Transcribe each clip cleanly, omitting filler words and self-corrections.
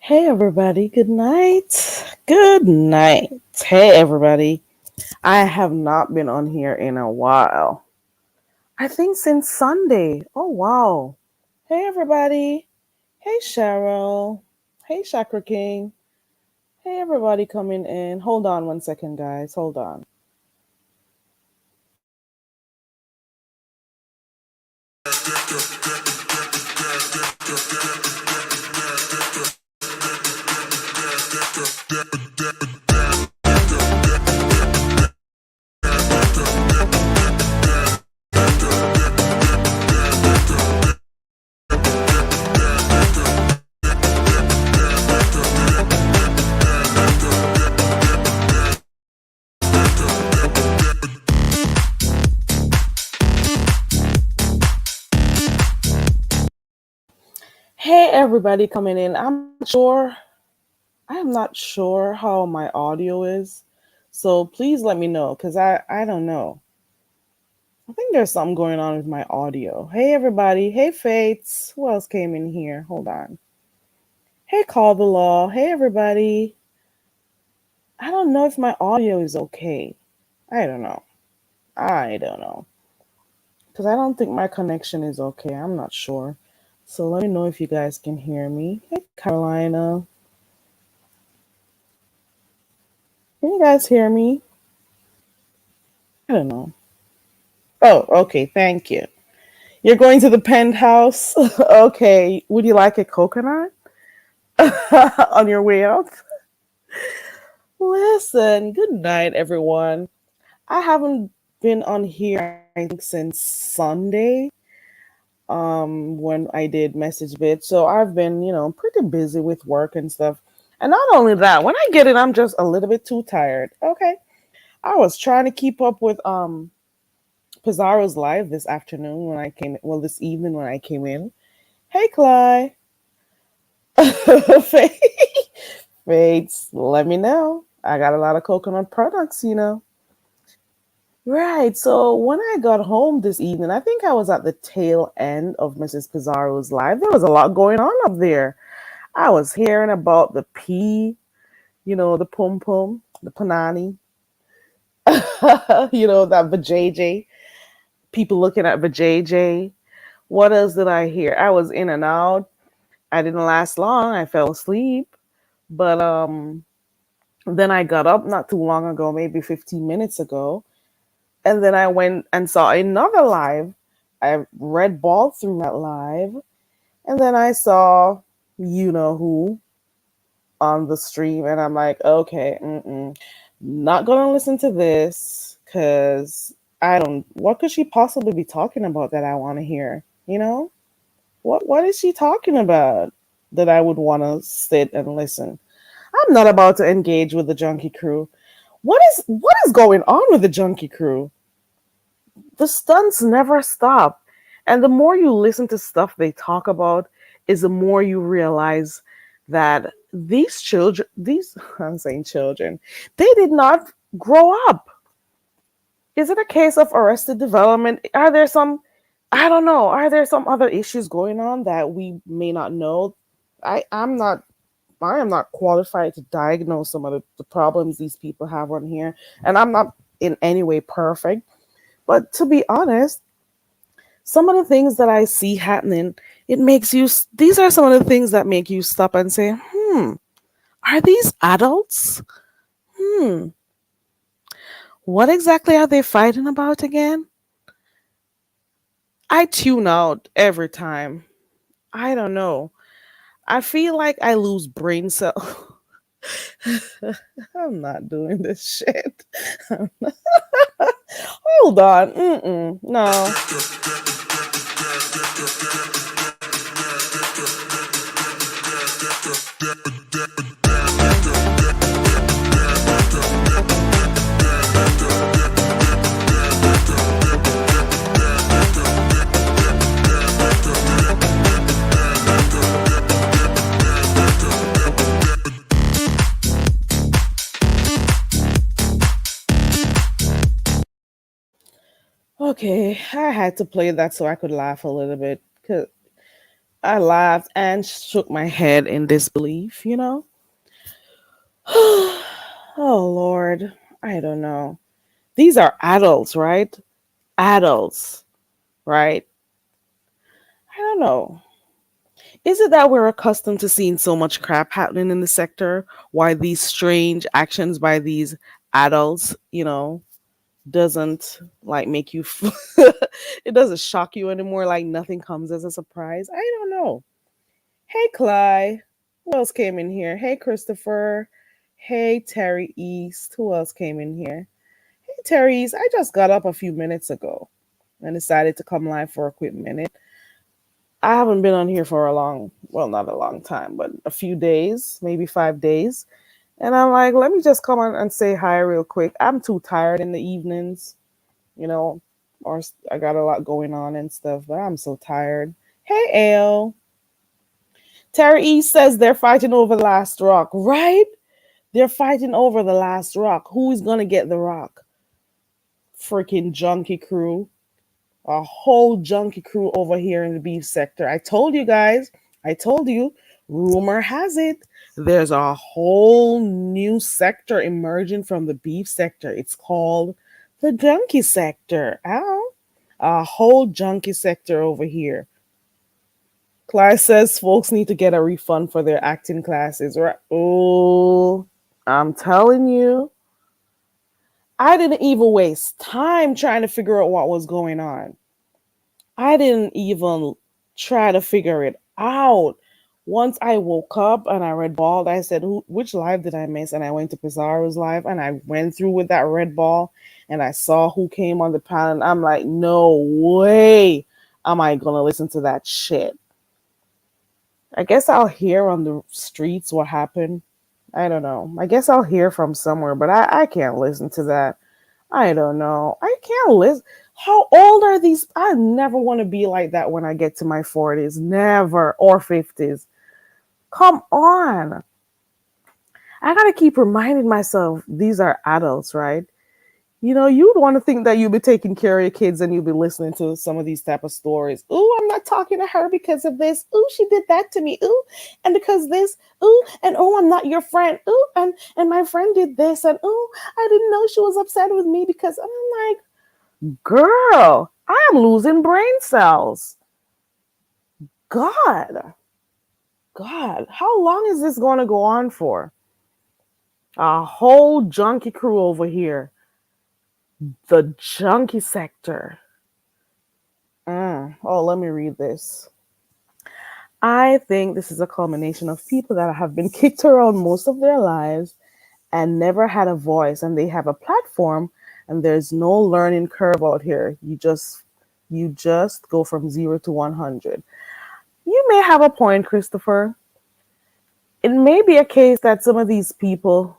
Hey everybody, good night. Good night. Hey everybody. I have not been on here in a while. I think since Sunday. Oh wow. Hey everybody. Hey Cheryl. Hey Chakra King. Hey everybody coming in. Hold on 1 second, guys. Hold on. Hey everybody coming in. I'm not sure how my audio is. So please let me know because I don't know. I think there's something going on with my audio. Hey, everybody. Hey, Fates. Who else came in here? Hold on. Hey, Call the Law. Hey, everybody. I don't know if my audio is okay. I don't know. I don't know. Because I don't think my connection is okay. I'm not sure. So let me know if you guys can hear me. Hey, Carolina. Can you guys hear me? I don't know. Oh, okay. Thank you. You're going to the penthouse? Okay. Would you like a coconut on your way out? Listen, good night, everyone. I haven't been on here, I think, since Sunday, when I did message bit. So I've been, pretty busy with work and stuff. And not only that, when I get it, I'm just a little bit too tired. Okay. I was trying to keep up with Pizarro's live this afternoon when I came, well, this evening when I came in. Hey, Cly. Fates, let me know. I got a lot of coconut products. Right. So when I got home this evening, I think I was at the tail end of Mrs. Pizarro's live. There was a lot going on up there. I was hearing about the P, the pum pum, the panani, that vajayjay. People looking at vajayjay. What else did I hear? I was in and out. I didn't last long. I fell asleep. But then I got up not too long ago, maybe 15 minutes ago. And then I went and saw another live. I read ball through that live. And then I saw you know who on the stream. And I'm like, okay, not going to listen to this because what could she possibly be talking about that I want to hear? What is she talking about that I would want to sit and listen? I'm not about to engage with the Junkie Crew. What is going on with the Junkie Crew? The stunts never stop. And the more you listen to stuff they talk about, is the more you realize that these children, I'm saying children, they did not grow up. Is it a case of arrested development? I don't know, are there some other issues going on that we may not know? I am not qualified to diagnose some of the problems these people have on here. And I'm not in any way perfect. But to be honest, some of the things that I see happening, these are some of the things that make you stop and say, Are these adults? Hmm. What exactly are they fighting about again? I tune out every time. I don't know. I feel like I lose brain cell. I'm not doing this shit. Hold on. Mm-mm. No. Okay, I had to play that so I could laugh a little bit. Cause I laughed and shook my head in disbelief, you know? Oh, Lord. I don't know. These are adults, right? Adults, right? I don't know. Is it that we're accustomed to seeing so much crap happening in the sector? Why these strange actions by these adults, doesn't like make you it doesn't shock you anymore, like nothing comes as a surprise. I don't know. Hey Cly, who else came in here? Hey Christopher, hey Terry East, who else came in here? Hey Terry East, I just got up a few minutes ago and decided to come live for a quick minute. I haven't been on here for a long, well, not a long time, but a few days, maybe 5 days. And I'm like, let me just come on and say hi real quick. I'm too tired in the evenings, you know, or I got a lot going on and stuff, but I'm so tired. Hey, Ale. Terry E says they're fighting over the last rock, right? They're fighting over the last rock. Who is going to get the rock? Freaking junkie crew. A whole junkie crew over here in the beef sector. I told you guys, I told you, rumor has it, there's a whole new sector emerging from the beef sector. It's called the junkie sector. Ow. A whole junkie sector over here. Clyde says folks need to get a refund for their acting classes, right? Oh, I'm telling you, I didn't even waste time trying to figure out what was going on. I didn't even try to figure it out. Once I woke up and I read ball, I said, which live did I miss? And I went to Pizarro's live and I went through with that red ball and I saw who came on the panel. And I'm like, no way am I going to listen to that shit. I guess I'll hear on the streets what happened. I don't know. I guess I'll hear from somewhere, but I can't listen to that. I don't know. I can't listen. How old are these? I never want to be like that when I get to my 40s. Never. Or 50s. Come on. I got to keep reminding myself these are adults, right? You'd want to think that you'd be taking care of your kids and you'd be listening to some of these type of stories. Ooh, I'm not talking to her because of this. Ooh, she did that to me. Ooh, and because this. Ooh, and oh, I'm not your friend. Ooh, and my friend did this. And ooh, I didn't know she was upset with me because I'm like, girl, I am losing brain cells. God, God, how long is this going to go on for? A whole junkie crew over here. The junkie sector. Oh, let me read this. I think this is a culmination of people that have been kicked around most of their lives and never had a voice, and they have a platform, and there's no learning curve out here. You just go from 0 to 100. You may have a point, Christopher. It may be a case that some of these people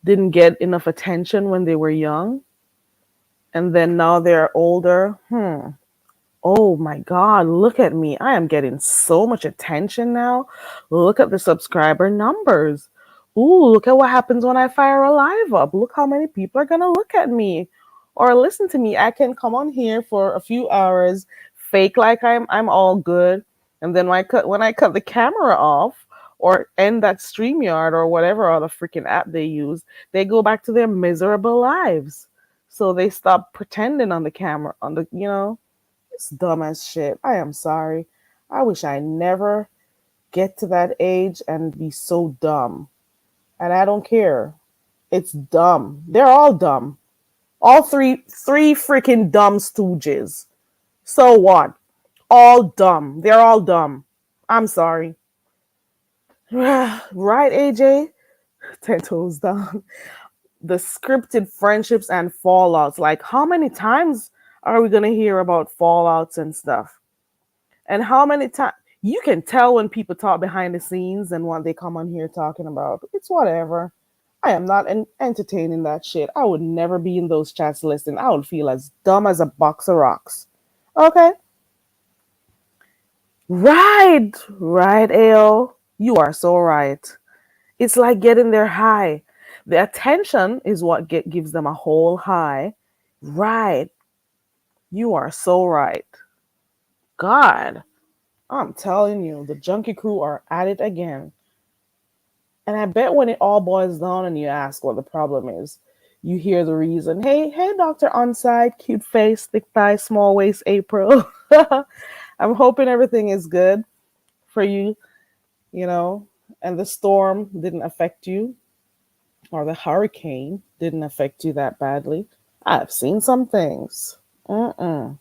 didn't get enough attention when they were young, and then now they're older. Oh my God, look at me. I am getting so much attention now. Look at the subscriber numbers. Ooh, look at what happens when I fire a live up. Look how many people are going to look at me or listen to me. I can come on here for a few hours, fake like I'm all good. And then when I cut the camera off or end that StreamYard or whatever other freaking app they use, they go back to their miserable lives. So they stop pretending on the camera, it's dumb as shit. I am sorry. I wish I never get to that age and be so dumb. and I don't care. It's dumb. They're all dumb. All three freaking dumb stooges. So what? All dumb. They're all dumb. I'm sorry. Right, AJ? 10 toes down. The scripted friendships and fallouts. Like, how many times are we going to hear about fallouts and stuff? And how many times? You can tell when people talk behind the scenes and what they come on here talking about. It's whatever. I am not entertaining that shit. I would never be in those chats listening. I would feel as dumb as a box of rocks. Okay? Right, right, AO. You are so right. It's like getting their high. The attention is what gives them a whole high. Right. You are so right. God, I'm telling you, the junkie crew are at it again. And I bet when it all boils down and you ask what the problem is, you hear the reason. Hey, Dr. Onside, cute face, thick thigh, small waist, April. I'm hoping everything is good for you, you know, and the storm didn't affect you, or the hurricane didn't affect you that badly. I've seen some things. Mm-mm.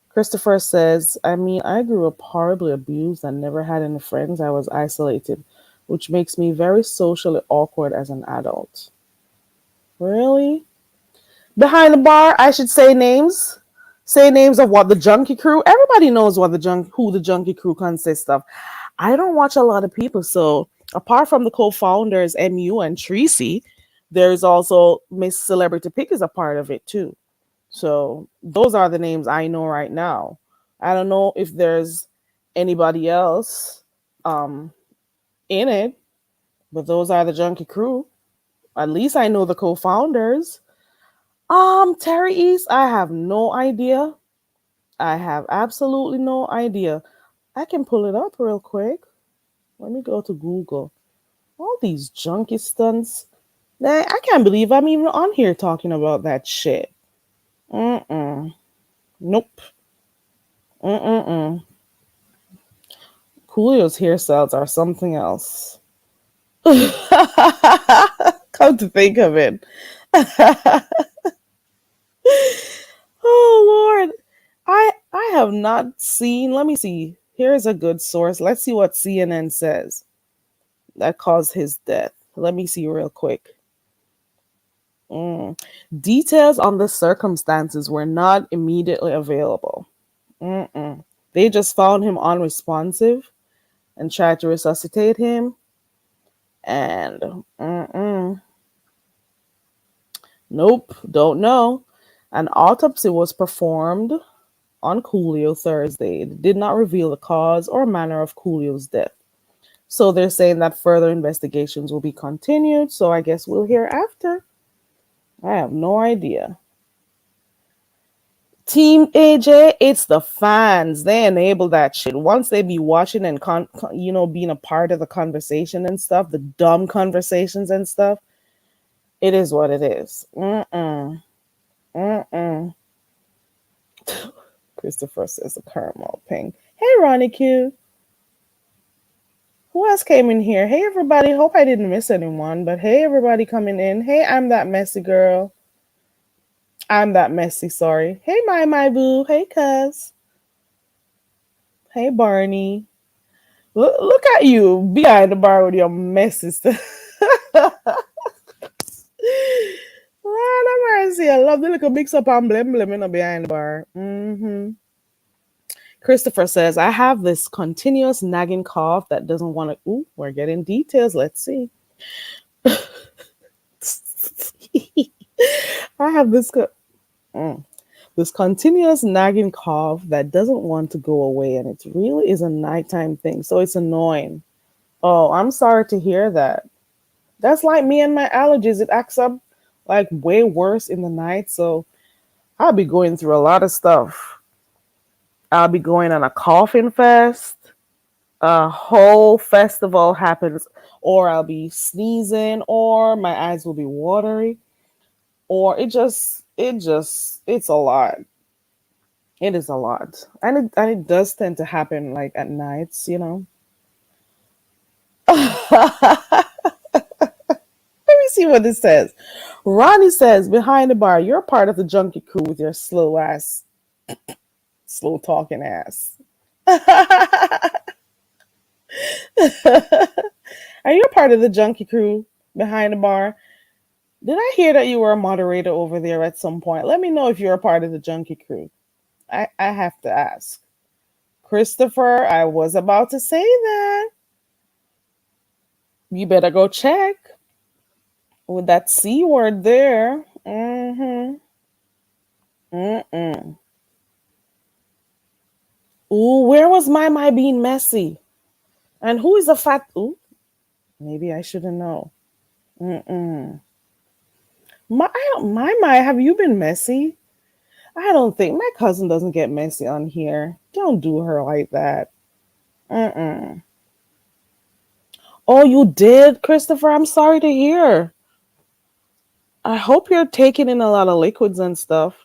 Christopher says, I mean, I grew up horribly abused and never had any friends. I was isolated, which makes me very socially awkward as an adult. Really? Behind the bar, I should say names. Say names of what the junkie crew. Everybody knows what who the junkie crew consists of. I don't watch a lot of people, so apart from the co-founders MU and Tracy, there's also Miss Celebrity Pick is a part of it too. So those are the names I know right now. I don't know if there's anybody else um, in it, but those are the junkie crew. At least I know the co-founders. Terry East, I have no idea. I have absolutely no idea. I can pull it up real quick. Let me go to Google. All these junkie stunts. I can't believe I'm even on here talking about that shit. Mm-mm. Nope. Mm-mm-mm. Coolio's hair cells are something else. Come to think of it. Oh Lord. I have not seen. Let me see. Here's a good source. Let's see what CNN says that caused his death. Let me see real quick. Mm. Details on the circumstances were not immediately available. Mm-mm. They just found him unresponsive and tried to resuscitate him. And nope, don't know. An autopsy was performed on Coolio Thursday. It did not reveal the cause or manner of Coolio's death. So they're saying that further investigations will be continued. So I guess we'll hear after. I have no idea. Team AJ, it's the fans. They enable that shit. Once they be watching and being a part of the conversation and stuff, the dumb conversations and stuff, it is what it is. Mm-mm. Mm-mm. Christopher says a caramel ping. Hey, Ronnie Q. Who else came in here? Hey, everybody. Hope I didn't miss anyone, but hey, everybody coming in. Hey, I'm that messy girl. I'm that messy, sorry. Hey, my boo. Hey, cuz. Hey, Barney. Look at you behind the bar with your messy stuff. Lord have mercy. I love the little mix up and blem behind the bar. Mm-hmm. Christopher says, I have this continuous nagging cough that doesn't want to. Ooh, we're getting details. Let's see. I have this continuous nagging cough that doesn't want to go away, and it really is a nighttime thing, so it's annoying. Oh, I'm sorry to hear that. That's like me and my allergies. It acts up like way worse in the night, so I'll be going through a lot of stuff. I'll be going on a coughing fest. A whole festival happens, or I'll be sneezing, or my eyes will be watery, or it's a lot. It is a lot, and it does tend to happen like at nights. what it says. Ronnie says, behind the bar, you're part of the junkie crew with your slow ass, slow talking ass. Are you a part of the junkie crew behind the bar? Did I hear that you were a moderator over there at some point? Let me know if you're a part of the junkie crew. I have to ask. Christopher, I was about to say that. You better go check with that C word there. Mm-hmm. Mm-mm. Ooh, where was my being messy? And who is a fat? Ooh, maybe I shouldn't know. Mm-mm. My, have you been messy? I don't think my cousin doesn't get messy on here. Don't do her like that. Mm-mm. Oh, you did, Christopher? I'm sorry to hear. I hope you're taking in a lot of liquids and stuff.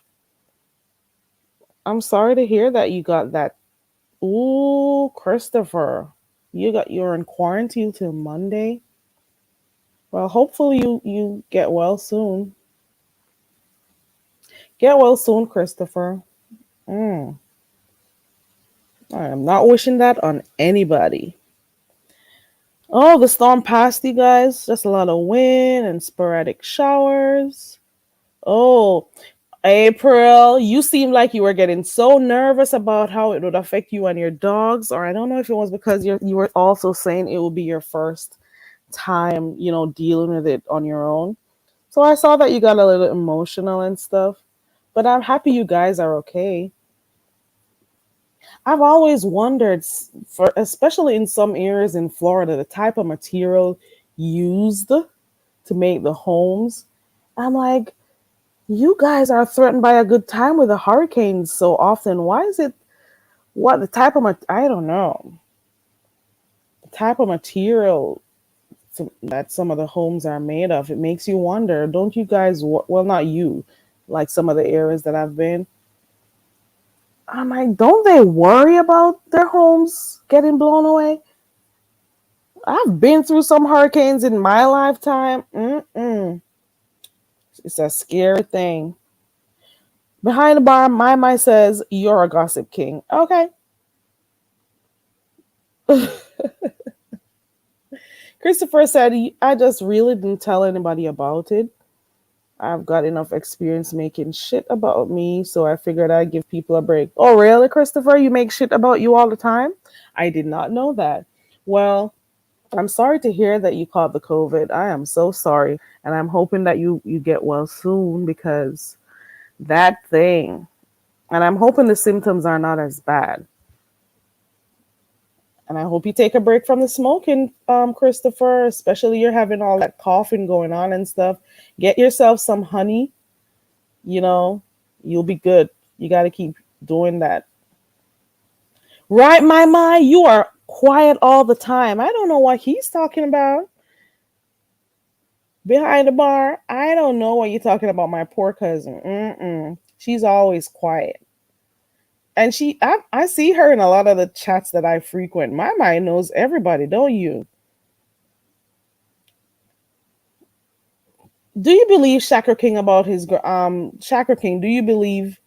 I'm sorry to hear that you got that. Ooh, Christopher, you're in quarantine till Monday. Well, hopefully you get well soon. Get well soon, Christopher. Mm, I am not wishing that on anybody. Oh, the storm passed, you guys. Just a lot of wind and sporadic showers. Oh, April, you seemed like you were getting so nervous about how it would affect you and your dogs, or I don't know if it was because you were also saying it would be your first time, dealing with it on your own. So I saw that you got a little emotional and stuff, but I'm happy you guys are okay. I've always wondered, for especially in some areas in Florida, the type of material used to make the homes. I'm like, you guys are threatened by a good time with the hurricanes so often. Why is it? What the type of I don't know, the type of material that some of the homes are made of. It makes you wonder. Don't you guys? Well, not you, like some of the areas that I've been. I'm like, don't they worry about their homes getting blown away? I've been through some hurricanes in my lifetime. Mm-mm. It's a scary thing. Behind the bar, my says you're a gossip king. Okay. Christopher said, I just really didn't tell anybody about it. I've got enough experience making shit about me, so I figured I'd give people a break. Oh, really, Christopher? You make shit about you all the time? I did not know that. Well, I'm sorry to hear that you caught the COVID. I am so sorry. And I'm hoping that you get well soon because that thing, and I'm hoping the symptoms are not as bad. And I hope you take a break from the smoking, Christopher, especially you're having all that coughing going on and stuff. Get yourself some honey, you know, you'll be good. You got to keep doing that. Right, my, you are quiet all the time. I don't know what he's talking about. Behind the bar, I don't know what you're talking about, my poor cousin. Mm-mm. She's always quiet. And I see her in a lot of the chats that I frequent. My mind knows everybody, don't you? Do you believe Shaker King about his Shaker King? Do you believe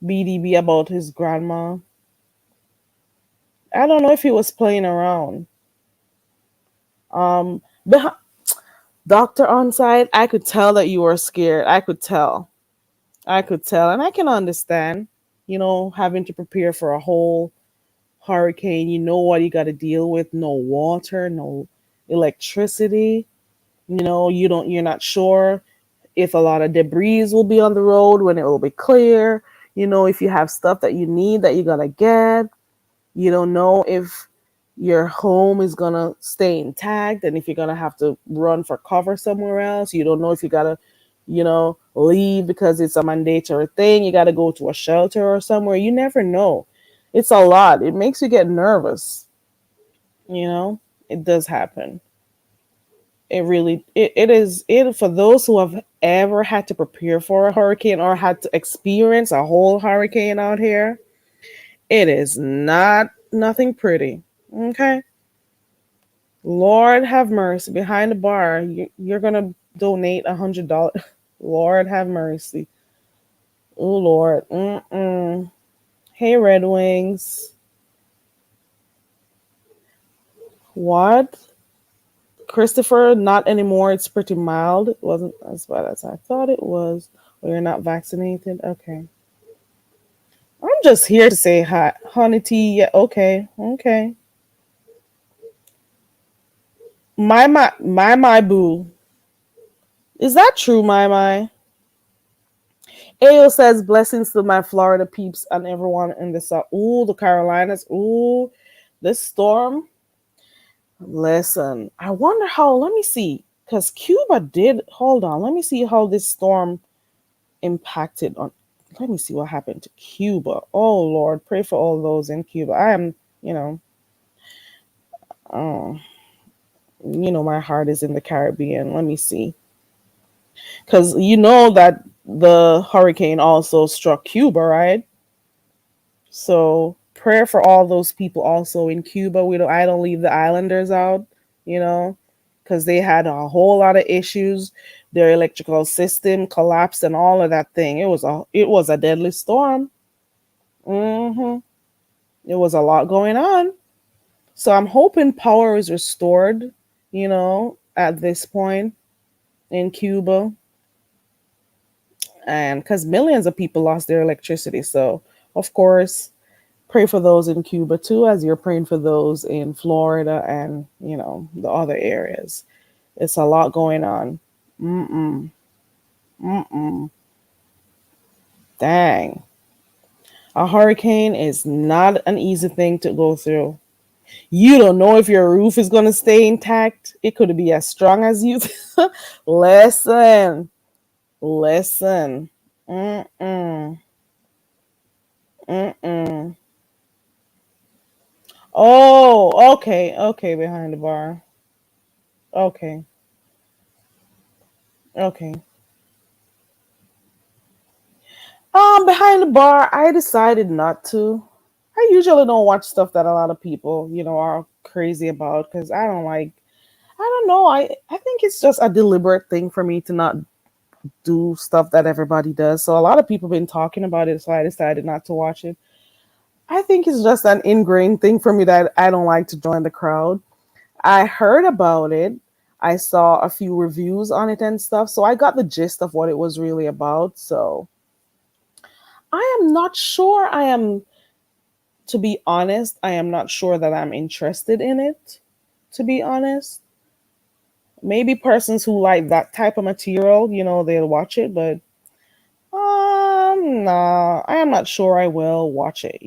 BDB about his grandma? I don't know if he was playing around. Um, beh- Doctor on site, I could tell that you were scared. I could tell, and I can understand. Having to prepare for a whole hurricane. You know what you got to deal with. No water, no electricity. You're not sure if a lot of debris will be on the road when it will be clear. If you have stuff that you need that you gotta get. You don't know if your home is gonna stay intact and if you're gonna have to run for cover somewhere else. You don't know if you gotta, leave because it's a mandatory thing. You gotta go to a shelter or somewhere. You never know. It's a lot. It makes you get nervous. You know, it does happen. It is it for those who have ever had to prepare for a hurricane or had to experience a whole hurricane out here. It is not nothing pretty. Okay. Lord have mercy. Behind the bar, you're gonna donate $100. Lord have mercy. Oh Lord. Mm-mm. Hey, Red Wings. What? Christopher, not anymore. It's pretty mild. It wasn't as bad as I thought it was. Well, you're not vaccinated. Okay. I'm just here to say hi. Honey tea. Yeah, okay. Okay. My boo. Is that true, my? Ayo says blessings to my Florida peeps and everyone in the south. Ooh, the Carolinas. Ooh, this storm. Listen, I wonder how. Let me see, because Cuba did. Hold on, let me see how this storm impacted on. Let me see what happened to Cuba. Oh Lord, pray for all those in Cuba. I am, you know, oh, my heart is in the Caribbean. Let me see, because you know that the hurricane also struck Cuba, right? So prayer for all those people also in Cuba. I don't leave the islanders out, you know, because they had a whole lot of issues. Their electrical system collapsed and all of that thing. It was a deadly storm. Hmm. It was a lot going on. So I'm hoping power is restored, at this point in Cuba, and because millions of people lost their electricity. So of course, pray for those in Cuba too, as you're praying for those in Florida and the other areas. It's a lot going on. Mm-mm. Mm-mm. Dang. A hurricane is not an easy thing to go through. You don't know if your roof is going to stay intact. It could be as strong as you. Listen. Listen. Mm-mm. Mm-mm. Oh, okay. Okay, behind the bar. Okay. Okay. Behind the bar, I decided not to. I usually don't watch stuff that a lot of people, are crazy about because I don't know. I think it's just a deliberate thing for me to not do stuff that everybody does. So a lot of people been talking about it, so I decided not to watch it. I think it's just an ingrained thing for me that I don't like to join the crowd. I heard about it. I saw a few reviews on it and stuff, so I got the gist of what it was really about. So I am not sure I am to be honest, I am not sure that I'm interested in it, to be honest. Maybe persons who like that type of material, they'll watch it, but nah, I am not sure I will watch it.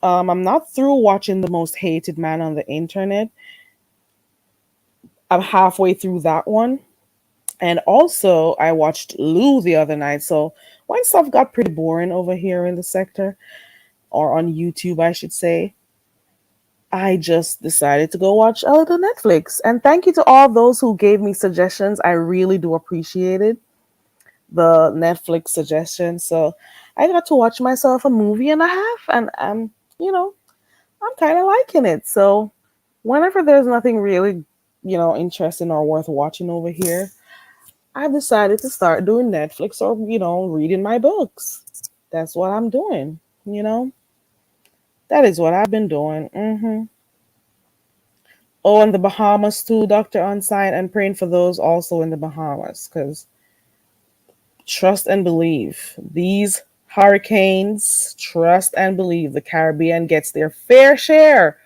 I'm not through watching The Most Hated Man on the Internet. I'm halfway through that one. And also I watched Lou the other night. So when stuff got pretty boring over here in the sector, or on YouTube, I should say, I just decided to go watch a little Netflix. And thank you to all those who gave me suggestions. I really do appreciate it, the Netflix suggestions. So I got to watch myself a movie and a half, and you know, I'm kind of liking it. So whenever there's nothing really, interesting or worth watching over here, I've decided to start doing Netflix or, reading my books. That's what I'm doing, you know? That is what I've been doing. Oh, and the Bahamas too, Doctor on site, and praying for those also in the Bahamas, because trust and believe these hurricanes. Trust and believe the Caribbean gets their fair share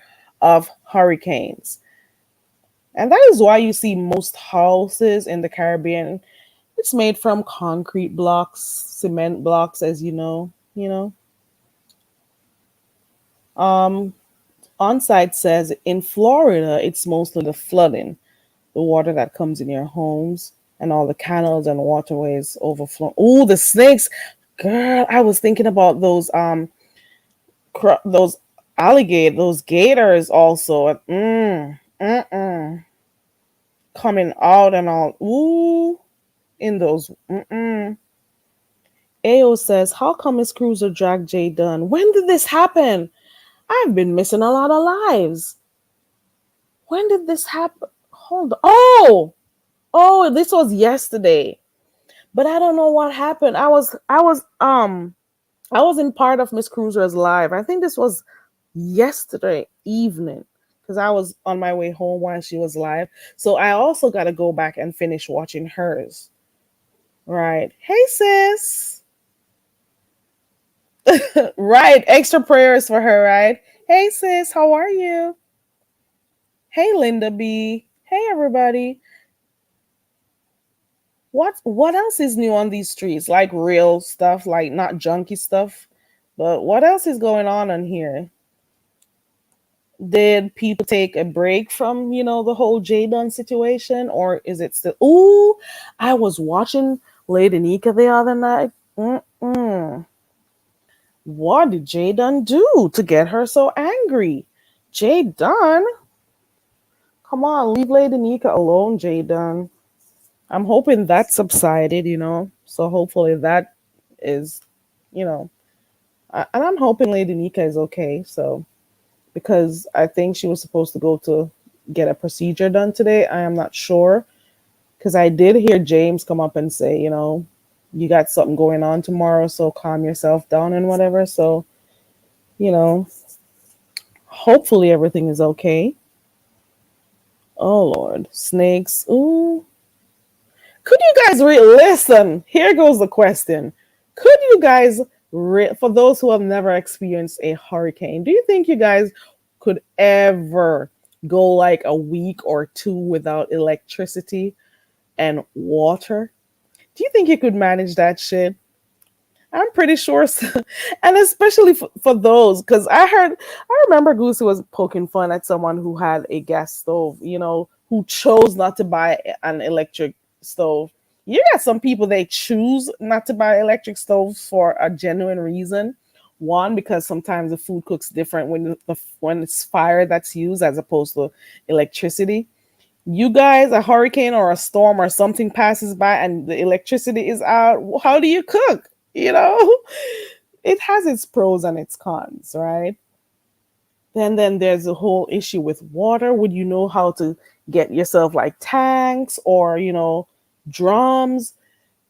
of hurricanes, and that is why you see most houses in the Caribbean. It's made from concrete blocks, cement blocks, as you know. Um, On-site says in Florida, it's mostly the flooding, the water that comes in your homes, and all the canals and waterways overflow. Oh, the snakes, girl! I was thinking about those those gators also. Coming out and all. Ooh, in those. Ao says, "How come Miss Cruiser dragged Jay Dunn? When did this happen? I've been missing a lot of lives. When did this happen? Hold on. Oh." Oh, this was yesterday. But I don't know what happened. I wasn't part of Miss Cruiser's live. I think this was yesterday evening because I was on my way home while she was live. So I also got to go back and finish watching hers. Right. Hey, sis. Right. Extra prayers for her, right? Hey, sis. How are you? Hey, Linda B. Hey, everybody. What else is new on these streets? Like real stuff, like not junky stuff. But what else is going on here? Did people take a break from, the whole Jaden situation, or is it still? Ooh, I was watching Lady Nika the other night. Mm-mm. What did Jaden do to get her so angry? Jaden, come on, leave Lady Nika alone, Jaden. I'm hoping that subsided. So hopefully that is, you know, and I'm hoping Lady Nika is okay. So because I think she was supposed to go to get a procedure done today. I am not sure because I did hear James come up and say, you got something going on tomorrow, so calm yourself down and whatever. So, you know, hopefully everything is okay. Oh Lord, snakes. Ooh. Could you guys listen? Here goes the question. Could you guys for those who have never experienced a hurricane, do you think you guys could ever go like a week or two without electricity and water? Do you think you could manage that shit? I'm pretty sure, and especially for those, because I remember Goosey was poking fun at someone who had a gas stove, who chose not to buy an electric stove. You got some people they choose not to buy electric stoves for a genuine reason. One, because sometimes the food cooks different when it's fire that's used as opposed to electricity. You guys, a hurricane or a storm or something passes by and the electricity is out. How do you cook? You know, it has its pros and its cons, right? And then there's a whole issue with water. Would you know how to get yourself like tanks or, drums?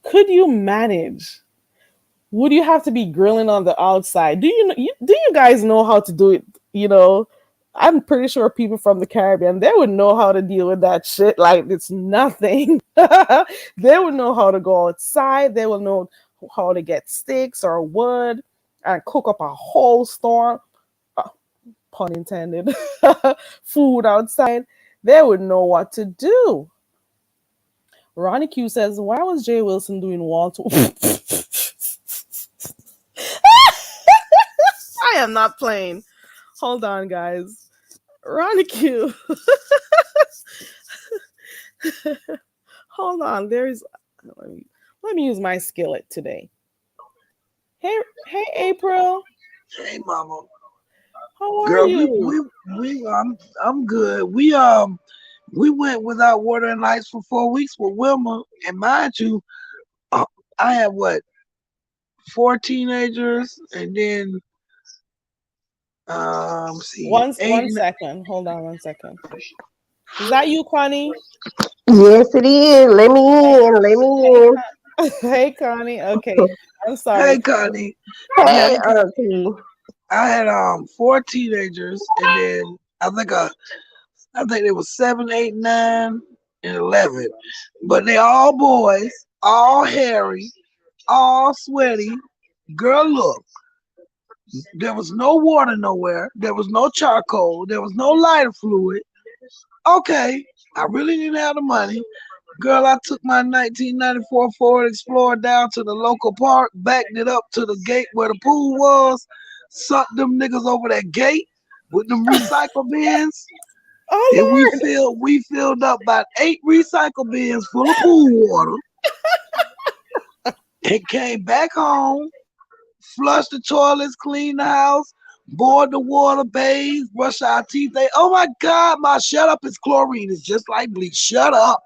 Could you manage? Would you have to be grilling on the outside? Do you guys know how to do it? You know, I'm pretty sure people from the Caribbean they would know how to deal with that shit like it's nothing. They would know how to go outside. They will know how to get sticks or wood and cook up a whole storm. Uh, pun intended. Food outside. They would know what to do. Ronnie Q says, "Why was Jay Wilson doing wall to?" I am not playing. Hold on, guys. Ronnie Q. Hold on. Let me use my skillet today. Hey, April. Hey, mama, How are girl, you? I'm good. We went without water and lights for 4 weeks with Wilma, and mind you, uh, I have what 4 teenagers, and then see eight. One second. Hold on 1 second. Is that you, Connie? Yes, it is. Let me in. Let Hey, me in. hey, Connie. Okay. I'm sorry. Hey, Connie. Yeah, Hey, because Auntie. I had 4 teenagers, and then I think it was 7, 8, 9, and 11. But they all boys, all hairy, all sweaty. Girl, look, there was no water nowhere. There was no charcoal. There was no lighter fluid. Okay, I really didn't have the money. Girl, I took my 1994 Ford Explorer down to the local park, backed it up to the gate where the pool was, sucked them niggas over that gate with them recycle bins, and Oh Lord. we filled up about 8 recycle bins full of pool water and came back home, flushed the toilets, cleaned the house, boiled the water, bathed, brushed our teeth. Oh my God, my shut up is chlorine. It's just like bleach. Shut up.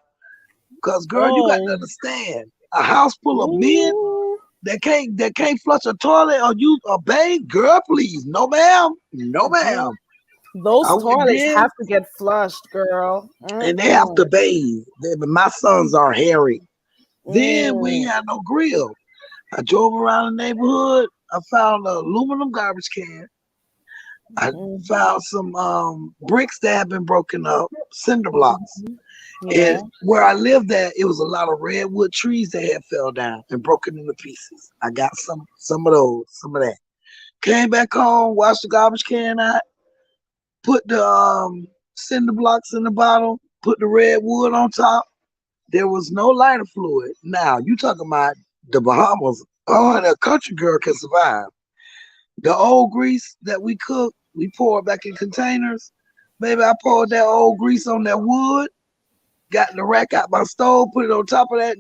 Because girl, you got to Oh. understand. A house full of men Ooh. that can't flush a toilet or use a bathe, girl, please. No ma'am. No Mm, ma'am. Those I went toilets there have to get flushed, girl. and they have to Mm-mm. bathe. My sons are hairy. Then we ain't Mm. had no grill. I drove around the neighborhood. I found an aluminum garbage can. I Mhm. found some bricks that had been broken up, cinder blocks. Mhm. And Yeah. where I lived at, it was a lot of redwood trees that had fell down and broken into pieces. I got some of those, some of that. Came back home, washed the garbage can out, put the cinder blocks in the bottom, put the redwood on top. There was no lighter fluid. Now you talking about the Bahamas? Oh, and a country girl can survive. The old grease that we cook, we pour it back in containers. Baby, I poured that old grease on that wood, got the rack out my stove, put it on top of that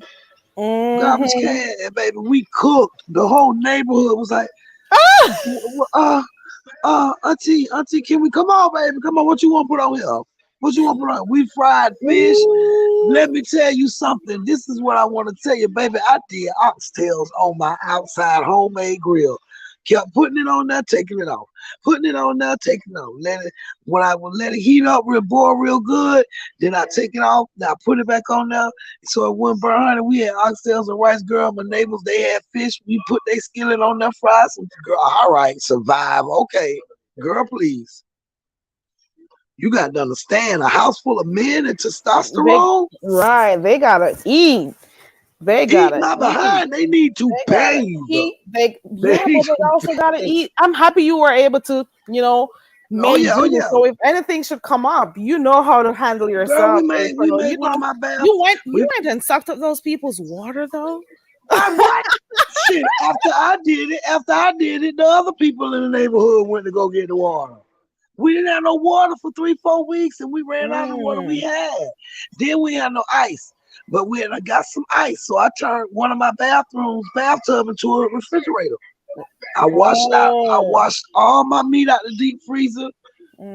garbage Mhm. can, and baby, we cooked. The whole neighborhood was like, Ah! auntie, can we come on, baby? Come on, what you want to put on here? What you want to put on? We fried fish. Ooh. Let me tell you something. This is what I want to tell you, baby. I did oxtails on my outside homemade grill. Kept putting it on there, taking it off. Putting it on there, taking it off. When I would let it heat up, boil real good, then I take it off. Then I put it back on there so it wouldn't burn. Honey, we had oxtails and rice. Girl, my neighbors, they had fish. We put their skillet on there, fried some. Girl, all right, survive. Okay, girl, please. You got to understand, a house full of men and They testosterone. right. They gotta eat. They Eat gotta my eat. behind. They need to They gotta bathe. eat. They They yeah, need but they to also gotta bathe. eat. I'm happy you were able to, Oh make yeah, oh do. yeah. So if anything should come up, you know how to handle Girl, we yourself, made we April. made one of my bath. You We went and sucked up those people's water though. I what? Shit. After I did it, the other people in the neighborhood went to go get the water. We didn't have no water for 3, 4 weeks, and we ran out of the water we Mm. had. Then we had no ice, but I got some ice, so I turned one of my bathtub into a refrigerator. I Oh. washed all my meat out the deep freezer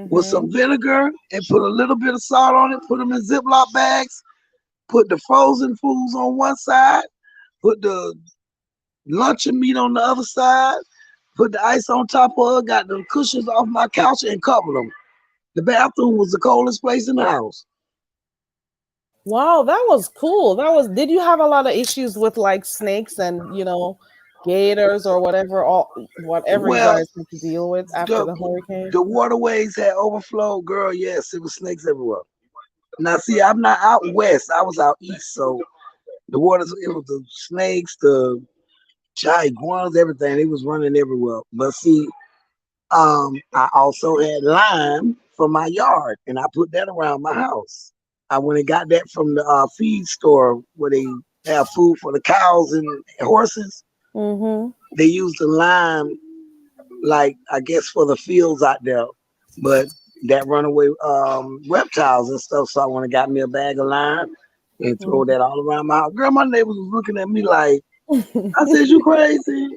with Mm-hmm. some vinegar and put a little bit of salt on it, put them in Ziploc bags, put the frozen foods on one side, put the luncheon meat on the other side, put the ice on top of it, got the cushions off my couch and covered them. The bathroom was the coldest place in the house. Wow, that was cool. Did you have a lot of issues with like snakes and, gators or whatever you Well, guys had to deal with after the the hurricane? the waterways had overflowed, girl. Yes, it was snakes everywhere. Now, see, I'm not out west. I was out east, so the waters, it was the snakes, the iguanas, everything. They was running everywhere. But see, I also had lime for my yard, and I put that around my house. I went and got that from the feed store where they have food for the cows and horses. Mm-hmm. They use the lime, like I guess for the fields out there, but that runaway reptiles and stuff. So I went and got me a bag of lime and throw that all around my house. Girl, my neighbors was looking at me like, I said, "You crazy?"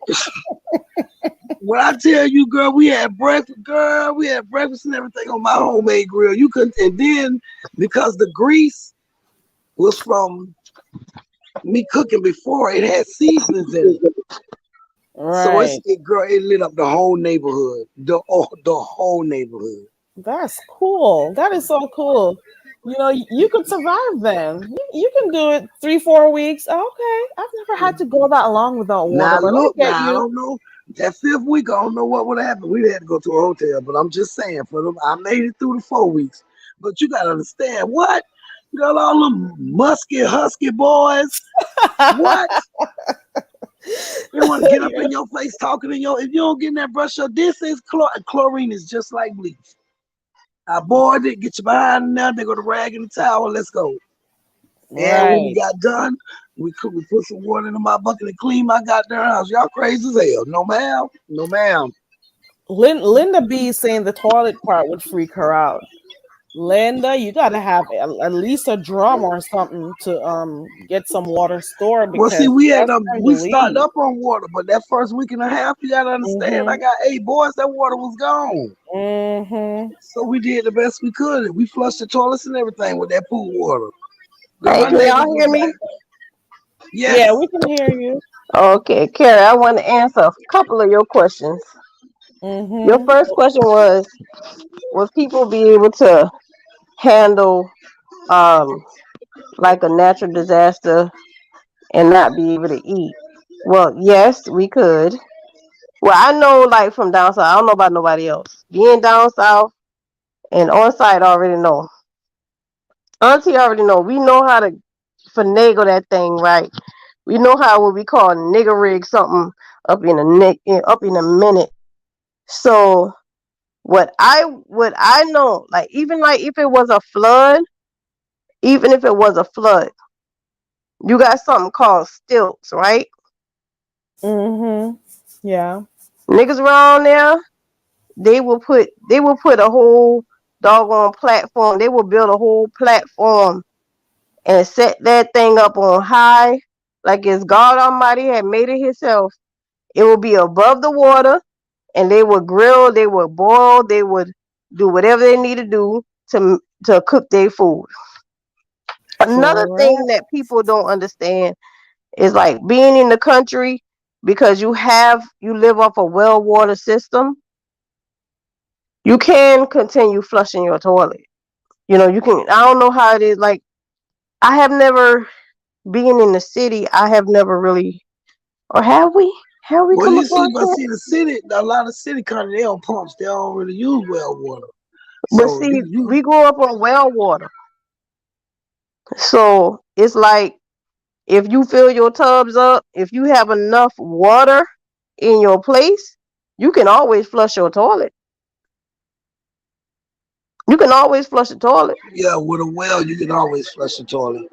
When I tell you, girl, we had breakfast, and everything on my homemade grill. You couldn't, and then because the grease was from me cooking before, it had seasonings in it. So Right. it lit up the whole neighborhood, the whole neighborhood. That's cool. That is so cool. You could survive then. You can do it 3, 4 weeks. Okay. I've never had to go that long without water, Now but I look, get now I you. don't know that 5th week. I don't know what would happen. We'd have to go to a hotel, but I'm just saying for them, I made it through the 4 weeks. But you gotta understand what, girl, all them musky husky boys. What? They want to get up in your face talking in your. If you don't get in that brush up, this is chlorine is just like bleach. I boiled it, get your behind in there. They go to rag in the towel. Let's go. And when we Right. got done, we put some water in my bucket and clean my goddamn house. Y'all crazy as hell. No ma'am. No ma'am. Linda B is saying the toilet part would freak her out. Linda, you gotta have at least a drum or something to get some water stored Well, see, because that's time to we stocked leave. up on water, but that first week and a half, you gotta understand, I Mm-hmm. got 8 boys, that water was gone. Mm-hmm. So we did the best we could. We flushed the toilets and everything with that pool water. Girl, Hey, my can neighbors y'all was hear me? like, yes. Yeah, we can hear you. Okay, Carrie, I want to answer a couple of your questions. Your Mm-hmm. first question was, will people be able to handle um like a natural disaster and not be able to eat? Well, yes, we could. Well, I know like from down south, I don't know about nobody else. Being down south and on site already know. Auntie already know. We know how to finagle that thing right. We know how what we call nigger rig something up in a minute. So what I know, like if it was a flood, even if it was a flood, you got something called stilts, right? Mm-hmm. Yeah. Niggas around there, they will put a whole doggone platform. They will build a whole platform and set that thing up on high, like it's God Almighty had made it Himself. It will be above the water, and they would grill, they would boil, they would do whatever they need to do to cook their food. Another thing Correct. that people don't understand is like being in the country, because you live off a well water system. You can continue flushing your toilet. You can. I don't know how it is. Like, I have never been in the city. I have never really, or have we? Have we Well, come you see, across but that? see, the city, a lot of city country, they don't pumps. They don't really use well water. But So see, you we grew up on well water, so it's like if you fill your tubs up, if you have enough water in your place, you can always flush your toilet. You can always flush the toilet. yeah, with a well, you can always flush the toilet.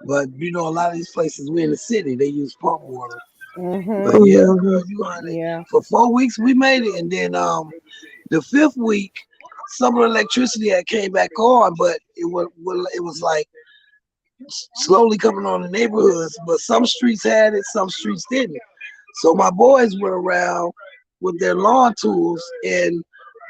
But a lot of these places we in the city, they use pump water. But Mm-hmm. yeah, Hmm. girl, you on it. Yeah. For 4 weeks we made it, and then the fifth week, some of the electricity had came back on, but it was like slowly coming on the neighborhoods. But some streets had it, some streets didn't. So my boys went around with their lawn tools and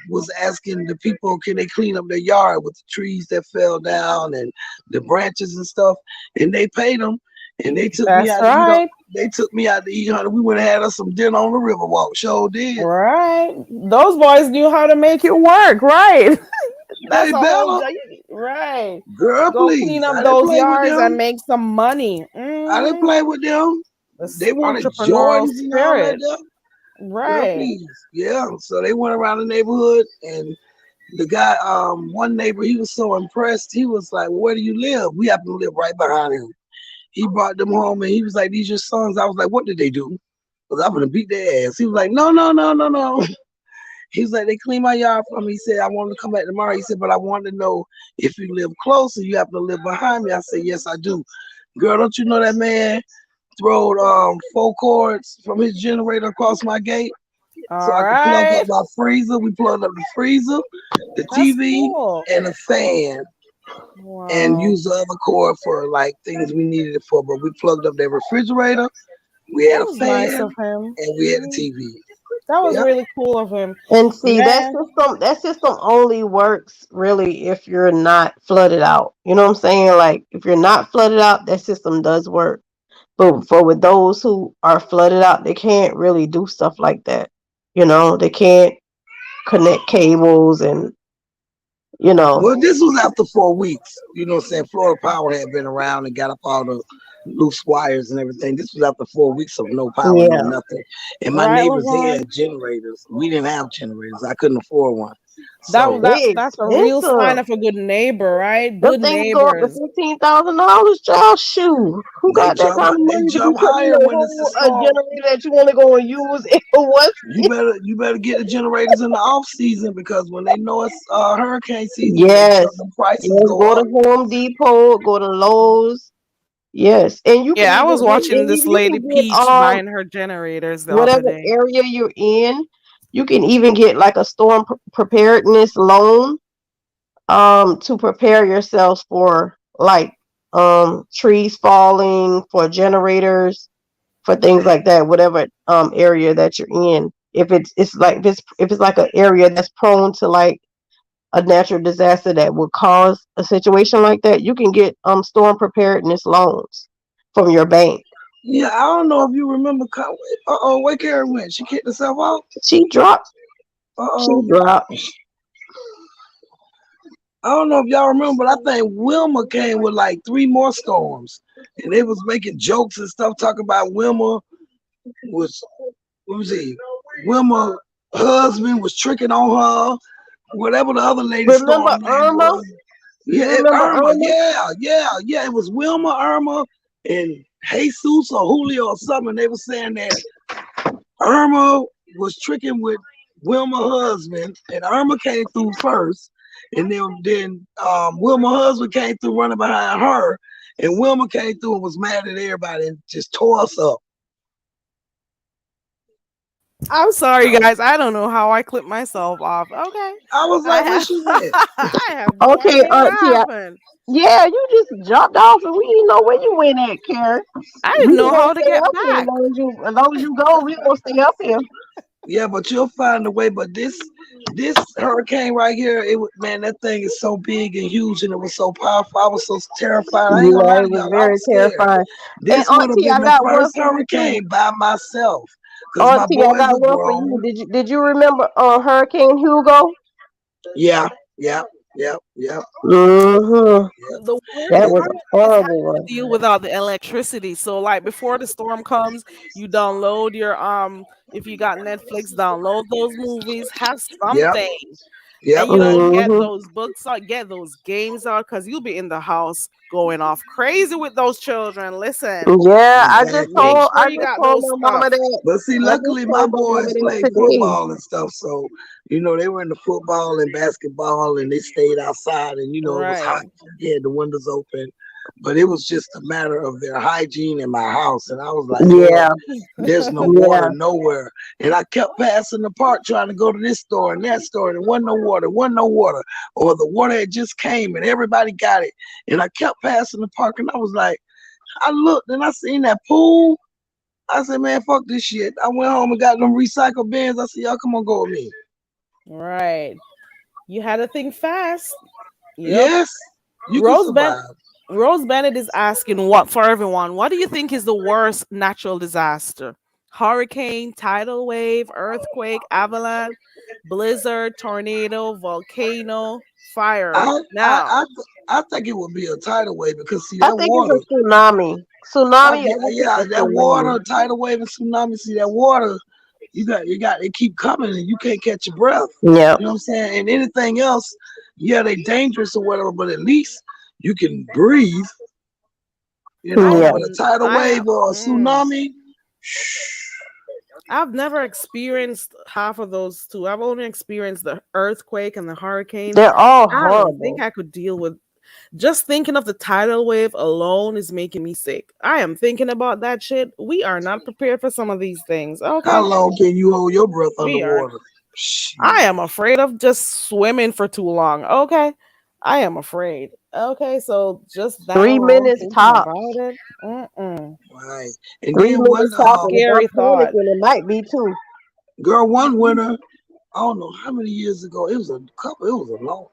was asking the people, can they clean up their yard with the trees that fell down and the branches and stuff? And they paid them, and they took me That's out to eat. right. They took me out to eat, honey. We went and had us some dinner on the Riverwalk. Sure did. Right. Those boys knew how to make it work, right? That's They a whole better, job. Right. girl, Go clean please. up I didn't those play with yards and them. make some money. I didn't Mm-hmm. play with them. This They wanted entrepreneurial Jordans and all that spirit. stuff. Girl, Right. please. Yeah. So they went around the neighborhood, and the guy, one neighbor, he was so impressed. He was like, "Where do you live?" We happen to live right behind him. He brought them home, and he was like, "These your sons?" I was like, "What did they do?" Because I'm gonna beat their ass. He was like, "No, no, no, no, no." He was like, "They clean my yard for me." He said, "I wanted to come back tomorrow." He said, "But I wanted to know if you live close and you happen to live behind me." I said, "Yes, I do." Girl, don't you know that man throwed 4 cords from his generator across my gate so All I could plug up right. my freezer? We plugged up the freezer, the That's TV, cool. and a fan, and Wow. used the other cord for like things we needed it for. But we plugged up their refrigerator, we That had a was nice fan, of him. and we had a Mhm. TV. That was Yeah. really cool of him. And see, that Man, system that system only works really if you're not flooded out. You know what I'm saying? Like, if you're not flooded out, that system does work. But for with those who are flooded out, they can't really do stuff like that. They can't connect cables and you know. Well, this was after 4 weeks. You know what I'm saying? Florida Power had been around and got up all the loose wires and everything. This was after 4 weeks of no power, no Yeah. nothing. And my right, neighbors, they LeBron? had generators. We didn't have generators. I couldn't afford one. That So, that They that's a real sign expensive. of a good neighbor, right? Them Good things go up to neighbors. $15,000, child. Shoot, who got that kind of they money to be jump putting in higher a when it's a whole storm. generator that you only going to use in one You better get the generators in the off season because when they know it's hurricane season, Yes. the prices Yes. go Go up. to Home Depot, go to Lowe's. Yes. And you can Yeah, I was even get watching and this you lady can get Peach buying her generators the other whatever day. area you're in, you can even get like a storm preparedness loan to prepare yourselves for like trees falling, for generators, for things like that, whatever area that you're in. If it's like an area that's prone to like a natural disaster that would cause a situation like that, you can get storm preparedness loans from your bank. Yeah, I don't know if you remember. Where Karen went? She kicked herself out. She dropped. She Uh-oh. dropped. I don't know if y'all remember, but I think Wilma came with like 3 more storms. And they was making jokes and stuff talking about Wilma was, let me see, Wilma husband was tricking on her, whatever the other lady Remember storm name Irma? was. You Yeah, remember Irma. Irma? Yeah. It was Wilma, Irma, and Jesus or Julio or something. They were saying that Irma was tricking with Wilma husband, and Irma came through first, and then Wilma husband came through running behind her, and Wilma came through and was mad at everybody and just tore us up. I'm sorry, guys. I don't know how I clipped myself off. Okay, I was I like, where have she went? I have no Okay, idea what Auntie. happened. Yeah, you just jumped off and we didn't know where you went at, Karen. I We didn't know gonna how to stay get up here back. as long as you go, we gonna stay up here. Yeah, but you'll find a way. But this hurricane right here, man, that thing is so big and huge, and it was so powerful. I was so terrified. I ain't gonna Yeah, lie it to was y'all, I very was scared. terrifying. And This would have Auntie, been I the got one first for you too. hurricane by myself, cause my Auntie, I boys got are one for you. grown. Did you remember Hurricane Hugo? Yeah, yeah, yeah, yeah, Mm-hmm. yeah. The worst That It, was part a is having horrible to one. deal without the electricity. So like before the storm comes, you download your if you got Netflix, download those movies, have yep, something. yep. And get Mm-hmm. those books out, get those games out, because you'll be in the house going off crazy with those children. Listen, Yeah, make Exactly. sure I you just got told those my mama stuff. that. But see, I just luckily my told my mama boys that played today. football and stuff, so they were into football and basketball, and they stayed outside, and it was hot. Right. They had the windows open, but it was just a matter of their hygiene in my house, and I was like, Lord, Yeah, there's no water yeah. nowhere, and I kept passing the park trying to go to this store and that store, and there wasn't no water, or the water had just came and everybody got it, and I kept passing the park, and I was like, I looked and I seen that pool. I said, man, fuck this shit. I went home and got them recycle bins. I said, y'all come on, go with me. Right. You had to think fast. Yep. Yes, you can Rose Ben survive. Rose Bennett is asking what for everyone. What do you think is the worst natural disaster? Hurricane, tidal wave, earthquake, avalanche, blizzard, tornado, volcano, fire. I I Now, I, I think it would be a tidal wave because see I that think it's water. a tsunami. Tsunami. Yeah, I think it's yeah, a that tsunami. water, tidal wave and tsunami. See that water, it keep coming and you can't catch your breath. Yep. You know what I'm saying? And anything else, yeah, they dangerous or whatever, but at least you can breathe. I Yeah. have But a tidal I have wave or a tsunami, I've never experienced half of those two. I've only experienced the earthquake and the hurricane. They're all I don't think horrible. I could deal with just thinking of the tidal wave alone is making me sick. I am thinking about that shit. We are not prepared for some of these things. how Okay. long can you hold your breath We are. underwater? I Shit. am afraid of just swimming for too long. Okay. I am afraid. Okay. So just that 3 minutes alone, thinking tops. about it. Mm-mm. Right. And Three then minutes It's a tops, and if I'm scary thought. panicking, it might be two. one winter, I don't know how many years ago. It was a couple. It was a long,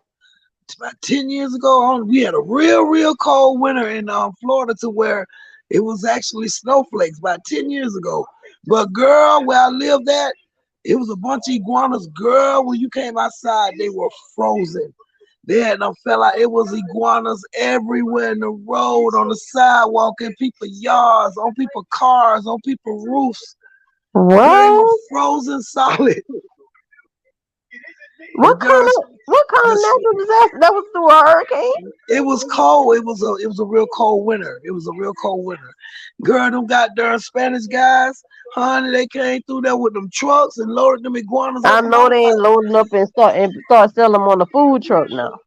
about 10 years ago. We had a real cold winter in Florida to where it was actually snowflakes about 10 years ago. But girl, where I lived at, it was a bunch of iguanas. Girl, when you came outside, they were frozen. They had them fell out. It was iguanas everywhere in the road, on the sidewalk, in people's yards, on people's cars, on people's roofs. Girl, they were What? frozen solid. What And girl, kind of what kind of the, natural disaster? That was through a hurricane? it was cold. It was a real cold winter. It was a real cold winter. Girl, them goddamn Spanish guys, honey, they came through there with them trucks and loaded them iguanas up I and know all they ain't types. loading up and start selling them on the food truck now.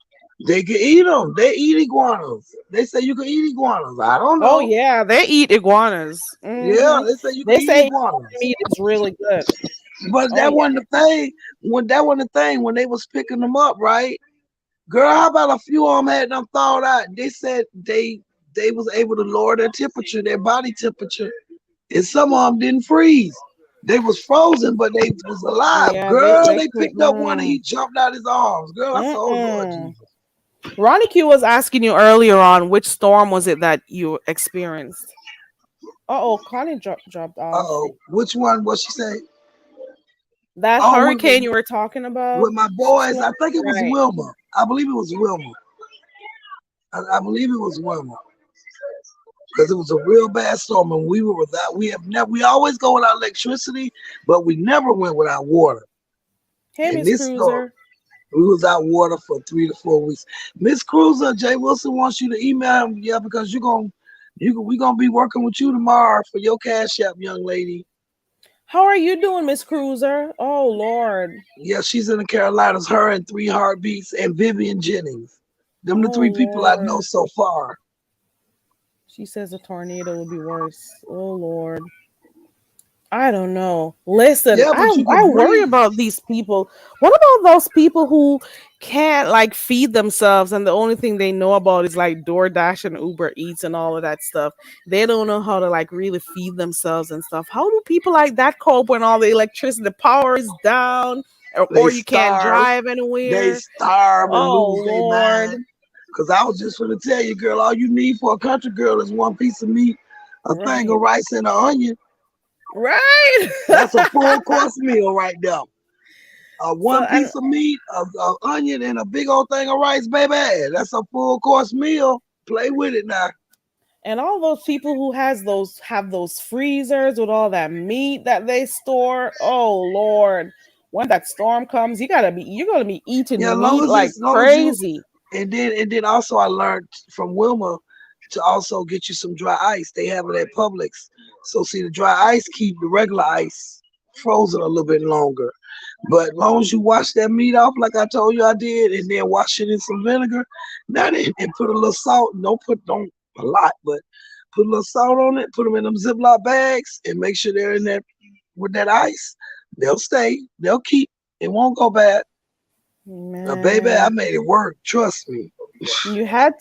They can eat them. They eat iguanas. They say you can eat iguanas. I don't Oh know. yeah, they eat iguanas. Yeah, Hmm. they say you can They eat say iguanas. meat is really good. But Oh that yeah. wasn't the thing. When that wasn't the thing when they was picking them up, right? Girl, how about a few of them had them thawed out? They said they was able to lower their temperature, their body temperature, and some of them didn't freeze. They was frozen, but they was alive. Yeah, Girl, they they could. picked up one and he jumped out his arms. Girl, I said, "Oh Lord Mm-mm. Jesus." Ronnie Q was asking you earlier on which storm was it that you experienced. Oh, Connie dropped Uh off. oh, which one? What she say? That Oh, hurricane you were talking about? with my boys, Storm? I think it was Right. Wilma. I believe it was Wilma. I believe it was Wilma because it was a real bad storm, and we were without. We have never. We always go without electricity, but we never went without water. Hey, And Miss this storm, Cruiser. we was out water for 3 to 4 weeks. Miss Cruiser, Jay Wilson wants you to email him, yeah, because we gonna be working with you tomorrow for your cash app, young lady. How are you doing, Miss Cruiser? Oh Lord. Yeah, she's in the Carolinas. Her and Three Heartbeats and Vivian Jennings. Them the Oh three people I know Lord. so far. She says a tornado would be worse. Oh Lord. I don't know. Listen, Yeah, but you I can worry breathe. about these people. What about those people who can't like feed themselves and the only thing they know about is like DoorDash and Uber Eats and all of that stuff. They don't know how to like really feed themselves and stuff. How do people like that cope when all the electricity, the power is down, They or you can't starve. drive They anywhere? starve and Oh lose their Lord. mind. Cause I was just gonna tell you, girl, all you need for a country girl is one piece of meat, a thing Right. of rice, and an onion. Right. That's a full course meal right there. So One piece of meat, a onion, and a big old thing of rice, baby. That's a full course meal. Play with it now. and all those people who have those freezers with all that meat that they store. Oh Lord. When that storm comes, you're gonna be Yeah, eating as long meat as like it's, long as you, crazy. and then also I learned from Wilma to also get you some dry ice. They have it at Publix. So see, the dry ice keep the regular ice frozen a little bit longer. But as long as you wash that meat off, like I told you I did, and then wash it in some vinegar, now then, and put a little salt. Don't a lot, but put a little salt on it. Put them in them Ziploc bags, and make sure they're in there with that ice. They'll stay. They'll keep. It won't go bad. Baby, I Man. made it work. Trust me. You had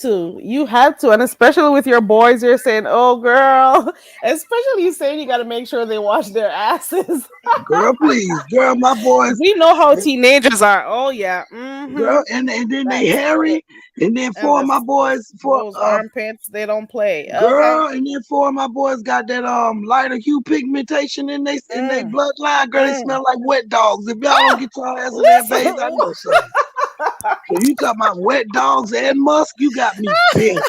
to, and especially with your boys, you're saying, "Oh, girl," especially you saying you got to make sure they wash their asses. Girl, please. Girl, my boys, We know how teenagers are. Oh yeah, mm-hmm. girl, and then they That's hairy. And then and four of my boys, those armpits, they don't play. Okay. girl, and then four of my boys got that lighter hue pigmentation in they Mm, bloodline. Girl, they mm. smell like wet dogs. If y'all don't Ah, get your ass in that listen, bathe, I know something. So you talking about wet dogs and musk? You got me bent.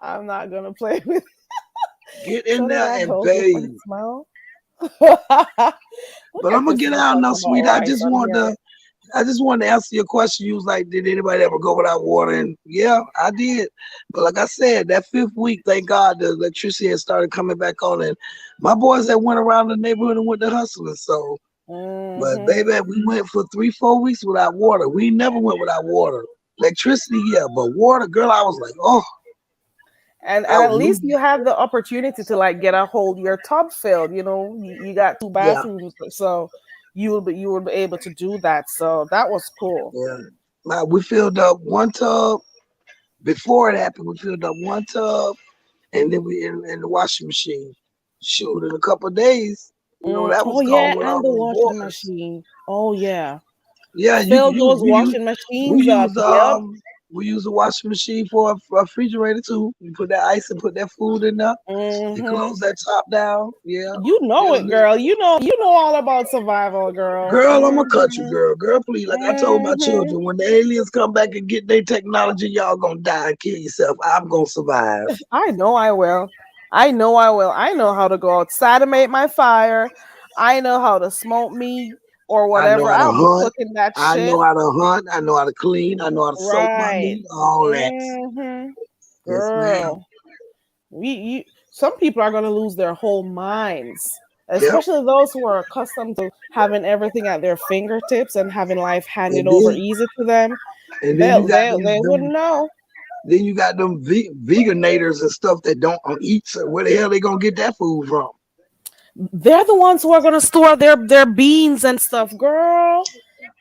I'm not gonna play with. Get in So they there have and those bathe. different smell. Look But I'm at gonna this get nigga out talking now, about sweet. I rice just on wanted here. to I just wanted to answer your question. You was like, did anybody ever go without water? And yeah, I did. But like I said, that fifth week, thank God the electricity had started coming back on. And my boys that went around the neighborhood and went to hustling. So, but Hmm. baby, we went for 3, 4 weeks without water. We never went without water. Electricity, yeah, but water, girl, I was like, oh, And I at was least losing. you have the opportunity to like get a hold your tub filled. You got two Yeah, bathrooms, so you will be able to do that. So that was cool. yeah. Now, we filled up one tub before it happened. We filled up one tub and then we in the washing machine. Shoot, in a couple of days, that Oh was gone yeah, with all and the those washing boys. machine. Oh yeah, Yeah, you fill you those we use washing we machines up. use Yep. we use a washing machine for a refrigerator too. You put that ice and put that food in there. You Hmm. close that top down. Yeah, You know it'll it, do. girl. You know all about survival, girl. Girl, I'm a country Hmm. girl. Girl, please, like I told my Hmm. children, when the aliens come back and get their technology, y'all gonna die and kill yourself. I'm gonna survive. I know I will. I know I will. I know how to go outside and make my fire. I know how to smoke meat or I know whatever. how to I'll be hunt. cooking that I shit. know how to hunt. I know how to clean. I know how to soak my Right. meat. All that. Hmm. Yes, ma'am. Girl. Some people are gonna lose their whole minds. Yep. Especially those who are accustomed to having everything at their fingertips and having life handed And over then easy to them. and then They you got they them they wouldn't them know. then you got them veganators and stuff that don't eat. So where the hell they gonna get that food from? They're the ones who are gonna store their beans and stuff, girl.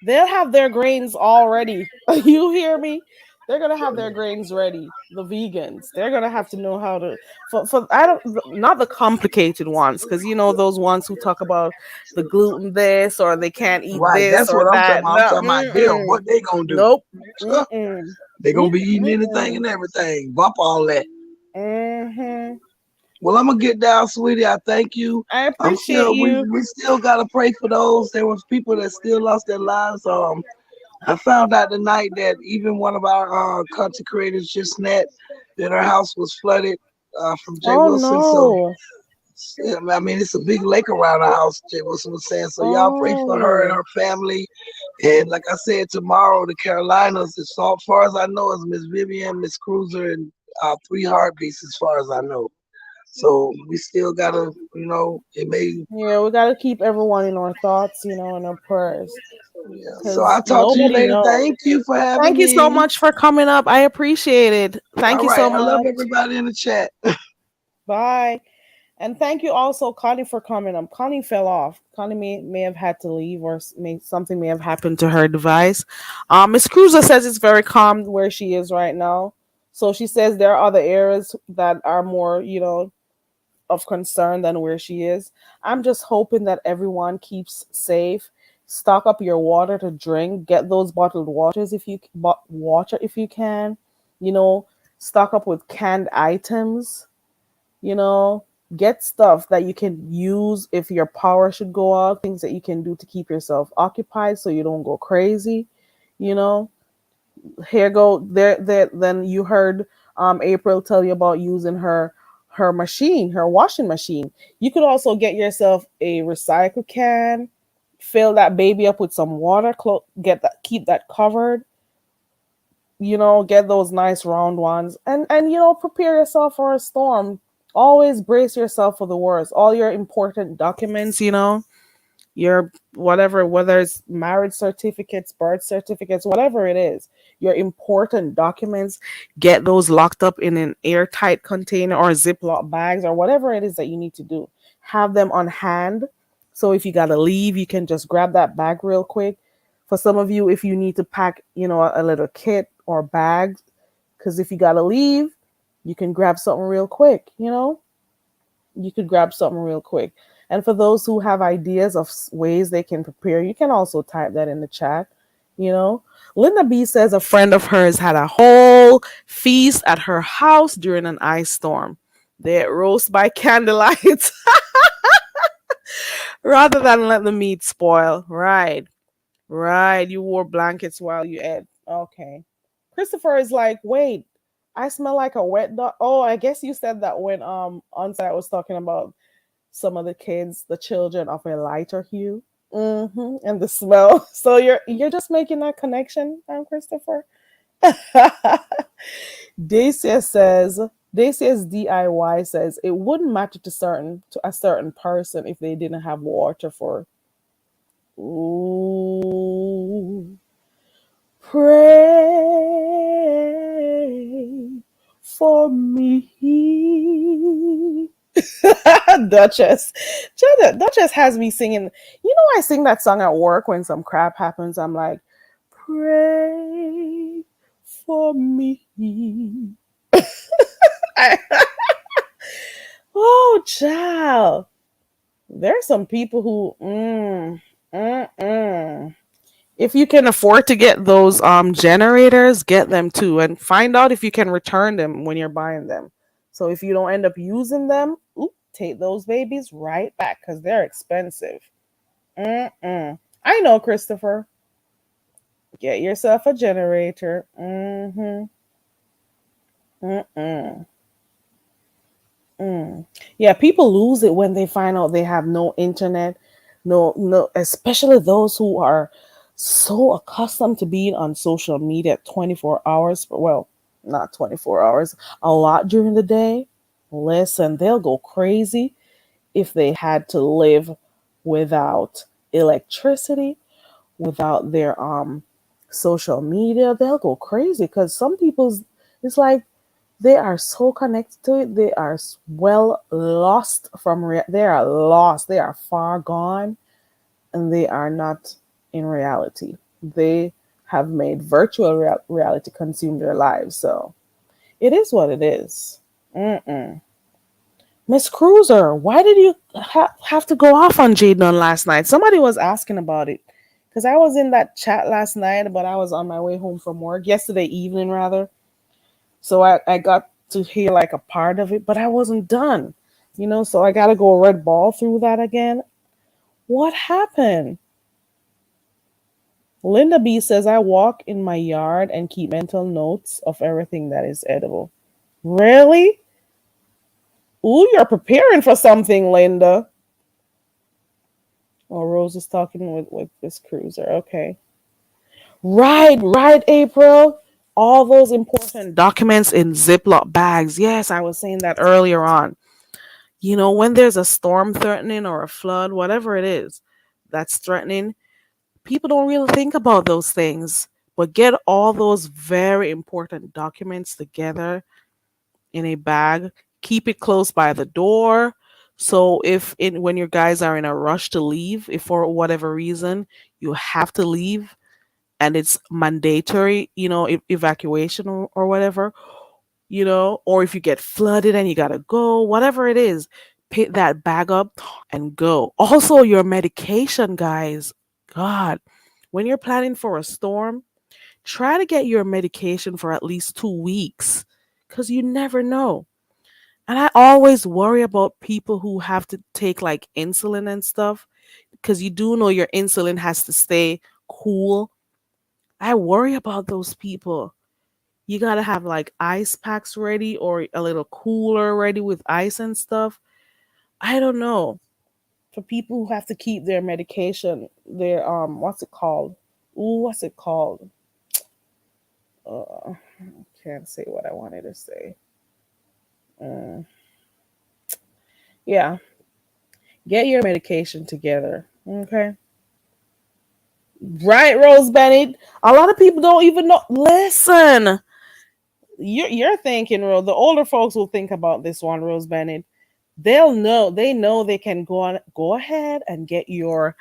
They'll have their grains already. You hear me? They're gonna have their grains ready. The vegans, they're gonna have to know how to for I don't not the complicated ones because those ones who talk about the gluten this or they can't eat Right. this That's or what I'm talking that. about. I'm No, talking about them. mm-mm. What they gonna do? Nope. Huh? Mm-mm. They gonna be eating anything Mm-mm. and everything. Bump all that. Mm-hmm. Well, I'm gonna get down, sweetie. I thank you. I I'm appreciate still you. we still gotta pray for those. There was people that still lost their lives. I found out tonight that even one of our content creators just net that her house was flooded from Jay Oh Wilson. So no. I mean, it's a big lake around her house. Jay Wilson was saying. So y'all pray for her and Oh. her family. And like I said, tomorrow the Carolinas, as far as I know, is Miss Vivian, Miss Cruiser, and Three Heartbeats, as far as I know. So we still gotta, it may. Yeah, we gotta keep everyone in our thoughts, in our prayers, Yeah. So because I'll talk to you nobody later. knows. Thank you for having Thank you so me. much for coming up. I appreciate it. Thank All you right. so I love much. everybody in the chat. Bye. And thank you also, Connie, for coming up. Connie fell off. Connie may have had to leave, or something may have happened to her device. Miss Cruiser says it's very calm where she is right now. So she says there are other areas that are more, of concern than where she is. I'm just hoping that everyone keeps safe. Stock up your water to drink. Get those bottled waters if you water if you can. You know, stock up with canned items. You know, get stuff that you can use if your power should go out. Things that you can do to keep yourself occupied so you don't go crazy. You know, here go there. Then you heard April tell you about using her machine, her washing machine. You could also get yourself a recycle can, fill that baby up with some water, get that, keep that covered. Get those nice round ones, and prepare yourself for a storm. Always brace yourself for the worst. All your important documents, your whatever, whether it's marriage certificates, birth certificates, whatever it is, your important documents, get those locked up in an airtight container or Ziploc bags or whatever it is that you need to do. Have them on hand. So if you got to leave, you can just grab that bag real quick. For some of you, if you need to pack, a little kit or bag, because if you got to leave, you can grab something real quick. You could grab something real quick. And for those who have ideas of ways they can prepare, you can also type that in the chat. You know, Linda B says a friend of hers had a whole feast at her house during an ice storm. They ate roast by candlelight rather than let the meat spoil. Right, right. You wore blankets while you ate. Okay. Christopher is like, wait, I smell like a wet dog. Oh, I guess you said that when on site was talking about some of the kids, the children of a lighter hue, and the smell. So you're just making that connection, Christopher. Dacia says, Dacia's DIY says it wouldn't matter to a certain person if they didn't have water for. Ooh, pray for me. Duchess. Duchess has me singing. I sing that song at work when some crap happens. I'm like, pray for me. Oh, child. There's some people who, mm, mm. If you can afford to get those generators, get them too, and find out if you can return them when you're buying them. So if you don't end up using them, take those babies right back because they're expensive. I know, Christopher. Get yourself a generator. Mm-mm. Mm. Yeah, people lose it when they find out they have no internet. No, no, especially those who are so accustomed to being on social media 24 hours. Well, not 24 hours, a lot during the day. Listen, they'll go crazy if they had to live without electricity, without their social media. They'll go crazy because some people's, it's like they are so connected to it. They are well lost from they are lost. They are far gone, and they are not in reality. They have made virtual reality consume their lives. So it is what it is. Mm-mm. Miss Cruiser, why did you have to go off on Jaden last night? Somebody was asking about it because I was in that chat last night, but I was on my way home from work yesterday evening, rather. So I got to hear like a part of it, but I wasn't done. So I gotta go red ball through that again. What happened? Linda B says, I walk in my yard and keep mental notes of everything that is edible. Really? Ooh, you're preparing for something, Linda. Oh, Rose is talking with this cruiser. Okay. Right, April. All those important documents in Ziploc bags. Yes, I was saying that earlier on. When there's a storm threatening or a flood, whatever it is that's threatening, people don't really think about those things. But get all those very important documents together in a bag. Keep it close by the door. So when your guys are in a rush to leave, if for whatever reason you have to leave and it's mandatory, evacuation or whatever, or if you get flooded and you gotta go, whatever it is, pick that bag up and go. Also, your medication, guys. God, when you're planning for a storm, try to get your medication for at least 2 weeks because you never know. And I always worry about people who have to take like insulin and stuff because you do know your insulin has to stay cool. I worry about those people. You got to have like ice packs ready or a little cooler ready with ice and stuff. I don't know. For people who have to keep their medication, their what's it called? Ooh, what's it called? Can't say what I wanted to say. Uh, yeah, get your medication together. Okay. Right, Rose Bennett. A lot of people don't even know. Listen, you're thinking, the older folks will think about this one, Rose Bennett. They'll know. They know they can go ahead and get your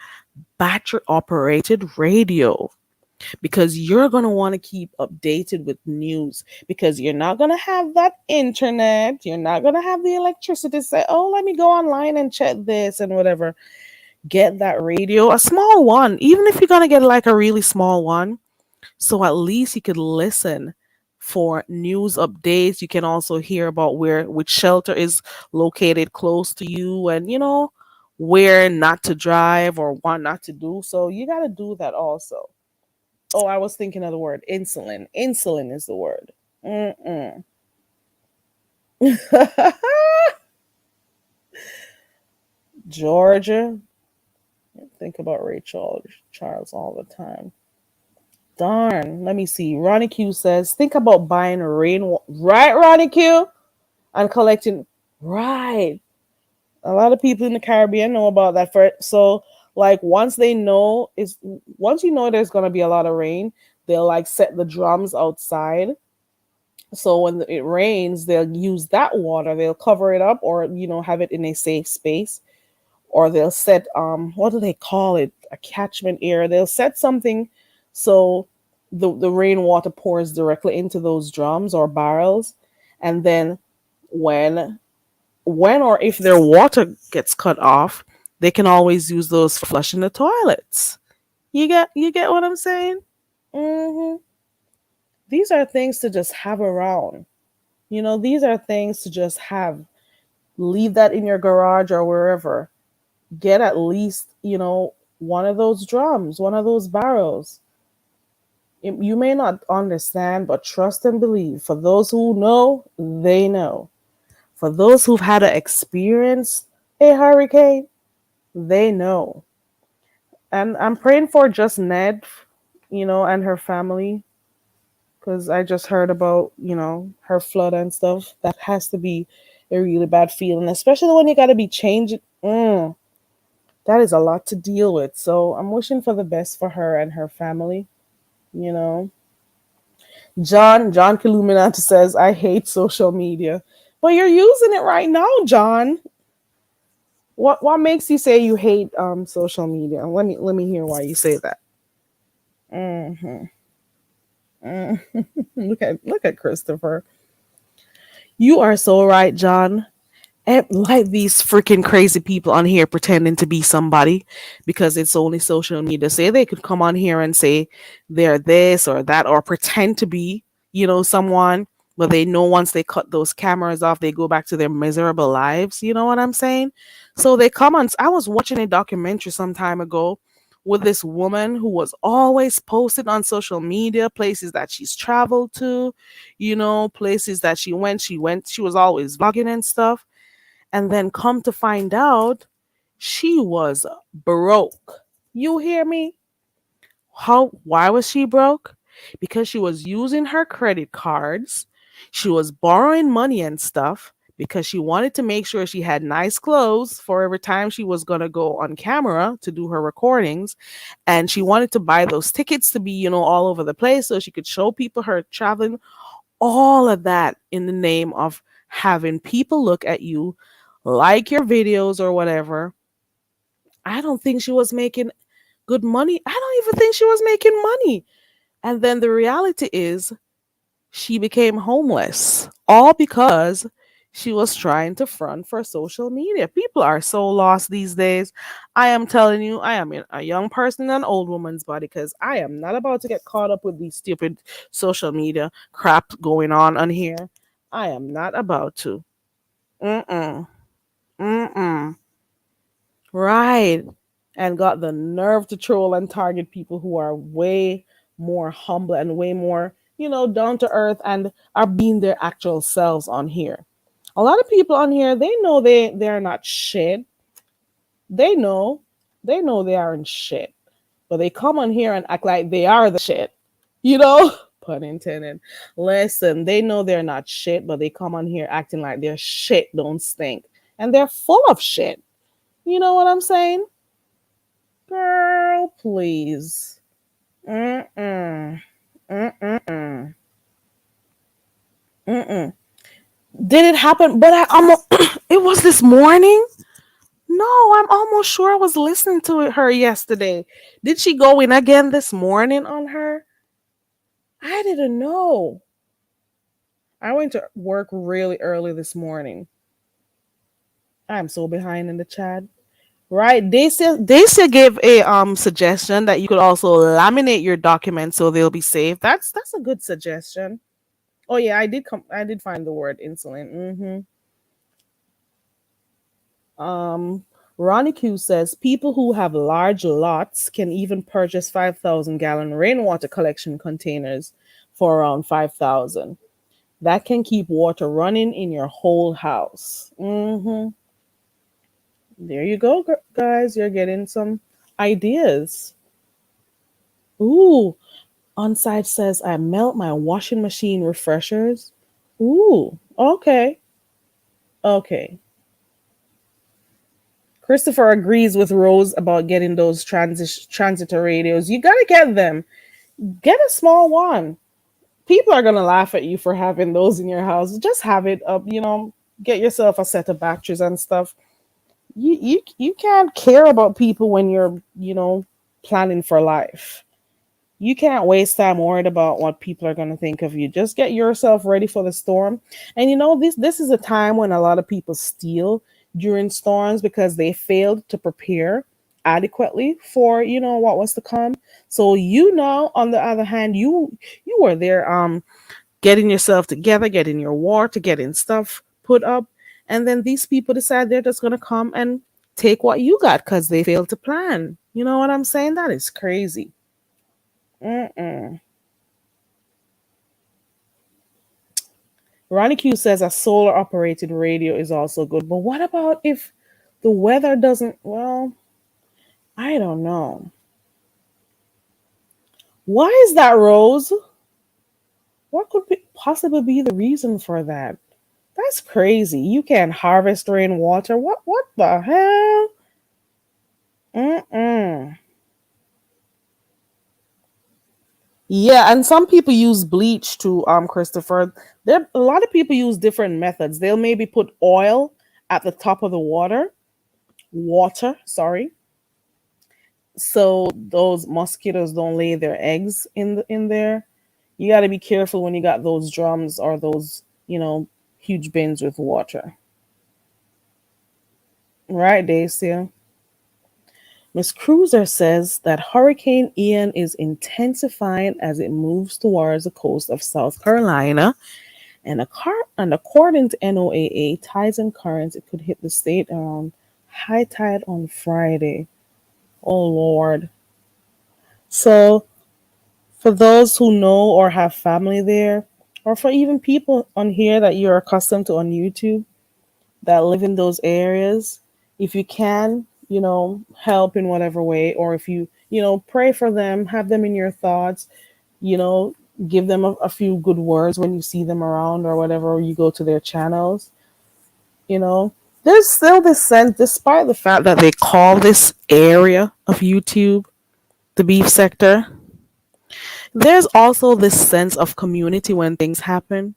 battery operated radio because you're going to want to keep updated with news because you're not going to have that internet. You're not going to have the electricity to say, oh, let me go online and check this and whatever. Get that radio, a small one, even if you're going to get like a really small one. So at least you could listen for news updates. You can also hear about which shelter is located close to you and, where not to drive or what not to do. So you got to do that also. Oh, I was thinking of the word insulin. Insulin is the word. Mm-mm. Georgia. Think about Ray Charles all the time. Darn. Let me see. Ronnie Q says, think about buying rainwater. Right, Ronnie Q? And collecting. Right. A lot of people in the Caribbean know about that. So, like, once you know there's going to be a lot of rain, they'll, like, set the drums outside. So when it rains, they'll use that water. They'll cover it up or, have it in a safe space. Or they'll set, what do they call it? A catchment area. They'll set something so the rainwater pours directly into those drums or barrels. And then when or if their water gets cut off, they can always use those for flushing the toilets. You get what I'm saying? Hmm. These are things to just have around. These are things to just have. Leave that in your garage or wherever. Get at least, one of those drums, one of those barrels. You may not understand, but trust and believe. For those who know, they know. For those who've had to experience a hurricane, they know. And I'm praying for just Ned, and her family, because I just heard about, her flood and stuff. That has to be a really bad feeling, especially when you got to be changing. That is a lot to deal with. So I'm wishing for the best for her and her family, you know. John Kiluminati says, I hate social media. But you're using it right now, John. What makes you say you hate social media? Let me hear why you say that. Mm-hmm. Look at Christopher. You are so right, John. Like these freaking crazy people on here pretending to be somebody because it's only social media. Say they could come on here and say they're this or that or pretend to be, someone, but they know once they cut those cameras off, they go back to their miserable lives. You know what I'm saying? So they come on. I was watching a documentary some time ago with this woman who was always posted on social media places that she's traveled to, places that she was always vlogging and stuff. And then come to find out, she was broke. You hear me? Why was she broke? Because she was using her credit cards. She was borrowing money and stuff because she wanted to make sure she had nice clothes for every time she was going to go on camera to do her recordings. And she wanted to buy those tickets to be, all over the place so she could show people her traveling. All of that in the name of having people look at you, like your videos or whatever. I don't think she was making good money. I don't even think she was making money. And then the reality is she became homeless, all because she was trying to front for social media. People are so lost these days. I am telling you, I am a young person in an old woman's body because I am not about to get caught up with these stupid social media crap going on here. I am not about to. Mm-mm. Mm-mm. Right. And got the nerve to troll and target people who are way more humble and way more, down to earth and are being their actual selves on here. A lot of people on here, they know they're not shit. They know. They know they aren't shit. But they come on here and act like they are the shit. You know? Pun intended. Listen, they know they're not shit, but they come on here acting like their shit don't stink. And they're full of shit. You know what I'm saying? Girl, please. Mm-mm. Mm-mm. Mm-mm. Did it happen? But I almost it was this morning? No, I'm almost sure I was listening to her yesterday. Did she go in again this morning on her? I didn't know. I went to work really early this morning. I'm so behind in the chat. Right. They still gave a suggestion that you could also laminate your documents so they'll be safe. That's a good suggestion. Oh yeah, I did find the word insulin. Um Ronnie Q says people who have large lots can even purchase 5,000-gallon rainwater collection containers for around 5,000. That can keep water running in your whole house. There you go, guys. You're getting some ideas. Ooh, Onside says I melt my washing machine refreshers. Ooh, okay. Okay. Christopher agrees with Rose about getting those transitor radios. You gotta get them. Get a small one. People are gonna laugh at you for having those in your house. Just have it up, get yourself a set of batteries and stuff. You can't care about people when you're, planning for life. You can't waste time worried about what people are going to think of you. Just get yourself ready for the storm. And this is a time when a lot of people steal during storms because they failed to prepare adequately for what was to come. So on the other hand, you were there getting yourself together, getting your water, getting stuff put up, and then these people decide they're just going to come and take what you got because they failed to plan. You know what I'm saying? That is crazy. Mm-mm. Ronnie Q says a solar operated radio is also good. But what about if the weather doesn't? Well, I don't know. Why is that, Rose? What could possibly be the reason for that? That's crazy. You can't harvest rainwater. What the hell? Mm-mm. Yeah, and some people use bleach too, Christopher. There a lot of people use different methods. They'll maybe put oil at the top of the water, sorry, so those mosquitoes don't lay their eggs in there. You got to be careful when you got those drums or those, huge bins with water. Right, Dacia? Miss Cruiser says that Hurricane Ian is intensifying as it moves towards the coast of South Carolina And according to NOAA, tides and currents, it could hit the state around high tide on Friday. Oh Lord. So for those who know or have family there, or for even people on here that you're accustomed to on YouTube that live in those areas, if you can, help in whatever way, or if you pray for them, have them in your thoughts, you know, give them a few good words when you see them around or whatever, or you go to their channels, you know, there's still this sense, despite the fact that they call this area of YouTube the beef sector, there's also this sense of community when things happen.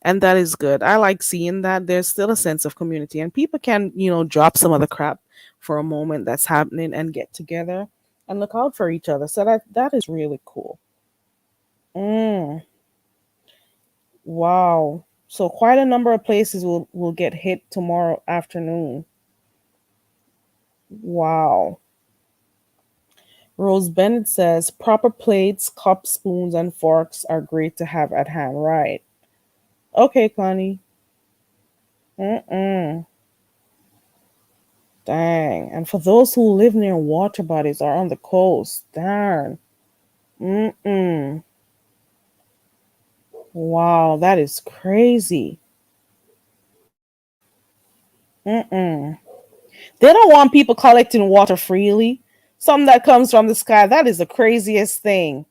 And that is good. I like seeing that there's still a sense of community and people can, drop some of the crap for a moment that's happening and get together and look out for each other. So that is really cool. Mm, wow. So quite a number of places will get hit tomorrow afternoon. Wow. Rose Bennett says proper plates, cups, spoons, and forks are great to have at hand. Right. Okay, Connie. Mm-mm. Dang. And for those who live near water bodies or on the coast, darn. Mm-mm. Wow, that is crazy. Mm-mm. They don't want people collecting water freely. Something that comes from the sky. That is the craziest thing.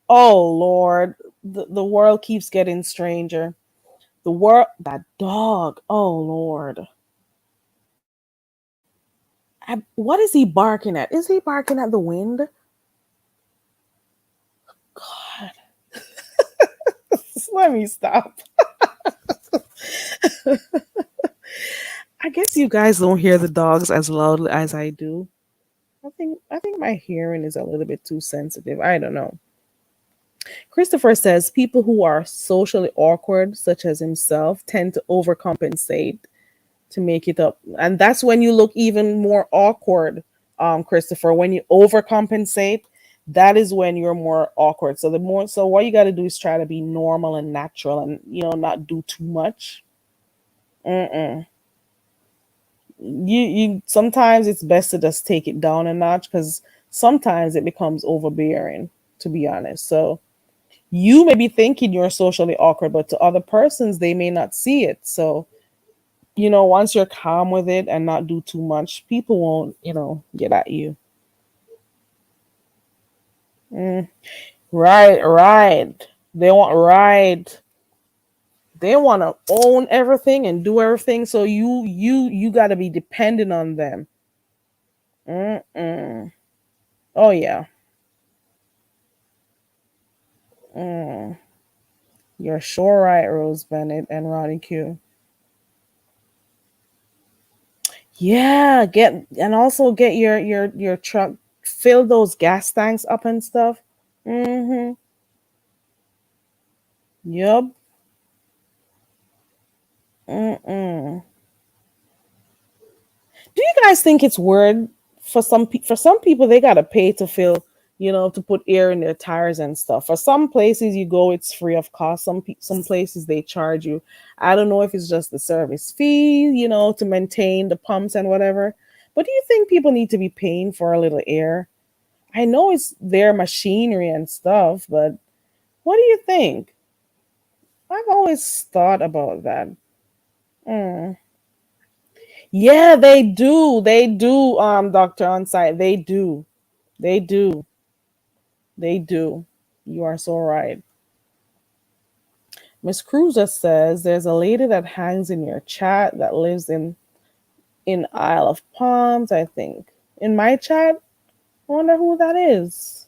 Oh, Lord. The world keeps getting stranger. That dog. Oh, Lord. What is he barking at? Is he barking at the wind? God. Let me stop. I guess you guys don't hear the dogs as loudly as I do. I think my hearing is a little bit too sensitive. I don't know. Christopher says people who are socially awkward, such as himself, tend to overcompensate to make it up. And that's when you look even more awkward, Christopher. When you overcompensate, that is when you're more awkward. So what you got to do is try to be normal and natural and, not do too much. Mm-mm. You sometimes it's best to just take it down a notch because sometimes it becomes overbearing, to be honest. So you may be thinking you're socially awkward, but to other persons they may not see it. So once you're calm with it and not do too much, people won't get at you. Mm, right. They want to own everything and do everything, so you got to be dependent on them. Mm-mm. Oh yeah. Mm. You're sure right, Rose Bennett and Ronnie Q. Yeah, get your truck, fill those gas tanks up and stuff. Mm-hmm. Yep. Mm-mm. Do you guys think it's weird for some people they gotta pay to fill, to put air in their tires and stuff. For some places you go, it's free of cost. Some places they charge you. I don't know if it's just the service fee, to maintain the pumps and whatever. But do you think people need to be paying for a little air? I know it's their machinery and stuff, but what do you think? I've always thought about that. Mm. Yeah, they do. They do, Dr. Onsite. They do. They do. They do. You are so right. Miss Cruiser says there's a lady that hangs in your chat that lives in Isle of Palms, I think. In my chat? I wonder who that is.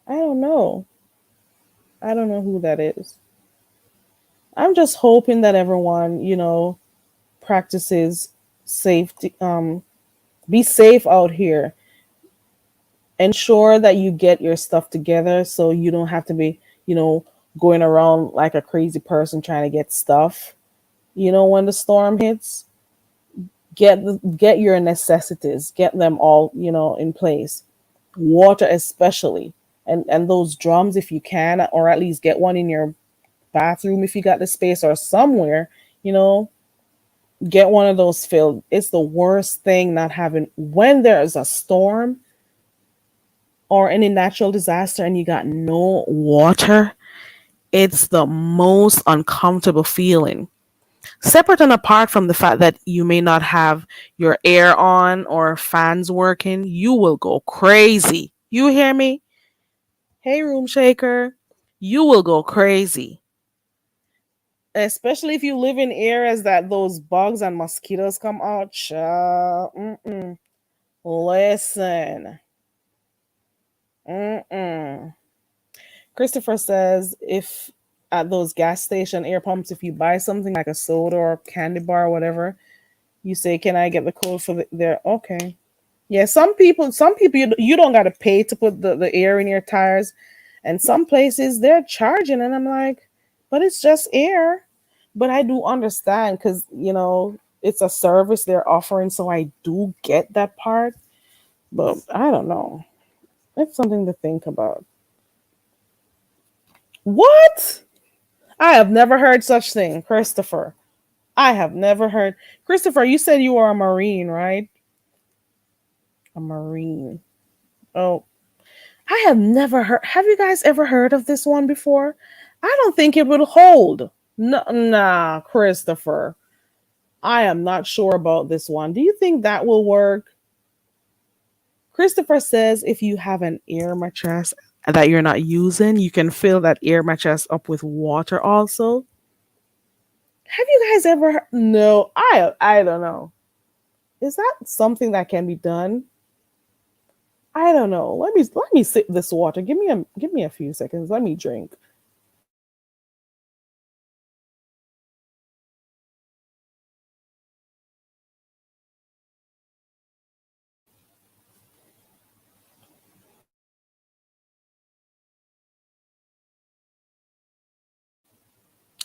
I don't know. I don't know who that is. I'm just hoping that everyone, practices safety. Be safe out here. Ensure that you get your stuff together so you don't have to be, going around like a crazy person trying to get stuff. When the storm hits, get your necessities, get them all, in place. Water especially. And those drums if you can, or at least get one in your bathroom if you got the space or somewhere, you know, get one of those filled. It's the worst thing not having when there is a storm or any natural disaster and you got no water. It's the most uncomfortable feeling. Separate and apart from the fact that you may not have your air on or fans working, you will go crazy. You hear me? Hey, room shaker. You will go crazy. Especially if you live in areas that those bugs and mosquitoes come out. Child. Mm-mm. Listen. Mm-mm. Christopher says if at those gas station air pumps, if you buy something like a soda or candy bar or whatever, you say, "Can I get the code for there?" Okay. Yeah, some people you don't got to pay to put the air in your tires, and some places they're charging, and I'm like, but it's just air. But I do understand because it's a service they're offering, so I do get that part. But I don't know. It's something to think about. What? I have never heard such thing, Christopher. I have never heard. Christopher, you said you are a Marine, right? A Marine. Oh, I have never heard. Have you guys ever heard of this one before? I don't think it would hold. No, nah, Christopher. I am not sure about this one. Do you think that will work? Christopher says if you have an air mattress that you're not using, you can fill that air mattress up with water also. Have you guys ever No, I don't know. Is that something that can be done? I don't know. Let me sip this water. Give me a few seconds. Let me drink.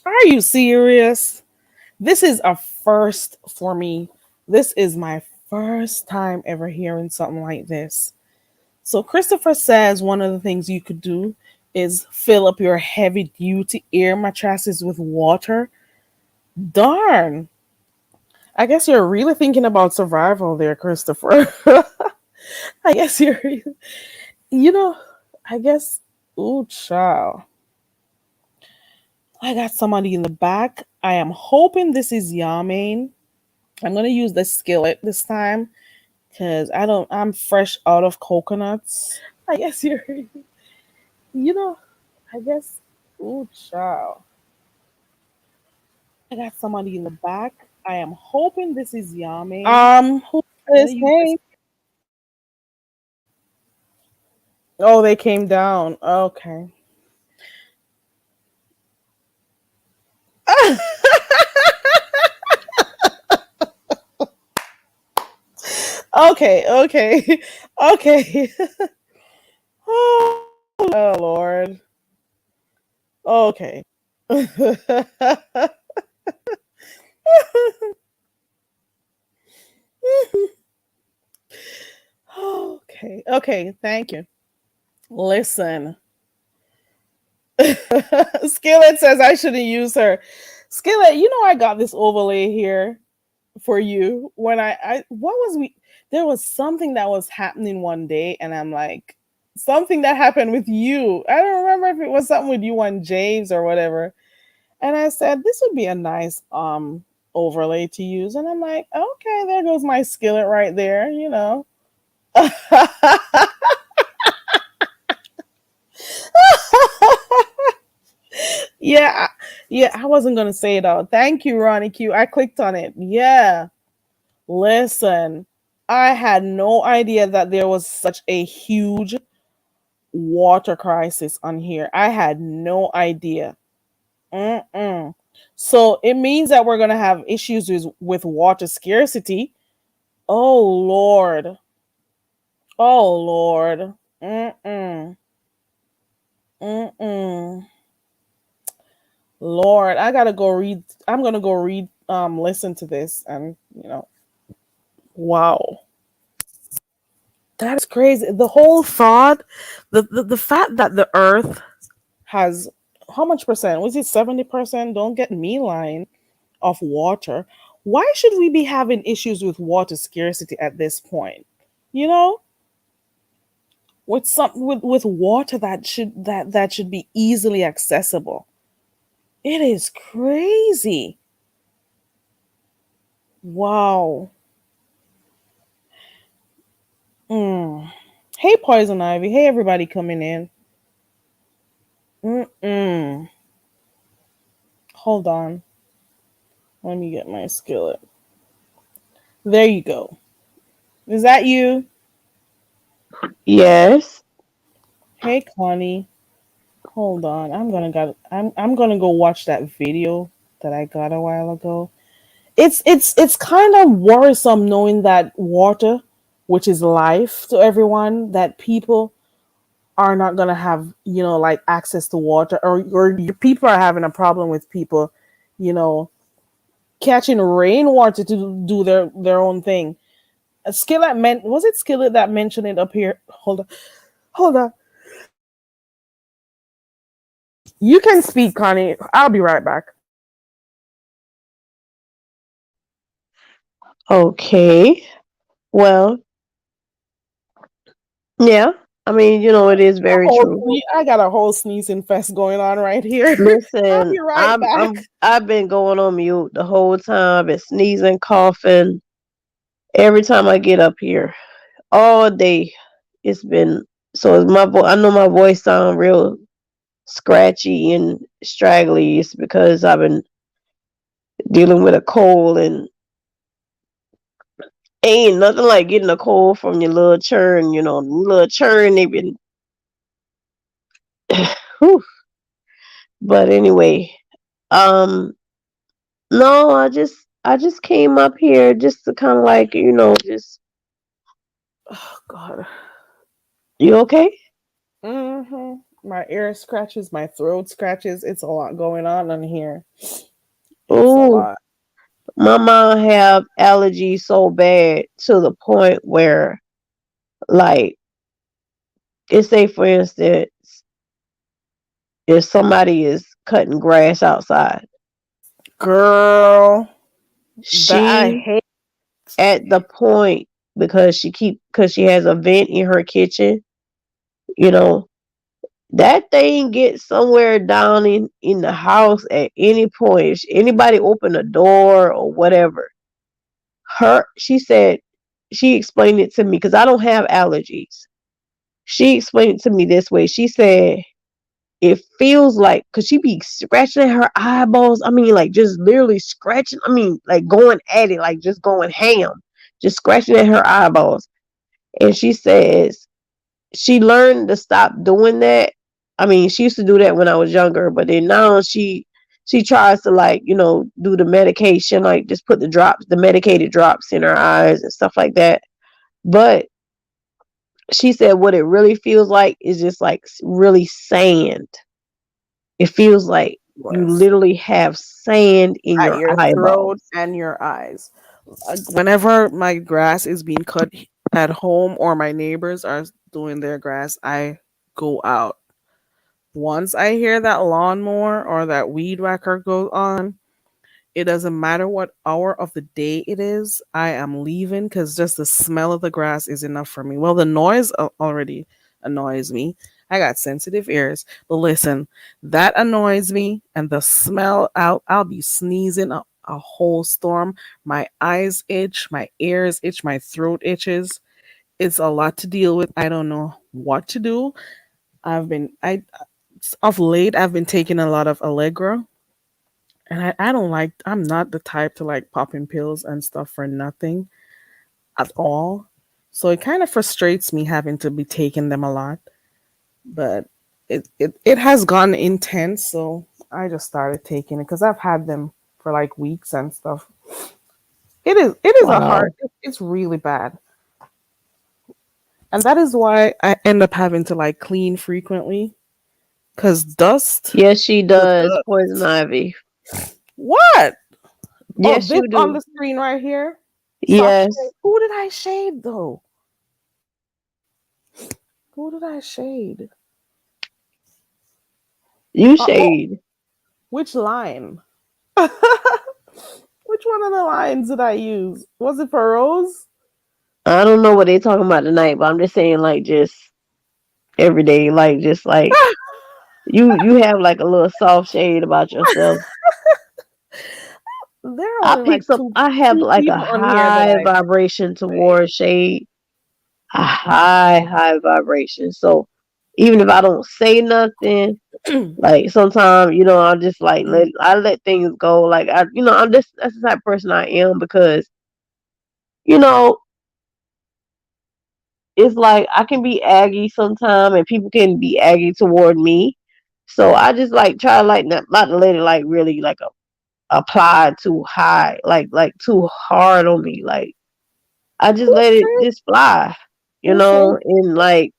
Are you serious? This is a first for me. This is my first time ever hearing something like this. So Christopher says one of the things you could do is fill up your heavy duty air mattresses with water. Darn. I guess you're really thinking about survival there, Christopher. I guess you know, I guess, ooh, child. I got somebody in the back. I am hoping this is Yamin. I'm gonna use the skillet this time because I'm fresh out of coconuts. I guess you know, I guess, ooh, child. I got somebody in the back. I am hoping this is Yamin. Who I'm gonna is use this. hey? Oh, they came down. Okay. Okay, okay, okay. Oh Lord. Okay. Okay. Okay. Thank you. Listen. Skillet says I shouldn't use her. Skillet, I got this overlay here for you. When I what was we there was something that was happening one day, and I'm like, something that happened with you. I don't remember if it was something with you and James or whatever. And I said this would be a nice overlay to use. And I'm like, okay, there goes my skillet right there. Yeah, yeah, I wasn't gonna say it out. Thank you, Ronnie Q. I clicked on it. Yeah. Listen, I had no idea that there was such a huge water crisis on here. I had no idea. Mm-mm. So it means that we're gonna have issues with water scarcity. Oh Lord. Oh Lord. Mm-mm. Mm-mm. Lord, I gotta go read. I'm gonna go read, listen to this, and wow. That is crazy. The whole thought, the fact that the earth has how much percent? Was it 70%? Don't get me lying, of water. Why should we be having issues with water scarcity at this point? You know, with with water that should be easily accessible. It is crazy. Wow. Mm. Hey, Poison Ivy. Hey, everybody coming in. Mm-mm. Hold on. Let me get my skillet. There you go. Is that you? Yes. Hey, Connie. Hold on. I'm gonna go watch that video that I got a while ago. It's kind of worrisome knowing that water, which is life to everyone, that people are not gonna have, like, access to water, or your people are having a problem with people, you know, catching rainwater to do their own thing. Skillet meant was it Skillet that mentioned it up here? Hold on. You can speak, Connie. I'll be right back. Okay. Well, yeah. I mean, it is very true. I got a whole sneezing fest going on right here. I'll Listen, be right back. I've been going on mute the whole time, been sneezing, coughing every time I get up here. All day. It's been so I know my voice sound real scratchy and straggly. It's because I've been dealing with a cold, and ain't nothing like getting a cold from your little churn, little churn they've been whew. But anyway, um no, I just came up here just to kind of like, just Oh God. you okay? My ear scratches, my throat scratches. It's a lot going on in here. It's a Oh, lot. my mom have allergies so bad to the point where, like, let's say for instance, if somebody is cutting grass outside, Girl, that I she hate. at the point, because she has a vent in her kitchen, you know, that thing gets somewhere down in the house at any point. If anybody open a door or whatever, she said, she explained it to me because I don't have allergies. She explained it to me this way. She said it feels like, because she be scratching at her eyeballs. I mean, like, just literally scratching. I mean, like, going at it, like, just going ham, just scratching at her eyeballs. And she says she learned to stop doing that. I mean, she used to do that when I was younger, but then now she tries to, like, do the medication, like just put the medicated drops in her eyes and stuff like that. But she said what it really feels like is just like really sand. It feels like you Worse. literally have sand in At your your throat eyeballs. and your eyes. Whenever my grass is being cut at home or my neighbors are doing their grass, I go out. Once I hear that lawnmower or that weed whacker go on, it doesn't matter what hour of the day it is, I am leaving because just the smell of the grass is enough for me. Well, the noise already annoys me. I got sensitive ears, but listen, that annoys me, and the smell out. I'll be sneezing a whole storm. My eyes itch, my ears itch, my throat itches. It's a lot to deal with. I don't know what to do. I of late I've been taking a lot of Allegra, and I don't like, I'm not the type to like popping pills and stuff for nothing at all. So it kind of frustrates me having to be taking them a lot. But it has gone intense, so I just started taking it because I've had them for like weeks and stuff. It is a hard, Wow. it's really bad. And that is why I end up having to like clean frequently. Cause dust, Yes, she the does, Poison dust. Ivy. What? Oh, Yes, this you on do. the screen right here. Soft shade. Yes. Who did I shade though? Who did I shade? You Oh, shade. which line? Which one of the lines did I use? Was it for Rose? I don't know what they talking about tonight, but I'm just saying, like, just every day, like, just like you have like a little soft shade about yourself. There are only like I have two like a people on here that high I vibration like. towards shade, a high vibration. So even if I don't say nothing, like sometimes, I'll just like let things go. Like I'm just that's the type of person I am because, you know, it's like I can be aggy sometimes and people can be aggy toward me. So I just like try like not to let it like really like apply too high, like too hard on me. Like I just Who let it said? just fly, Who said? in like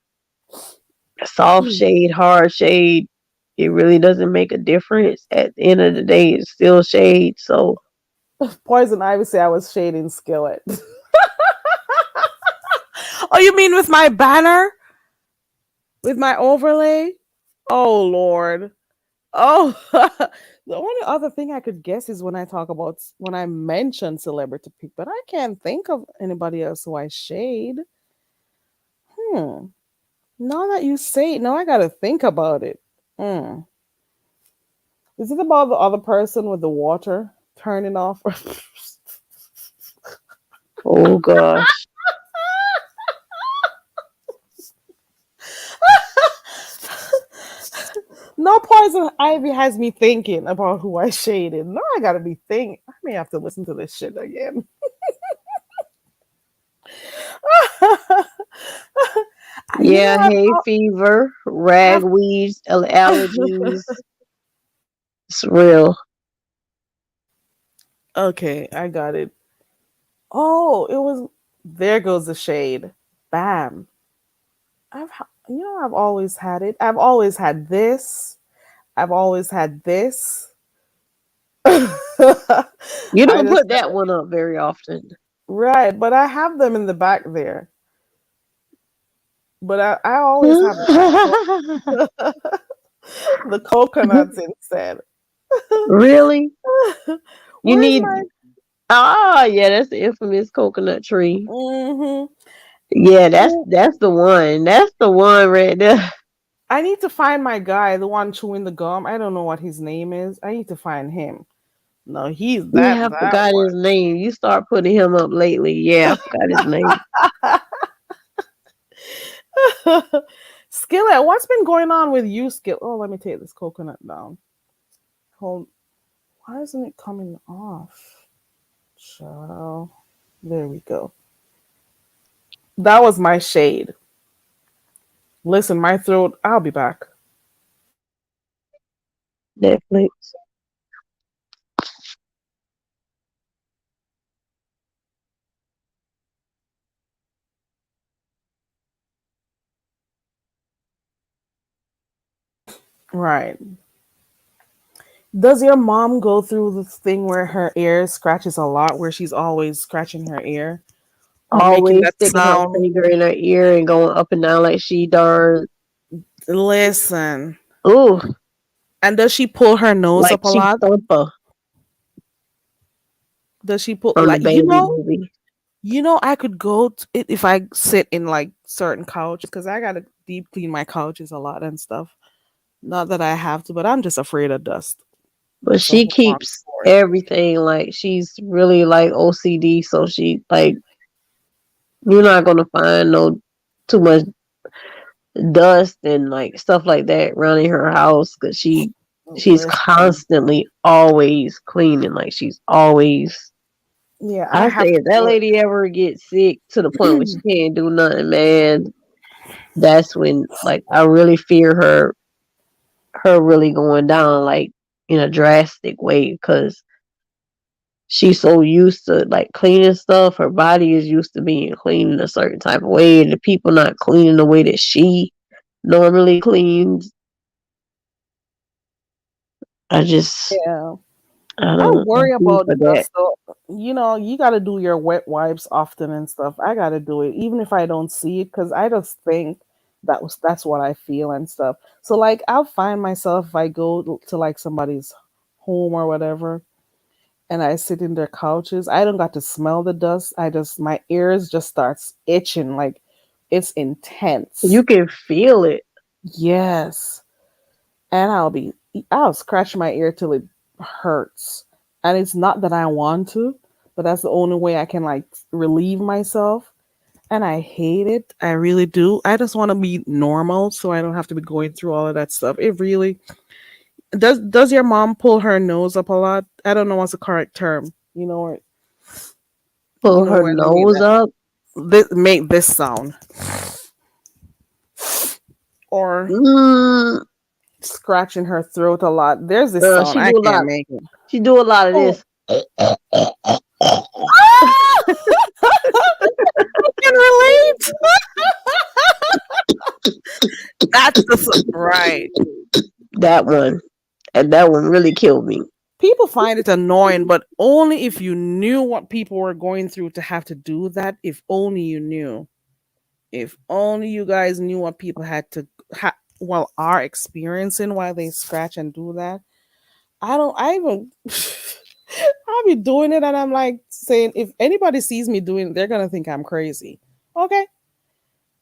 soft shade, hard shade. It really doesn't make a difference. At the end of the day, it's still shade. So Poison Ivy say I was shading Skillet. Oh, you mean with my banner? With my overlay? Oh Lord. Oh, the only other thing I could guess is when I mention celebrity pick, but I can't think of anybody else who I shade. Hmm. Now that you say it, now I gotta think about it. Hmm. Is it about the other person with the water turning off? oh gosh. No, Poison Ivy has me thinking about who I shaded. No, I gotta be thinking. I may have to listen to this shit again. You know Yeah, what? hay fever, I've ragweeds, allergies. It's real. okay, I got it. Oh, it was there goes the shade. Bam. I've always had it. I've always had this. I've always had this. I You don't just put that one up very often. right, but I have them in the back there. But I always have the coconuts instead. Really? You Where's need my? yeah, that's the infamous coconut tree. Hmm. Yeah, that's the one. That's the one right there. I need to find my guy, the one chewing the gum. I don't know what his name is. I need to find him. No, he's Yeah, I that forgot his name. You start putting him up lately. Yeah, I forgot his name. one. Skillet, what's been going on with you, Skillet? Oh, let me take this coconut down. Hold. Why isn't it coming off? Child. There we go. That was my shade. Listen, my throat. I'll be back. Netflix. Right. Does your mom go through this thing where her ear scratches a lot, where she's always scratching her ear or making Always that sticking her sound? finger in her ear and going up and down like she does. Listen. Ooh, And does she pull her nose like up a Chief lot? Thumper Does she pull from the like Baby movie. I could go if I sit in like certain couches because I gotta deep clean my couches a lot and stuff. Not that I have to, but I'm just afraid of dust. But That's a she whole long keeps story. everything like she's really like OCD, so she like you're not gonna find no too much dust and like stuff like that around in her house because she's Listen, constantly always cleaning. Like she's always. yeah, I I have say to if that do lady ever gets sick to the point where it. she can't do nothing, man, that's when like I really fear her really going down like in a drastic way because she's so used to like cleaning stuff. Her body is used to being clean in a certain type of way, and the people not cleaning the way that she normally cleans. I just Yeah. I I don't worry do about for that. dust though. You got to do your wet wipes often and stuff. I got to do it even if I don't see it because I just think That's what I feel and stuff. So like I'll find myself if I go to like somebody's home or whatever and I sit in their couches, I don't got to smell the dust. I just my ears just starts itching like it's intense. You can feel it. Yes. And I'll scratch my ear till it hurts. And it's not that I want to, but that's the only way I can like relieve myself. And I hate it. I really do. I just want to be normal so I don't have to be going through all of that stuff. It really does your mom pull her nose up a lot? I don't know what's the correct term. Pull her When they make nose up. make this sound. Or Mm, scratching her throat a lot. There's this sound she I do a can't lot. make it. She do a lot of Oh. this. I can relate. That's right. That one. And that one really killed me. People find it annoying, but only if you knew what people were going through to have to do that. If only you knew. If only you guys knew what people had to are experiencing while they scratch and do that. I even I'll be doing it and I'm like saying if anybody sees me doing it, they're gonna think I'm crazy. Okay.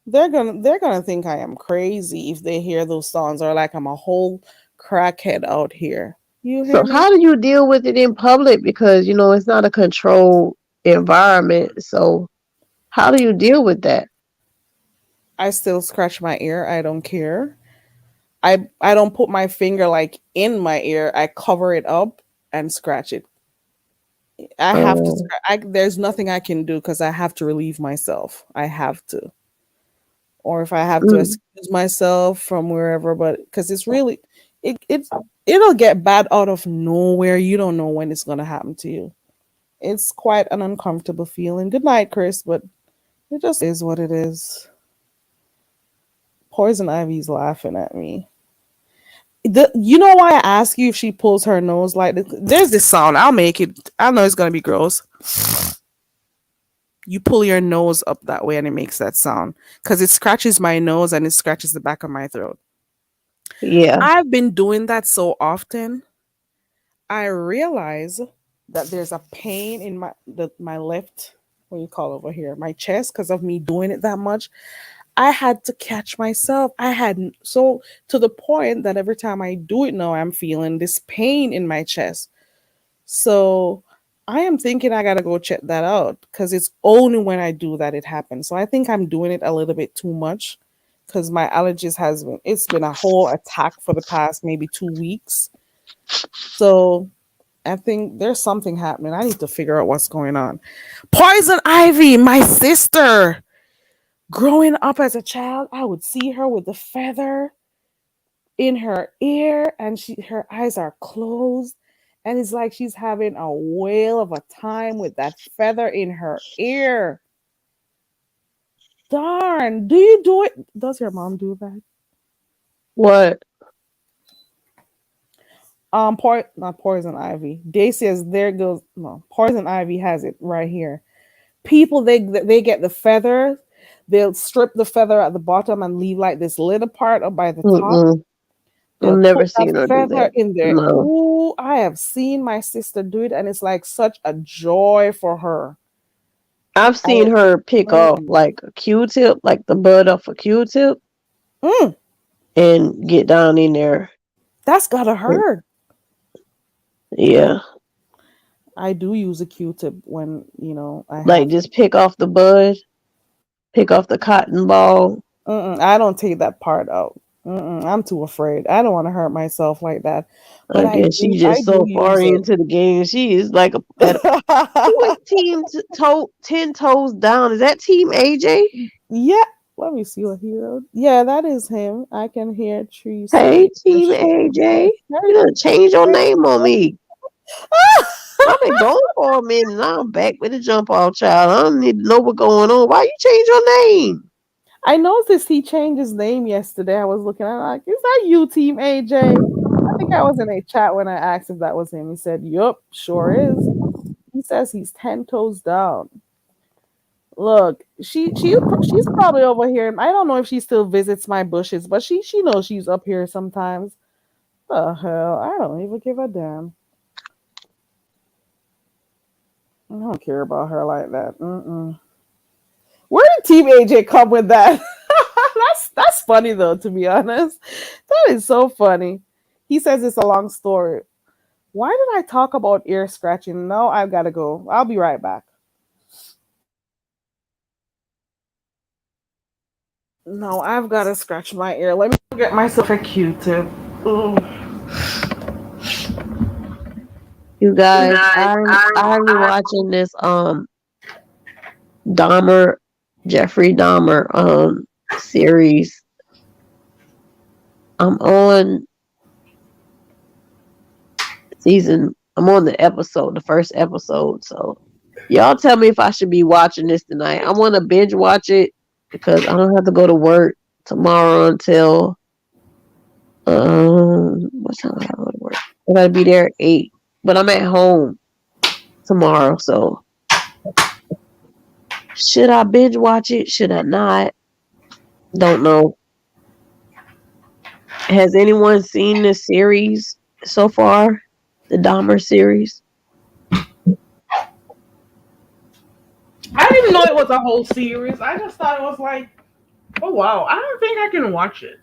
They're gonna think I am crazy if they hear those songs or like I'm a whole crackhead out here. You hear So me? how do you deal with it in public? Because it's not a controlled environment. So how do you deal with that? I still scratch my ear. I don't care. I don't put my finger like in my ear. I cover it up and scratch it. I have to. Um, There's nothing I can do because I have to relieve myself. I have to, or if I have to mm. excuse myself from wherever. But because it's really, it'll get bad out of nowhere. You don't know when it's gonna happen to you. It's quite an uncomfortable feeling. Good night, Chris. But it just is what it is. Poison Ivy's laughing at me. You know why I ask you if she pulls her nose like this? There's this sound. I'll make it. I know it's gonna be gross. You pull your nose up that way and it makes that sound because it scratches my nose and it scratches the back of my throat. Yeah. I've been doing that so often. I realize that there's a pain in my left, what do you call over here, my chest because of me doing it that much. I had to catch myself. I had so to the point that every time I do it now, I'm feeling this pain in my chest. So I am thinking I gotta go check that out because it's only when I do that it happens. So I think I'm doing it a little bit too much because my allergies it's been a whole attack for the past maybe 2 weeks. So I think there's something happening. I need to figure out what's going on. Poison Ivy, my sister. Growing up as a child, I would see her with the feather in her ear and her eyes are closed and it's like she's having a whale of a time with that feather in her ear. Darn, do you do it? Does your mom do that? What? Not Poison Ivy. Day says there goes no. Poison Ivy has it right here. People they get the feather, they'll strip the feather at the bottom and leave like this little part up by the top. Mm-mm. I've They'll never put that seen her do feather that. in there. No. Ooh, I have seen my sister do it, and it's like such a joy for her. I've seen her pick off Mm, like a Q-tip, like the bud off a Q-tip, mm, and get down in there. that's gotta hurt. Yeah. I do use a Q-tip when I Like have. just pick off the bud, pick off the cotton ball. I don't take that part out. I'm too afraid. I don't want to hurt myself like that. But I I guess do. she's I just do so far use it. into the game. She is like who is team 10 toes down? Is that team AJ? Yeah. Let me see what he wrote. Yeah, that is him. I can hear trees. Hey, team AJ. You done change your name on me. I've been going for a minute. Now I'm back with the jump off child. I don't need to know what's going on. Why you change your name? I noticed he changed his name yesterday. I was looking at like, is that you, Team AJ? I think I was in a chat when I asked if that was him. He said, yup, sure is. He says he's 10 toes down. Look, she's probably over here. I don't know if she still visits my bushes, but she knows she's up here sometimes. The hell, I don't even give a damn. I don't care about her like that. Mm-mm. Where did Team AJ come with that? That's funny though, to be honest. That is so funny. He says it's a long story. Why did I talk about ear scratching? No, I've got to go. I'll be right back. No, I've got to scratch my ear. Let me get myself a Q-tip. Ooh. You guys, I'm watching this Dahmer, Jeffrey Dahmer series. I'm on I'm on the first episode. So y'all tell me if I should be watching this tonight. I want to binge watch it because I don't have to go to work tomorrow until what time I go to work? I gotta be there at 8. But I'm at home tomorrow, so should I binge watch it? Should I not? Don't know. Has anyone seen this series so far? The Dahmer series? I didn't know it was a whole series. I just thought it was like, oh wow, I don't think I can watch it.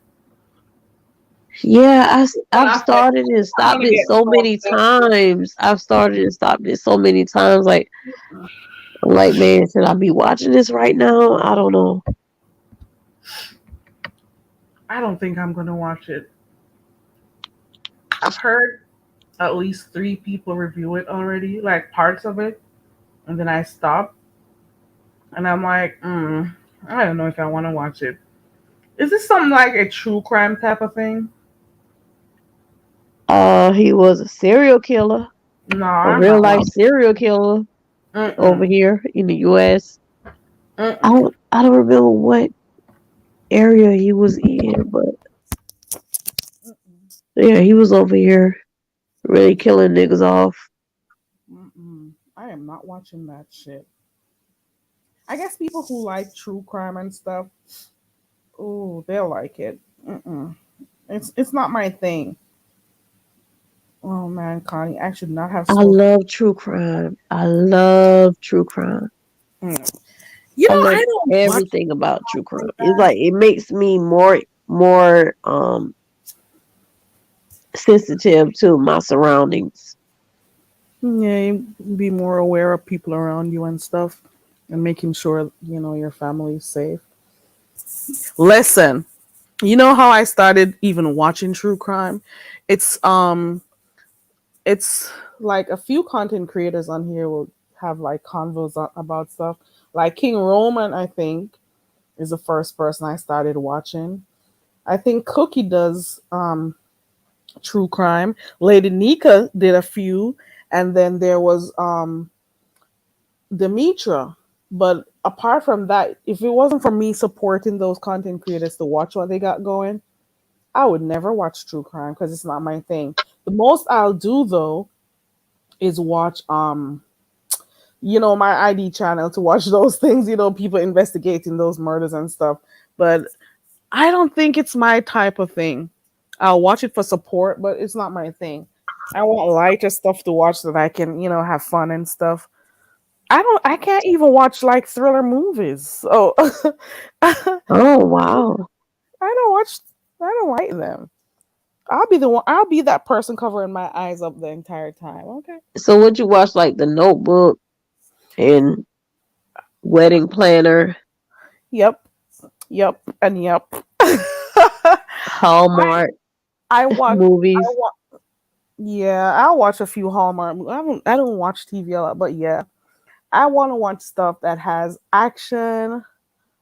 Yeah, But I've started and I'm stopped gonna it get so so many obsessed. times. I've started and stopped it so many times. Like, I'm like, man, should I be watching this right now? I don't know. I don't think I'm gonna watch it. I've heard at least 3 people review it already, like parts of it, and then I stopped, and I'm like, I don't know if I want to watch it. Is this something like a true crime type of thing? He was a serial killer, No, a I'm real not life watching. serial killer over Mm-mm. here in the US. Mm-mm. I don't remember what area he was in, but yeah, he was over here really killing niggas off. Mm-mm. I am not watching that shit. I guess people who like true crime and stuff, oh, they'll like it. Mm-mm. It's not my thing. Oh man, Connie, I should not have I spoken. love true crime. I love true crime. Mm. You I know, love I don't watch everything about true crime. like It's that. like it makes me more sensitive to my surroundings. Yeah, you be more aware of people around you and stuff, and making sure your family's safe. Listen, you know how I started even watching true crime? It's um, it's like a few content creators on here will have like convos about stuff. Like King Roman, I think, is the first person I started watching. I think Cookie does true crime. Lady Nika did a few, and then there was Demetra. But apart from that, if it wasn't for me supporting those content creators to watch what they got going, I would never watch true crime because it's not my thing. The most I'll do though is watch my ID channel to watch those things, people investigating those murders and stuff. But I don't think it's my type of thing. I'll watch it for support, but it's not my thing. I want lighter stuff to watch that I can, have fun and stuff. I can't even watch like thriller movies. So I Oh wow. don't watch I don't like them. I'll be that person covering my eyes up the entire time. Okay. So would you watch like The Notebook and Wedding Planner, Yep. Yep. And yep. I Hallmark I watch I movies? watch yeah, I'll watch a few Hallmark movies. I don't watch TV a lot, but yeah. I want to watch stuff that has action,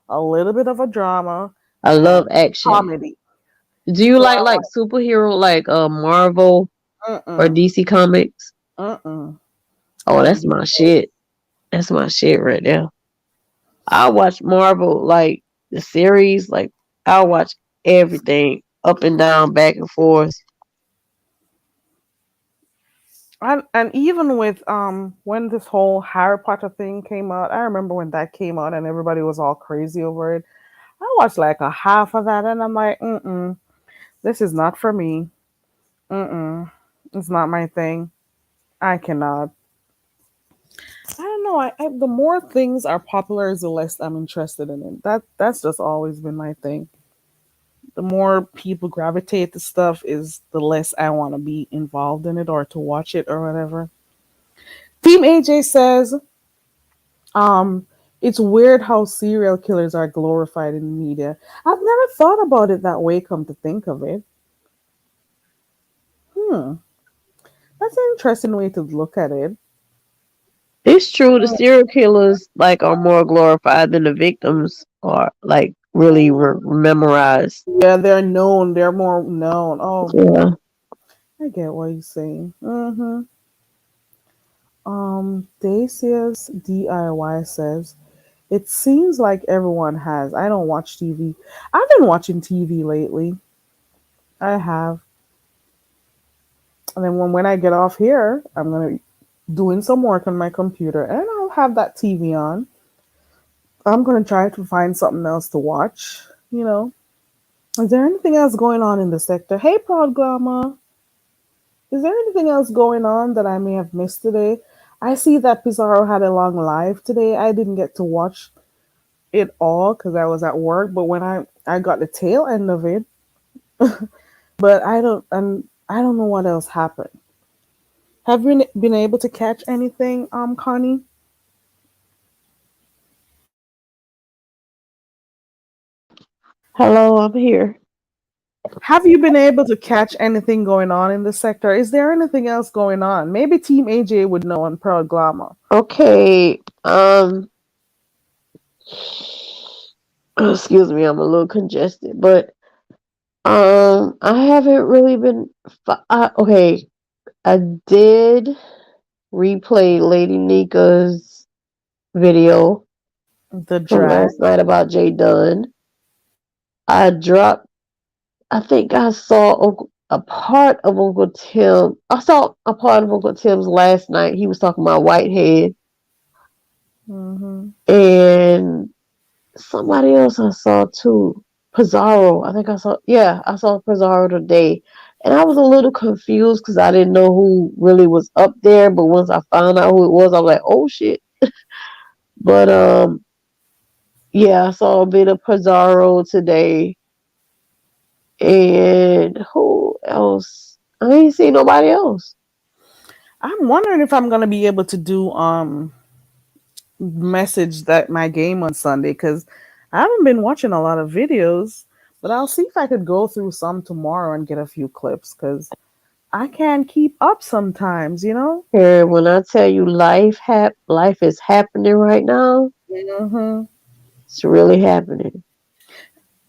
a little bit of a drama, I and love action. comedy. Do you So like superhero like Marvel or mm-mm, DC Comics? mm-mm. Oh, I don't that's do my shit. That's my shit right there. I watch Marvel like the series, like I watch everything up and down, back and forth. And even with when this whole Harry Potter thing came out, I remember when that came out and everybody was all crazy over it. I watched like a half of that and I'm like, this is not for me. Mm-mm. It's not my thing. I cannot. I don't know. The more things are popular, the less I'm interested in it. That's just always been my thing. The more people gravitate to stuff, is the less I want to be involved in it or to watch it or whatever. Team AJ says, um, it's weird how serial killers are glorified in the media. I've never thought about it that way. Come to think of it, hmm, that's an interesting way to look at it. It's true. The serial killers like are more glorified than the victims are like really memorized. Yeah, they're known. They're more known. Oh, Yeah. I get what you're saying. Dacia's DIY says, it seems like everyone has. I don't watch TV. I've been watching TV lately. I have. And then when I get off here, I'm going to doing some work on my computer and I'll have that TV on. I'm going to try to find something else to watch, you know. Is there anything else going on in the sector? Hey, Proud Glamour. Is there anything else going on that I may have missed today? I see that Pizarro had a long live today. I didn't get to watch it all because I was at work, but when I got the tail end of it, but I don't know what else happened. Have you been able to catch anything, Connie? Hello, I'm here. Have you been able to catch anything going on in the sector? Is there anything else going on? Maybe Team AJ would know on Pearl Glamour. Okay. Excuse me, I'm a little congested, but I haven't really been. Okay, I did replay Lady Nika's video The from drag. last night about Jay Dunn. I dropped. I think I saw a part of Uncle Tim. I saw a part of Uncle Tim's last night. He was talking about Whitehead Hmm. and somebody else I saw too. Pizarro. I think I saw. Yeah, I saw Pizarro today, and I was a little confused because I didn't know who really was up there. But once I found out who it was, I was like, "Oh shit!" But yeah, I saw a bit of Pizarro today, and who else? I ain't seen nobody else. I'm wondering if I'm gonna be able to do message that my game on Sunday because I haven't been watching a lot of videos, but I'll see if I could go through some tomorrow and get a few clips because I can't keep up sometimes, you know? And when I tell you life is happening right now. Hmm. It's really happening.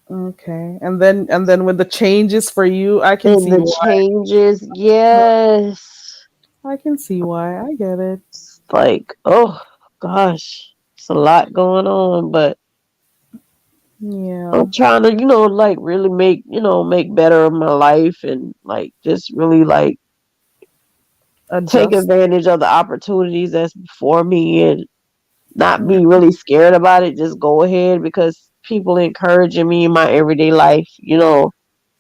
Okay. And then with the changes for you, I can And see the why. changes, yes. I can see why. I get it. It's like, oh gosh, it's a lot going on, but Yeah. I'm trying to, like really make better of my life and like just really like take Adjust. advantage of the opportunities that's before me and not Mm. be really scared about it. Just go ahead because people encouraging me in my everyday life,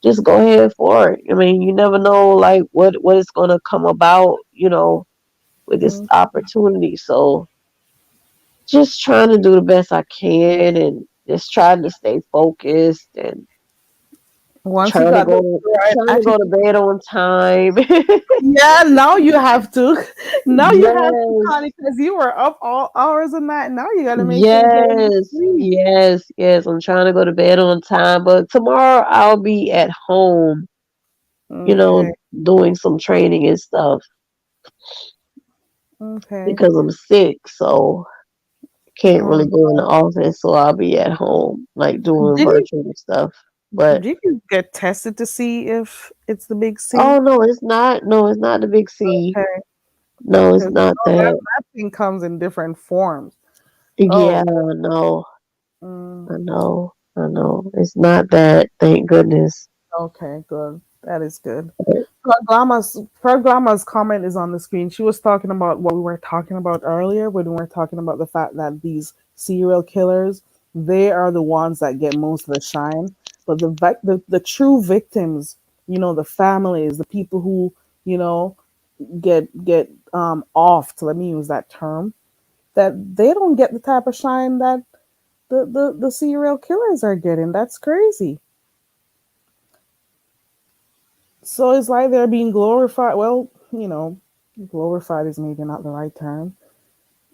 just go ahead for it. I mean, you never know like what is gonna come about, with this Mm. opportunity. So just trying to do the best I can and just trying to stay focused and Once you trying to got the go right trying to go to attitude. bed on time. Yeah, now you have to. Now you have to, Yes. Connie, because you were up all hours of night. Now you got to make sure you get enough Yes, sleep. yes, yes. I'm trying to go to bed on time, but tomorrow I'll be at home, Okay. doing some training and stuff Okay. because I'm sick, so can't Oh, really go in the office, so I'll be at home, like doing did you virtual stuff. But did you get tested to see if it's the big oh C? no, it's not. No, it's not the big C. Okay. No, it's Because not that, that. that thing comes in different forms. Yeah, Oh, no, mm, I know, I know. It's not that. Thank goodness. okay, good. That is good. Proglama's comment is on the screen. She was talking about what we were talking about earlier when we were talking about the fact that these serial killers, they are the ones that get most of the shine. But the true victims, the families, the people who, you know, get offed, let me use that term, that they don't get the type of shine that the serial killers are getting. That's crazy. So it's like they're being glorified. Well, glorified is maybe not the right term,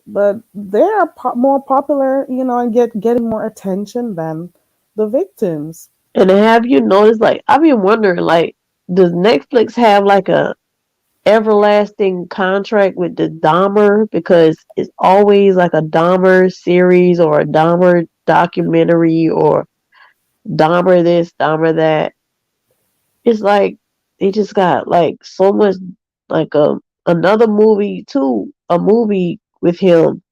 but they are more popular, and getting more attention than the victims. And have you noticed, like, I've been wondering, like, does Netflix have like a everlasting contract with the Dahmer? Because it's always like a Dahmer series or a Dahmer documentary or Dahmer this, Dahmer that. It's like they just got like so much, like another movie too, a movie with him.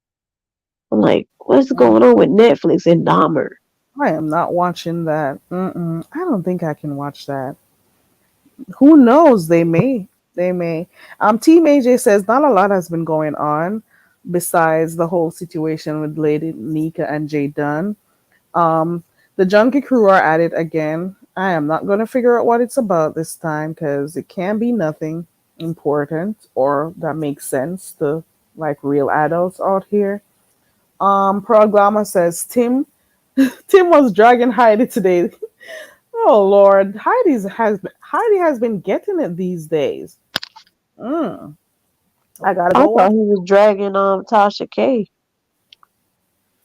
I'm like, what's Mm. going on with Netflix and Dahmer? I am not watching that. I don't think I can watch that. Who knows? They may. They may. Team AJ says not a lot has been going on besides the whole situation with Lady Nika and Jay Dunn. Um, the Junkie Crew are at it again. I am not going to figure out what it's about this time because it can be nothing important or that makes sense to like real adults out here. Proglama says Tim was dragging Heidi today. Oh Lord, Heidi has been getting it these days. Mm, I gotta I go thought watch. he was dragging Tasha K.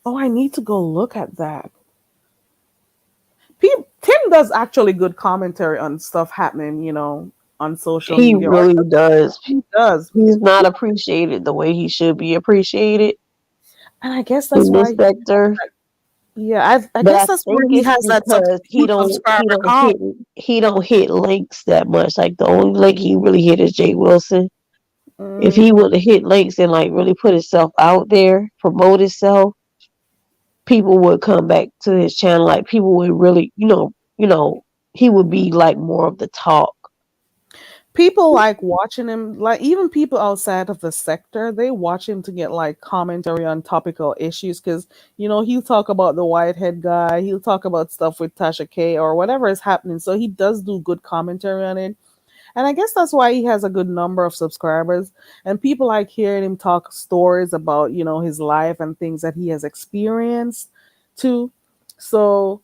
Oh, I need to go look at that. Tim does actually good commentary on stuff happening, on social He media. Or really does. he does. He's not appreciated the way he should be appreciated And I guess that's in why this sector. I But guess I that's why think he it's has that because he huge don't he subscriber don't count. hit he don't hit links that much. Like the only link he really hit is Jay Wilson. If he Mm, would have hit links and like really put himself out there, promote himself, people would come back to his channel. Like people would really, he would be like more of the talk. People like watching him, like even people outside of the sector, they watch him to get like commentary on topical issues because he'll talk about the whitehead guy, he'll talk about stuff with Tasha K or whatever is happening. So he does do good commentary on it. And I guess that's why he has a good number of subscribers. And people like hearing him talk stories about, his life and things that he has experienced too. So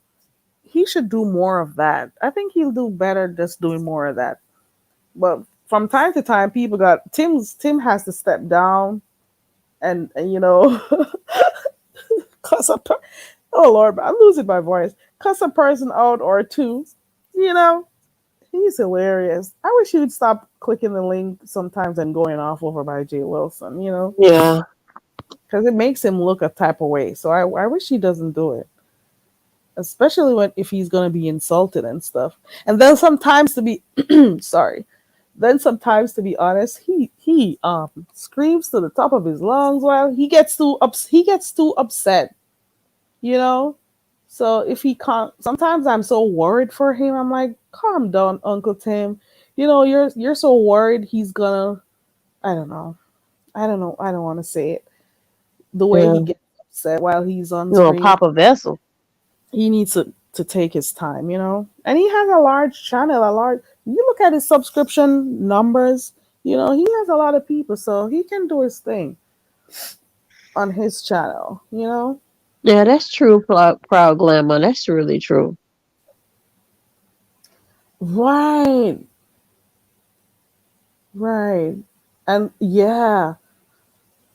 he should do more of that. I think he'll do better just doing more of that. But from time to time, people got Tim has to step down and cuss a oh Lord, I'm losing my voice. Cuss a person out or two. You know, he's hilarious. I wish he would stop clicking the link sometimes and going off over by Jay Wilson. Yeah. Because it makes him look a type of way. So I wish he doesn't do it, especially when if he's gonna be insulted and stuff. And then sometimes to be sorry, then sometimes to be honest, he screams to the top of his lungs while he gets too upset. You know. So if he can't, sometimes I'm so worried for him. I'm like, calm down, Uncle Tim. You're so worried he's gonna. I don't know. I don't know. I don't want to say it. The way he Yeah. gets upset while he's on screen, Pop a vessel. he needs to take his time. And he has a large channel, a large. You look at his subscription numbers. He has a lot of people, so he can do his thing on his channel. Yeah, that's true, proud glamour. That's really true. Right, right, and yeah,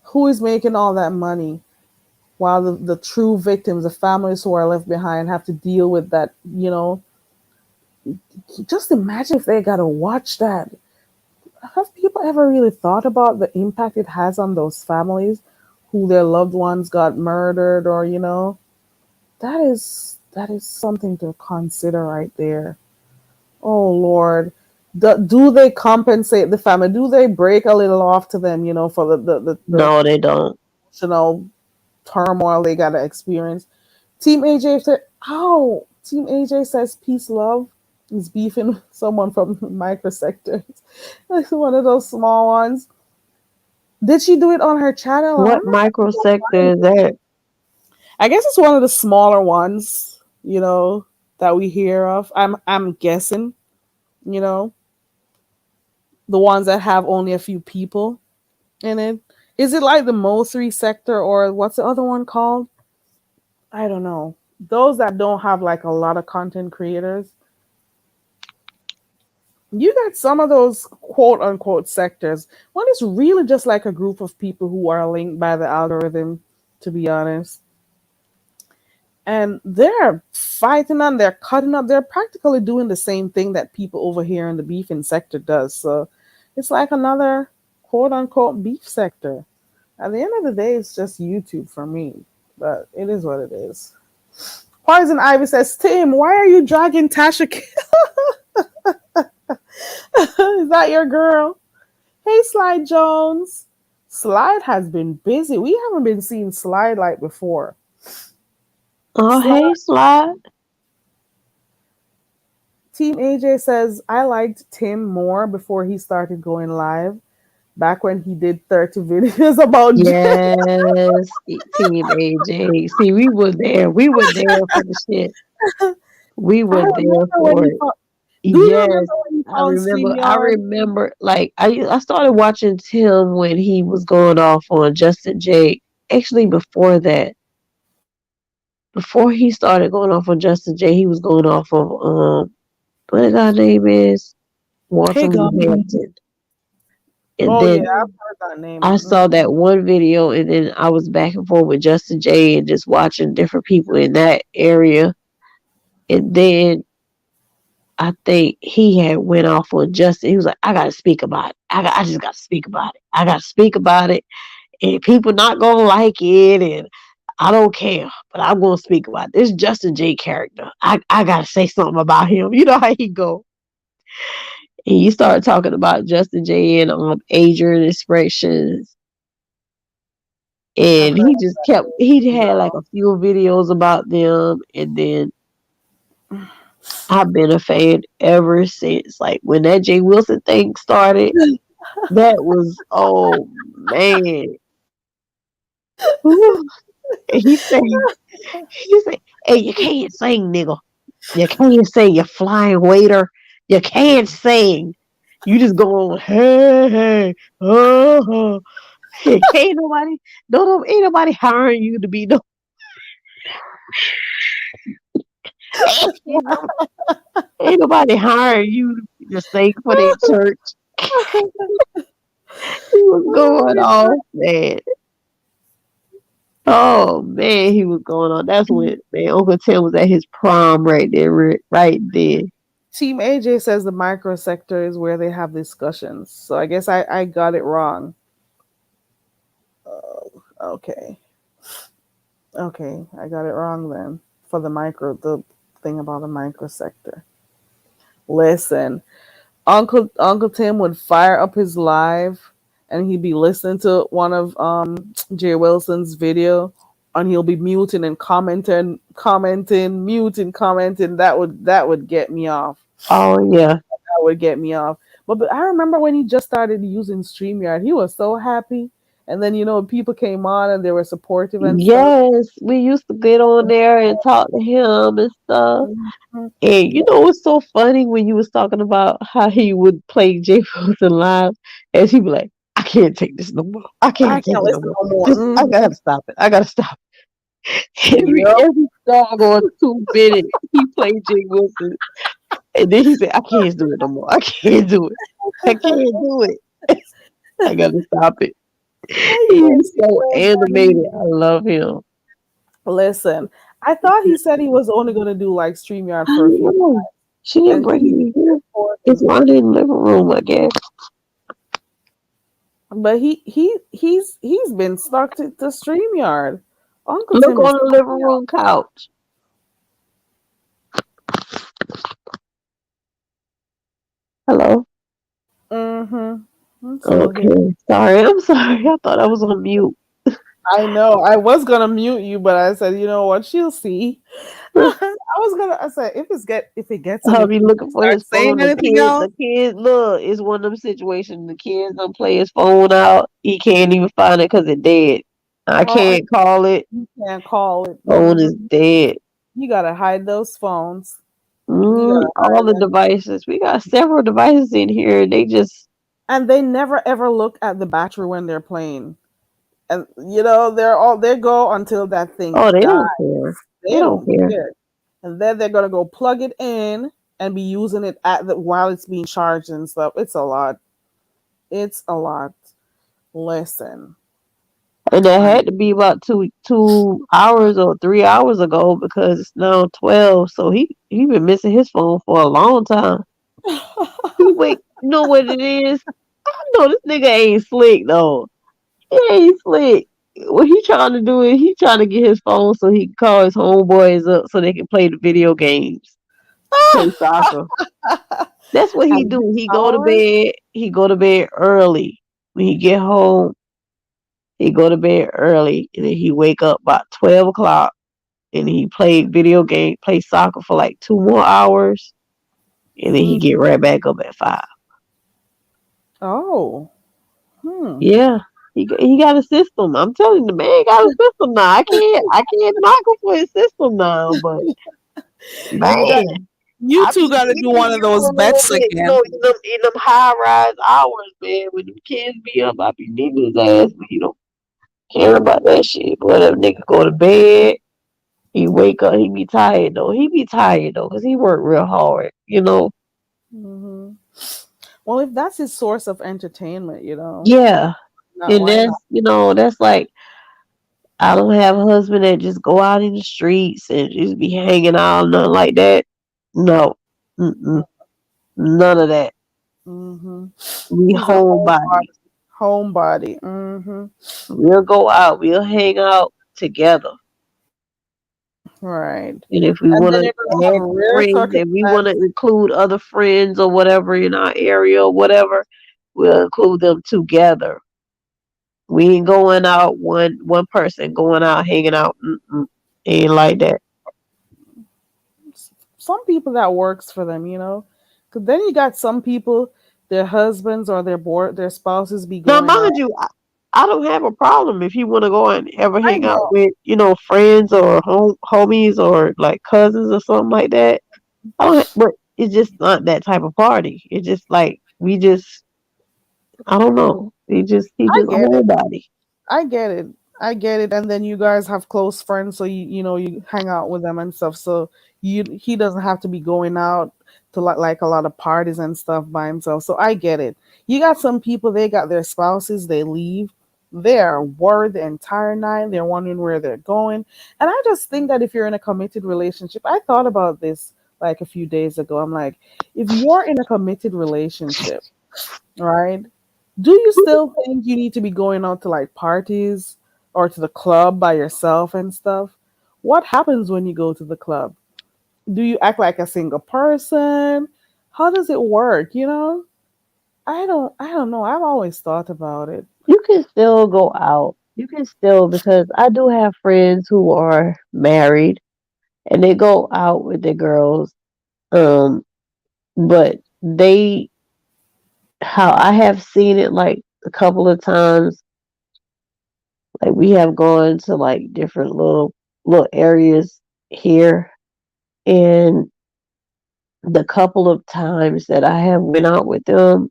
who is making all that money while the true victims, the families who are left behind, have to deal with that. Just imagine if they gotta watch that. Have people ever really thought about the impact it has on those families who their loved ones got murdered, or that is something to consider right there. Oh Lord. Do they compensate the family? Do they break a little off to them, for the No, they don't. emotional turmoil they gotta experience? Team AJ said, "Oh, Team AJ says peace, love." He's beefing with someone from microsector. Like one of those small ones. Did she do it on her channel? I What remember. microsector is that? I guess it's one of the smaller ones, that we hear of. I'm guessing, you know, the ones that have only a few people in it. Is it like the Mo3 sector or what's the other one called? I don't know. Those that don't have like a lot of content creators. You got some of those quote unquote sectors. One is really just like a group of people who are linked by the algorithm, to be honest. And they're fighting and they're cutting up. They're practically doing the same thing that people over here in the beefing sector does. So it's like another quote unquote beef sector. At the end of the day, it's just YouTube for me. But it is what it is. Poison Ivy says, Tim, why are you dragging Tasha? Is that your girl? Hey, Slide Jones. Slide has been busy. We haven't been seeing Slide like before. Oh, Slide. hey, Slide. Team AJ says, I liked Tim more before he started going live. Back when he did 30 videos about Yes, Team AJ. See, we were there. We were there for the shit. We I were there remember when for he it. found, do you Yes, remember when he I found remember. I StreamYard? remember. Like I started watching Tim when he was going off on Justin J. Actually, before he started going off on Justin J, he was going off of what the guy name is Hey, Walter God. Hampton, and Oh, yeah, then I've heard that name. I saw that one video, and then I was back and forth with Justin J and just watching different people in that area, and then I think he had went off on Justin. He was like, "I gotta speak about it. I just gotta speak about it. I gotta speak about it, and people not gonna like it, and I don't care, but I'm gonna speak about it. This Justin J character. I gotta say something about him. You know how he go." And you start talking about Justin J and Adrian expressions, I've and heard he of had like a few videos about them, and then I've been a fan ever since. Like when that Jay Wilson thing started, that was, oh man. Whew. And he said, "Hey, you can't sing, nigga. You can't sing. You flying waiter. You can't sing. You just go on, hey, hey, oh, oh." Ain't nobody, no, ain't nobody hiring you to be no. Ain't, no, ain't nobody hiring you to sing for their church. He was going off, man. Oh man, he was going on. That's when man Uncle Tim was at his prime right there, right there. Team AJ says the microsector is where they have discussions. So I guess I got it wrong. Okay. Okay. I got it wrong then for the thing about the microsector. Listen, Uncle Tim would fire up his live and he'd be listening to one of Jay Wilson's video and he'll be muting and commenting, muting, commenting. That would get me off. Oh yeah. That would get me off. But I remember when he just started using StreamYard, he was so happy. And then people came on and they were supportive and stuff. Yes, we used to get on there and talk to him and stuff. Mhm. And you know what's so funny when you was talking about how he would play Jay Wilson live, and he'd be like, "I can't take this no more. I I can't take can't it no listen more. no more. This, I gotta stop it. I gotta stop it." Yep. Every doggone 2 minutes, he played Jay Wilson, and then he said, "I can't do it no more. I can't do it. I can't do it. I gotta stop it." He's so animated. I love him. Listen, I thought he said he was only going to do like StreamYard I for a few know. She didn't and bring me here. It's recording. not in the living room, I guess. But he's been stuck to StreamYard. Uncle Look Tim is on the living room couch. Hello. mm-hmm. I'm still here. Okay. Sorry. I'm sorry. I thought I was on mute. I know. I was gonna mute you, but I said, you know what? She'll see. I said if it gets him, I'll if be he looking for starts his saying phone. anything else, The kid, look, it's one of them situations. The kids don't play his phone out. He can't even find it because it dead. I oh, can't call it. you can't call it. Phone is dead. You gotta hide those phones. You gotta All hide the them, devices. We got several devices in here. They just, and they never ever look at the battery when they're playing. And they go until that thing oh, they dies. don't care. They They don't don't care. care, and then they're gonna go plug it in and be using it while it's being charged and stuff. It's a lot. It's a lot. Listen, And that I had to be about 2 hours or 3 hours ago because it's now 12. So he been missing his phone for a long time. He wait, you know what it is? I know this nigga ain't slick though. He ain't slick. What he trying to do is he trying to get his phone so he can call his homeboys up so they can play the video games, play soccer. That's what he at do. this He go to hour. bed. He go to bed early. When he get home, he go to bed early, and then he wake up about 12 o'clock, and he play video game, play soccer for like 2 more hours, and then he Mm. get right back up at 5. Oh, hmm. Yeah, he got a system. I'm telling you, the man got a system now. I can't knock him for his system now, but You got man, you I two be got to do envying one of you a those little bets bit, again. in them high rise hours, man. When the kids be up, I be needing his ass, but he don't care about that shit. But that nigga go to bed, he wake up, he be tired though. He be tired though, cause he worked real hard, you know. Hmm. Well, if that's his source of entertainment, Yeah, not and why not? that's like I don't have a husband that just go out in the streets and just be hanging out, nothing like that. No, mm-mm, none of that. Hmm. We He's a homebody. homebody. Hmm. We'll go out. We'll hang out together. Right. And if we And want then to you're gonna have add rare friends and we want to circumstances. include other friends or whatever in our area or whatever, we'll include them together. We ain't going out one person going out hanging out. Mm-mm. Ain't like that. Some people that works for them. Because then you got some people, their husbands or their spouses be Now, going out. mind you, I don't have a problem if you want to go and ever I hang out know. with friends or homies or like cousins or something like that. I don't. But it's just not that type of party. It's just like we just. I don't know. He just I a get it. homebody. I get it. I get it. And then you guys have close friends, so you hang out with them and stuff. So he doesn't have to be going out to like a lot of parties and stuff by himself. So I get it. You got some people, they got their spouses, they leave. They're worried the entire night. They're wondering where they're going. And I just think that if you're in a committed relationship, I thought about this like a few days ago. I'm like, if you're in a committed relationship, right? Do you still think you need to be going out to like parties or to the club by yourself and stuff? What happens when you go to the club? Do you act like a single person? How does it work, I don't know. I've always thought about it. You can still go out. You can still because I do have friends who are married and they go out with their girls. Um, but they how I have seen it like a couple of times. Like we have gone to like different little areas here, and the couple of times that I have went out with them,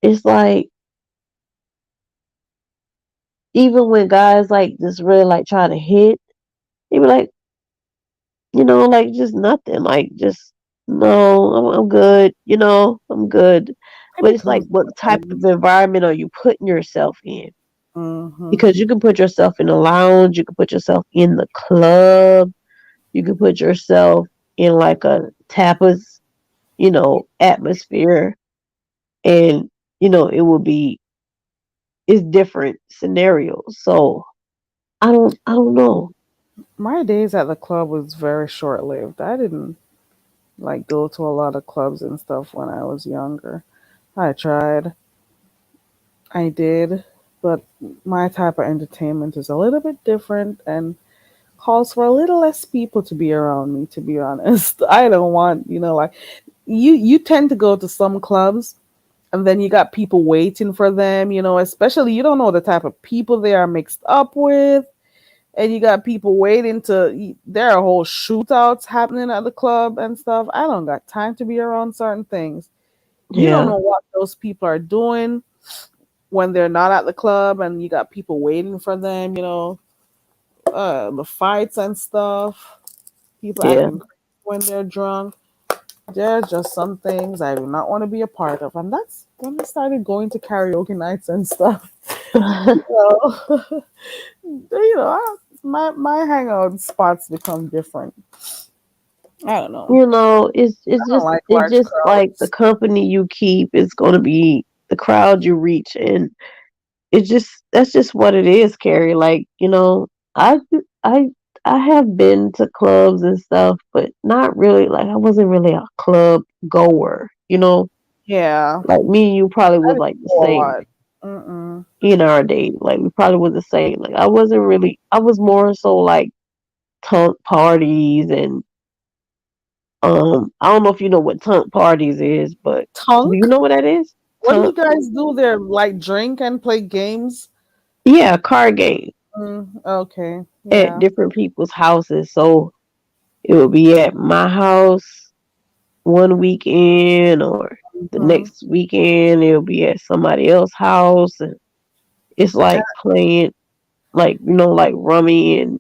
it's like even when guys like just really like try to hit, they be like, like just nothing, like just no, I'm good, I'm good. It But it's like, becomes what type of environment are you putting yourself in? mm-hmm. Because you can put yourself in a lounge, you can put yourself in the club, you can put yourself in like a tapas, atmosphere, and it will be it's different scenarios. So I don't know. My days at the club was very short lived. I didn't like go to a lot of clubs and stuff when I was younger. I tried. I did. but my type of entertainment is a little bit different and calls for a little less people to be around me, to be honest. I don't want, like you tend to go to some clubs and then you got people waiting for them, especially you don't know the type of people they are mixed up with. And you got people waiting there are whole shootouts happening at the club and stuff. I don't got time to be around certain things. You don't Yeah, know what those people are doing when they're not at the club, and you got people waiting for them, the fights and stuff, people yeah. acting crazy when they're drunk. There are just some things I do not want to be a part of. And that's when I started going to karaoke nights and stuff. So, my hangout spots become different. I don't know. It's I it's don't just like it's large just like the crowds. company you keep is gonna be the crowd you reach, and it's just that's just what it is, Carrie. Like, I I I have been to clubs and stuff, but not really like I wasn't really a club goer, Yeah, Like me and you probably I was didn't like the go a same lot. Mm-mm. in our day. Like we probably was the same. Like I was more so like tunk parties and I don't know if you know what tunk parties is, but do you Tunk? know what that is? What do you Tunk, guys do there? Like drink and play games? yeah, card game Okay, at yeah. different people's houses. So it would be at my house one weekend, or the hmm next weekend it'll be at somebody else's house, and it's And, like playing like like rummy, and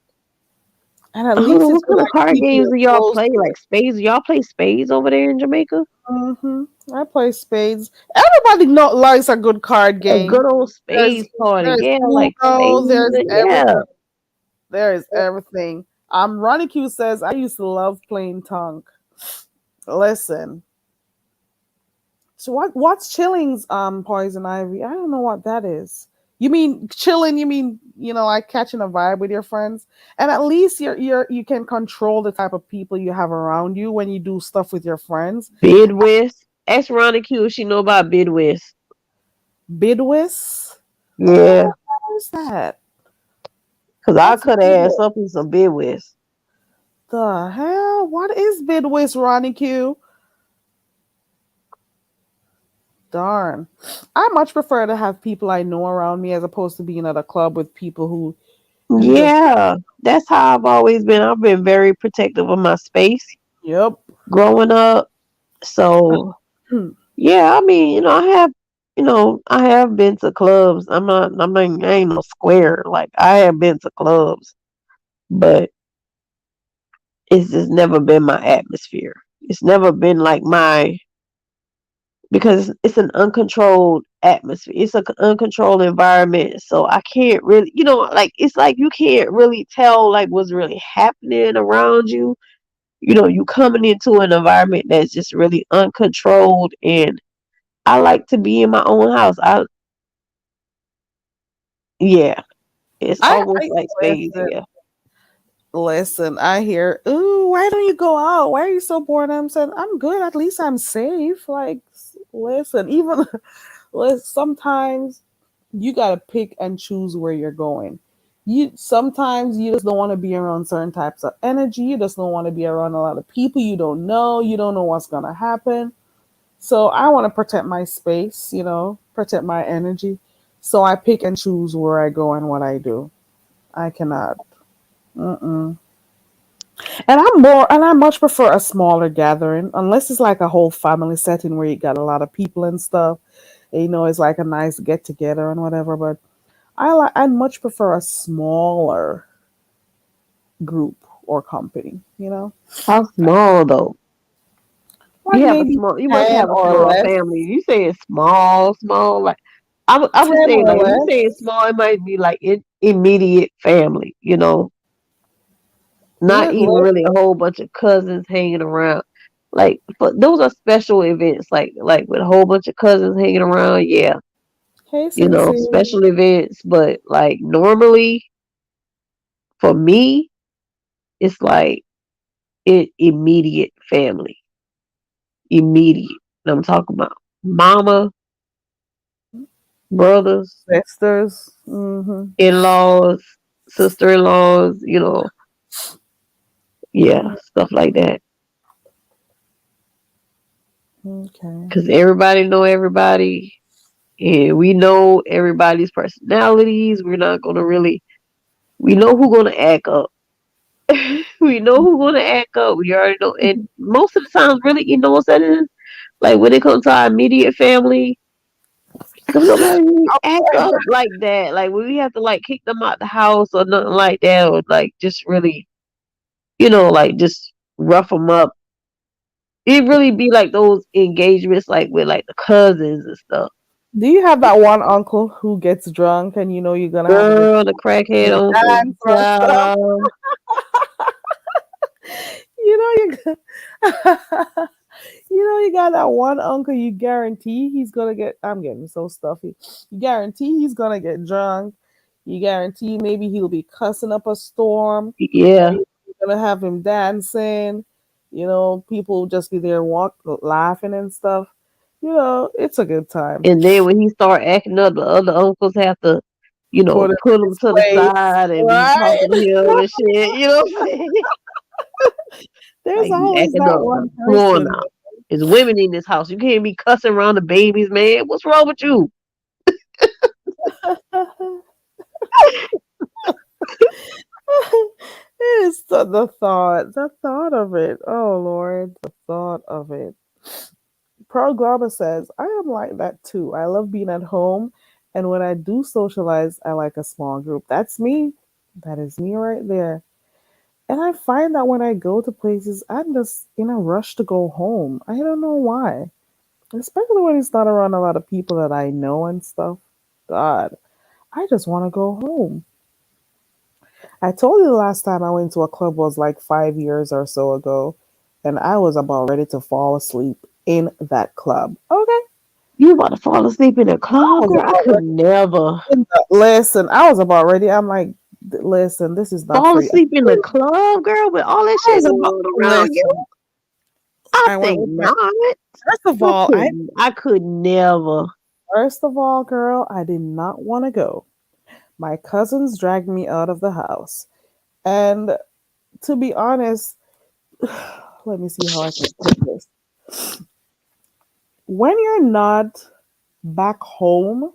and at I don't know least what it's with kind of like card people games you're do y'all close play, with. like spades. Y'all play spades over there in Jamaica? hmm I play spades. Everybody likes a good card A game. good old There's spades party, there's yeah, like Uno. spades, There's yeah. everything. There is everything. Ronnie Q says I used to love playing tonk. Listen, so what's chilling's poison ivy? I don't know what that is. You mean chilling? You mean like catching a vibe with your friends? And at least you can control the type of people you have around you when you do stuff with your friends. Bidwest. Ask Ronnie Q if she know about Bidwest. Bidwis? Yeah, What is that? cause I What's cut ass Bidwis? up in some Bidwest. The hell? What is Bidwis, Ronnie Q? Darn. I much prefer to have people I know around me as opposed to being at a club with people who you just Yeah, that's how I've always been. I've been very protective of my space yep. growing up. So yeah, I mean, I have been to clubs. I ain't no square. Like I have been to clubs, but it's just never been my atmosphere. It's never been like because it's an uncontrolled atmosphere. It's an uncontrolled environment. So I can't really, like it's like you can't really tell like what's really happening around you. You coming into an environment that's just really uncontrolled, and I like to be in my own house. Yeah, it's almost I like spades. listen, Yeah. listen, I hear, ooh, why don't you go out? Why are you so bored? I'm saying, I'm good, at least I'm safe. Like listen, even sometimes you gotta pick and choose where you're going. You sometimes you just don't want to be around certain types of energy. You just don't want to be around a lot of people you don't know. You don't know what's gonna happen. So I want to protect my space, protect my energy. So I pick and choose where I go and what I do. I cannot. Mm-mm. And I much prefer a smaller gathering, unless it's like a whole family setting where you got a lot of people and stuff. And, it's like a nice get together and whatever. But I much prefer a smaller group or company. How small though? Like maybe You must 10 have a or small less. family. You say it's small, small. Like I would 10 say, or like if you say less. it's small, it might be like immediate family. Not Let, even let, really a whole bunch of cousins hanging around. Like, but those are special events, like with a whole bunch of cousins hanging around. Yeah, hey, Sensei. special events. But like normally, for me, it's like immediate family, immediate. And I'm talking about mama, brothers, Sisters. Hmm. in-laws, sister-in-laws, yeah, stuff like that. Okay. Because everybody know everybody, and we know everybody's personalities. We're not gonna really. We know who's gonna act up. We know who's gonna act up. We already know, and most of the times, really, you know what that is. Like when it comes to our immediate family, don't nobody really act up like that. Like when we have to like kick them out the house or nothing like that, or like just really, like just rough them up. It really be like those engagements, like with like the cousins and stuff. Do you have that one uncle who gets drunk and you know you're gonna have a good Girl, the crackhead time, uncle, dance or stuff? child. You know you got, you know you got that one uncle you guarantee he's gonna get. I'm getting so stuffy. You guarantee he's gonna get drunk. You guarantee maybe he'll be cussing up a storm. Yeah. You're gonna have him dancing. You know, people just be there walk laughing and stuff. You know, it's a good time. And then when he start acting up, the other uncles have to, Put him pull in him his to the place, side and be right? talking to him and shit. You know what I'm saying? There's Like you always acting that up, bro. one Come on person. now. There's women in this house. You can't be cussing around the babies, man. What's wrong with you? It's the thought of it. Oh Lord, the thought of it. Pro Glauber says, I am like that too. I love being at home, and when I do socialize, I like a small group. That's me. That is me right there. And I find that when I go to places, I'm just in a rush to go home. I don't know why. Especially when it's not around a lot of people that I know and stuff. God, I just want to go home. I told you the last time I went to a club was like 5 years or so ago, and I was about ready to fall asleep in that club. Okay. You about to fall asleep in a I club, was girl? I about could ready. never Listen, I was about ready. I'm like, listen, this is not fall for you. asleep in the club, girl, with all that I shit was going about, on around you. listen, I I went think with my, not. first of I all, could never. girl, I did not want to go. My cousins dragged me out of the house. And to be honest, let me see how I can put this. When you're not back home,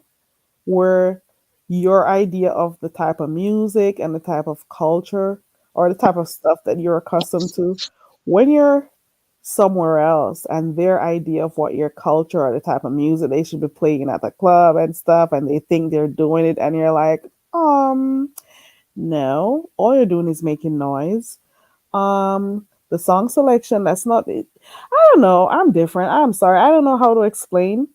where your idea of the type of music and the type of culture or the type of stuff that you're accustomed to, when you're somewhere else and their idea of what your culture or the type of music they should be playing at the club and stuff, and they think they're doing it, and you're like, no, all you're doing is making noise. The song selection, that's not it. I don't know. I'm different. I'm sorry. I don't know how to explain.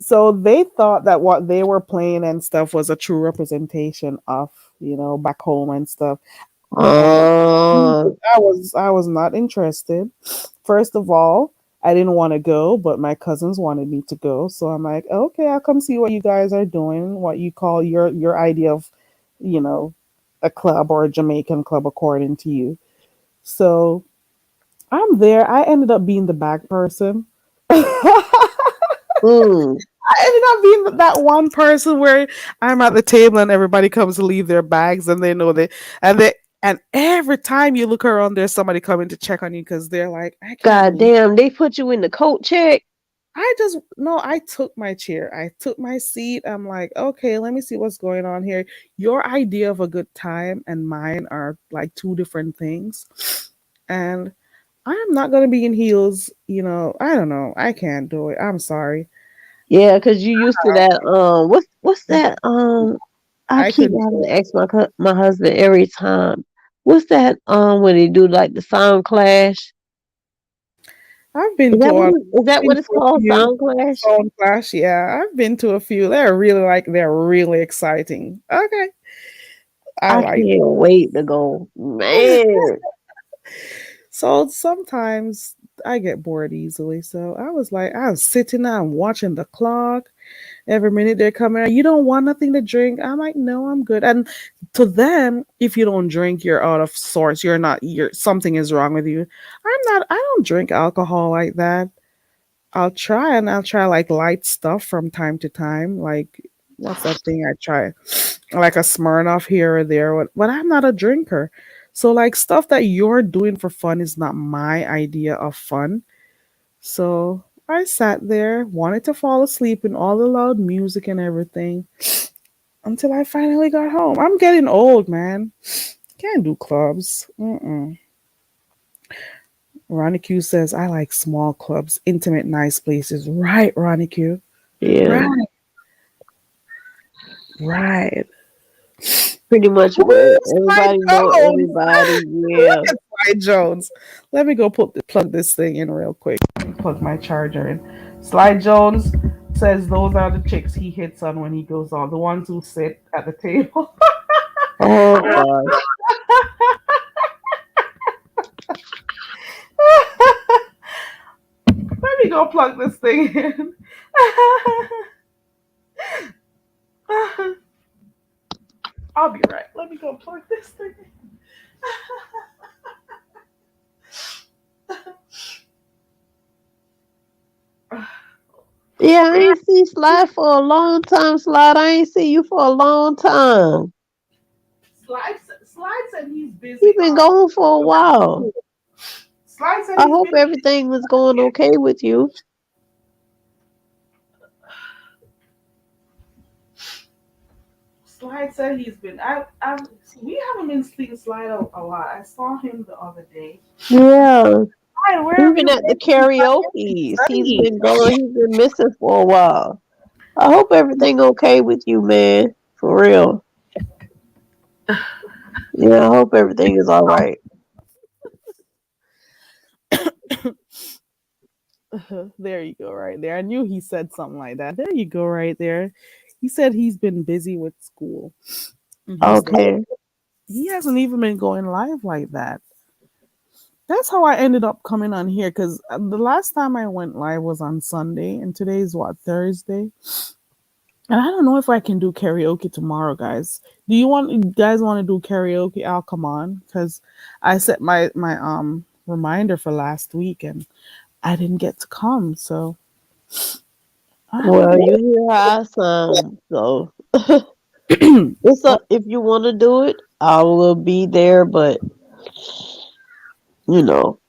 So they thought that what they were playing and stuff was a true representation of, back home and stuff. And the Uh, music, I was not interested. First of all, I didn't want to go, but my cousins wanted me to go. So I'm like, okay, I'll come see what you guys are doing, what you call your idea of, you know, a club or a Jamaican club according to you. So I'm there. I ended up being the back person. mm, I ended up being that one person where I'm at the table and everybody comes to leave their bags and they know and every time you look around there's somebody coming to check on you because they're like, I can't God believe damn, they put you in the coat check. I just no, I took my chair. I took my seat. I'm like, okay, let me see what's going on here. Your idea of a good time and mine are like two different things. And I'm not gonna be in heels, I don't know. I can't do it. I'm sorry. Yeah, cause you used to that. What's that? I I keep couldn't having to ask my husband every time. What's that? When they do like the sound clash. I've been to a Is that been what it's to a called? few Sound clash. phone clash. Yeah, I've been to a few. They're really exciting. Okay, I I like. can't wait to go, man. So sometimes I get bored easily. So I was sitting there and watching the clock. Every minute they're coming out. You don't want nothing to drink. I'm like, no, I'm good. And to them, if you don't drink, you're out of sorts. You're something is wrong with you. I don't drink alcohol like that. I'll try like light stuff from time to time, like What's that thing I try? Like a Smirnoff here or there, but I'm not a drinker. So like stuff that you're doing for fun is not my idea of fun. So I sat there, wanted to fall asleep in all the loud music and everything until I finally got home. I'm getting old, man. Can't do clubs. Mm-mm. Ronnie Q says, I like small clubs, intimate, nice places. Right, Ronnie Q. Yeah, Right, right. pretty much where Where's Slide everybody know Jones? everybody. Look Yeah. at Slide Jones. Let me go plug this thing in real quick. Plug my charger in. Slide Jones says those are the chicks he hits on when he goes on, the ones who sit at the table. Oh gosh. Let me go plug this thing in. I'll be right. Let me go plug this thing in. Yeah, I ain't see Slide for a long time. Slide, I ain't see you for a long time. Slide said he's You busy. been gone for a while. Slide said I he's hope busy. everything was going okay with you. Slide said he's been. We haven't been seeing Slide a lot. I saw him the other day. Yeah. Slide, where have Even you at the been? karaoke's. He's been gone. He's been missing for a while. I hope everything okay with you, man. For real. Yeah, I hope everything is all right. There you go, right there. I knew he said something like that. There you go, right there. He said he's been busy with school. And Okay. he hasn't even been going live like that. That's how I ended up coming on here because the last time I went live was on Sunday, and today's what, Thursday? And I don't know if I can do karaoke tomorrow, guys. Do you guys want to do karaoke? I'll come on because I set my reminder for last week and I didn't get to come. So I Well, don't you hear how I sound. So know. it's up if you want to do it. I will be there, but you know,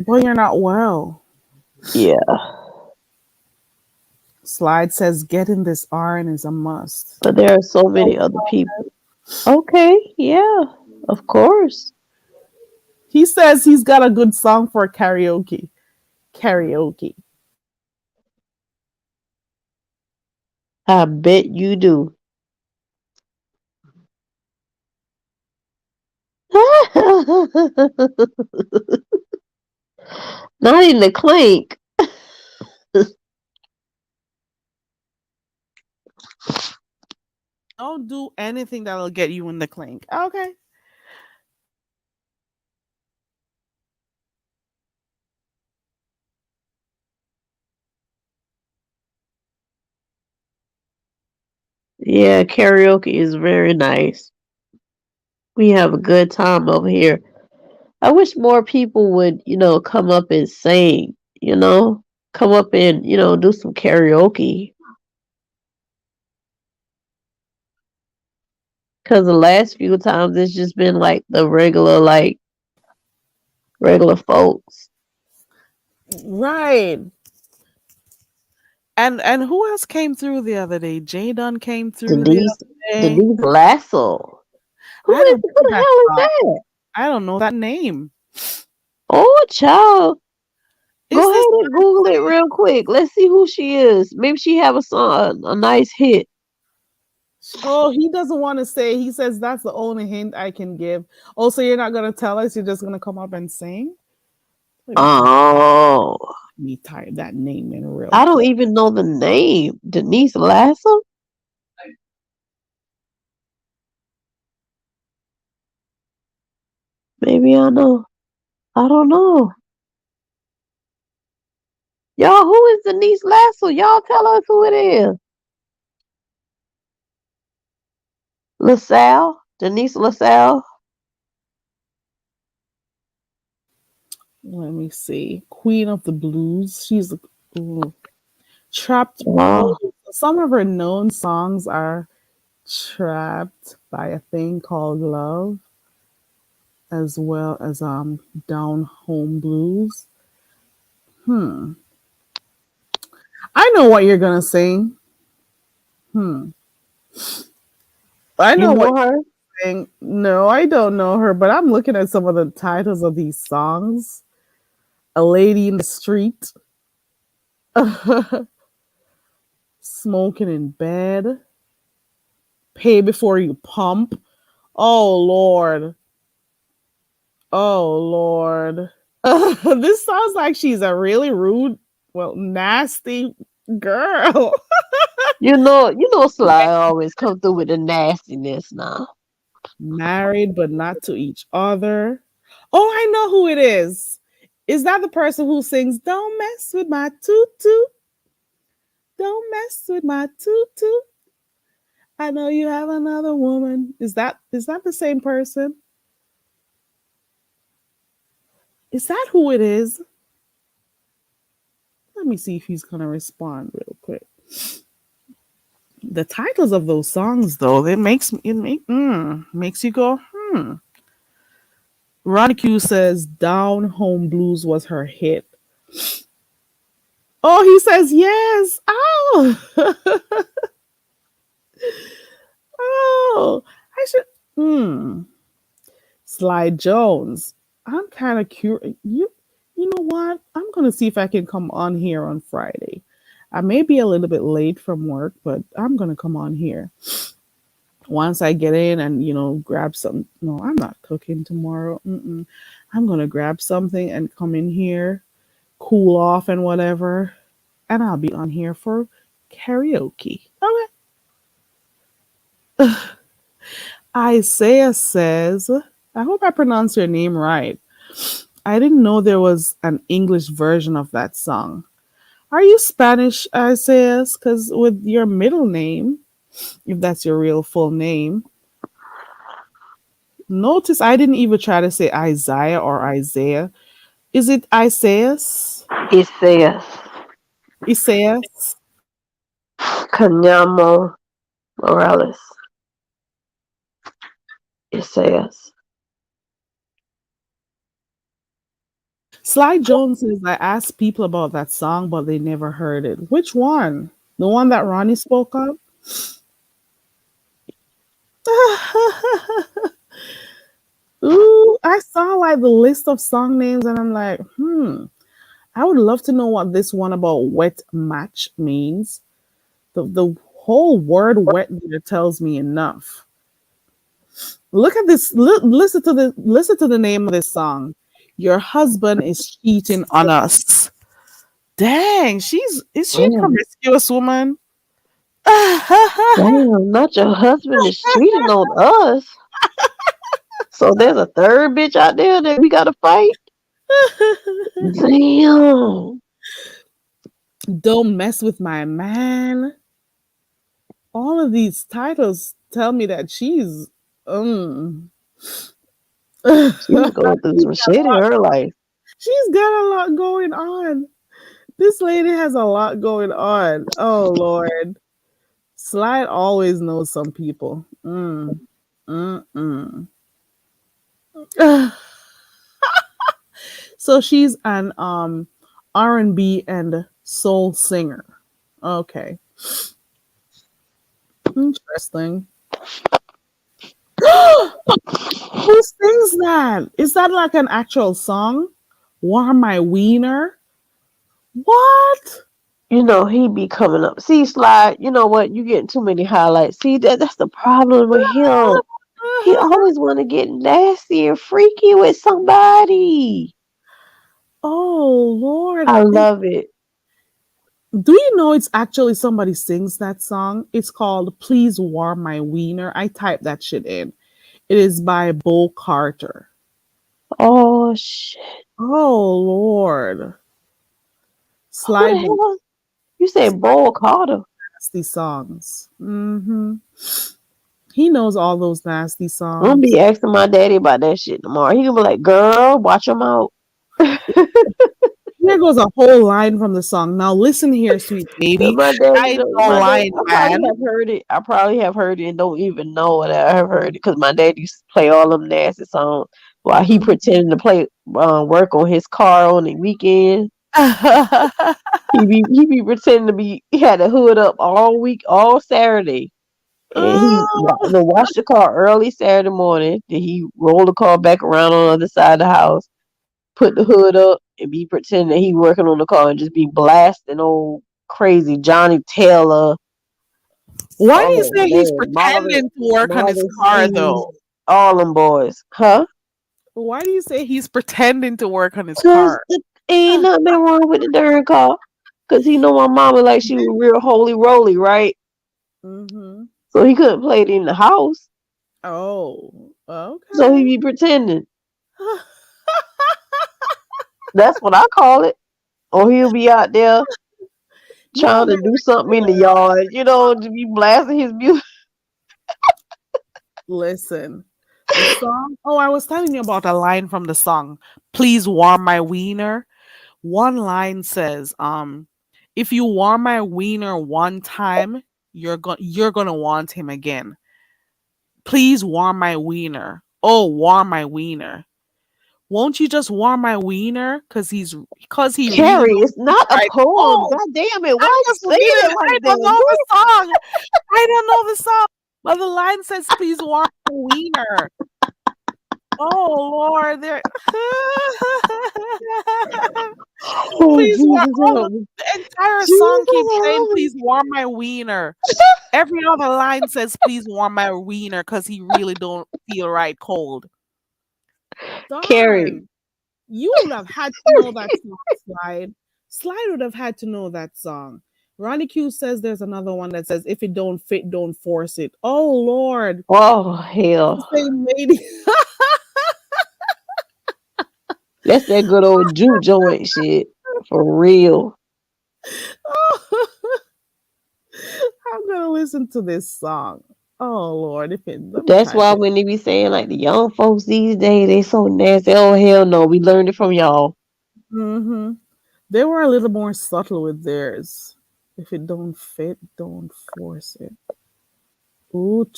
Boy, you're not well. yeah. Slide says getting this RN is a must. But there are so many other people. Okay, yeah, of course. He says he's got a good song for karaoke. Karaoke. I bet you do. Not in the clink. Don't do anything that'll get you in the clink. Okay. Yeah, karaoke is very nice. We have a good time over here. I wish more people would, come up and sing, come up and, do some karaoke. Because the last few times it's just been like the regular folks. Right. And who else came through the other day? Jay Dunn came through the Denise, other day. Denise Lasso. I don't Who know the that hell is song. that? I don't know that name. Oh, child. Is Go this ahead and Google it real quick. Let's see who she is. Maybe she have a song, a nice hit. Oh, he doesn't want to say. He says that's the only hint I can give. Also, you're not gonna tell us. You're just gonna come up and sing. Oh, Let me type that name in real I don't quick. even know the name. Denise Lasso? Maybe I know. I don't know. Y'all, who is Denise Lasso? Y'all tell us who it is. LaSalle? Denise LaSalle? Let me see. Queen of the Blues. She's ooh, trapped Wow. pose Some of her known songs are Trapped by a Thing Called Love, as well as Down Home Blues. Hmm. I know what you're gonna sing. Hmm. I You know what know her? you're saying. No, I don't know her, but I'm looking at some of the titles of these songs. A Lady in the Street, Smoking in Bed, Pay Before You Pump. Oh Lord. Oh Lord. This sounds like she's a really rude, well, nasty girl. Sly always come through with the nastiness now. Married but not to each other. Oh, I know who it is. Is that the person who sings "Don't mess with my tutu"? Don't mess with my tutu. I know you have another woman. Is that the same person? Is that who it is? Let me see if he's gonna respond real quick. The titles of those songs, though, makes you go, hmm. Ronnie Q says "Down Home Blues" was her hit. Oh, he says yes. Oh, oh, I should. Hmm. Slide Jones. I'm kind of curious. You know what? I'm gonna see if I can come on here on Friday. I may be a little bit late from work, but I'm gonna come on here once I get in and grab some. No, I'm not cooking tomorrow. Mm-mm. I'm gonna grab something and come in here, cool off and whatever, and I'll be on here for karaoke. Okay. Isaiah says, I hope I pronounce your name right. I didn't know there was an English version of that song. Are you Spanish, Isaiah? Because with your middle name, if that's your real full name, notice I didn't even try to say Isaiah or Isaiah. Is it Isaiah? It says Isaiah? Canyamo Morales. It says. Sly Jones says, I asked people about that song, but they never heard it. Which one? The one that Ronnie spoke of? Ooh, I saw like the list of song names and I'm like, I would love to know what this one about wet match means. The whole word wet there tells me enough. Look at this. Listen to the name of this song. Your husband is cheating on us. Dang, is she a Damn, promiscuous woman? damn, not your husband is cheating on us. So there's a third bitch out there that we gotta fight? Damn. Don't mess with my man. All of these titles tell me that she's She's going through some shit in her life. she's got a lot going on. This lady has a lot going on. Oh Lord. Slide always knows some people. Mm. So she's an R&B and soul singer. Okay. Interesting. Who sings that? Is that like an actual song? Warm my wiener? What? He be coming up. See, Slide, you know what? You getting too many highlights. See, that's the problem with him. He always want to get nasty and freaky with somebody. Oh Lord. I love it. Do you know it's actually somebody sings that song? It's called Please Warm My Wiener. I typed that shit in. It is by Bo Carter. Oh, shit. Oh Lord. Who Slide the hell? You said Bo Carter. nasty songs. He knows all those nasty I'm gonna songs. be asking my daddy about that shit tomorrow. He gonna be like, girl, watch him out. He There goes a whole line from the song. Now listen here, sweet baby. My daddy, I know line, I man. probably have heard it. I probably have heard it and don't even know that I have heard it because my dad used to play all them nasty songs while he pretended to play work on his car on the weekend. He be pretending to be. He had the hood up all week, all Saturday, and he washed the car early Saturday morning. Then he rolled the car back around on the other side of the house, put the hood up, and be pretending that he working on the car and just be blasting old crazy Johnny Taylor. Why do you Oh say he's man, pretending to work on his Marvin car, Seas, though? all them boys, huh? Why do you say he's pretending to work on his Cause car? ain't nothing wrong with the darn car. Cause he know my mama like she was real holy roly, right? Mm-hmm. So he couldn't play it in the house. Oh, So he okay. be pretending. That's what I call it. Or he'll be out there No, trying to do something in the yard, to be blasting his music. listen. The song. Oh, I was telling you about a line from the song. Please warm my wiener. One line says, if you warm my wiener one time, you're gonna want him again. Please warm my wiener. Oh, warm my wiener. Won't you just warm my wiener? Cause he really Carrie, it's not a right. poem. Oh, God damn it. I'm Why you just saying reading. it I like don't that? know the song. I don't know the song. But the line says, please warm my wiener. Oh Lord, there. Oh, Please warm. Jesus Oh, help me. the entire song keeps Jesus saying, help me. "Please warm my wiener." Every other line says, "Please warm my wiener," because he really don't feel right cold. Carrie, Darn, you would have had to know that song, Slide. Slide would have had to know that song. Ronnie Q says there's another one that says, "If it don't fit, don't force it." Oh Lord, oh hell. same lady. That's that good old juke joint shit. For real. I'm gonna listen to this song. Oh Lord, if it let me That's type why it. when they be saying like the young folks these days, they so nasty. Oh hell no, we learned it from y'all. Hmm. They were a little more subtle with theirs. If it don't fit, don't force it. Ooh,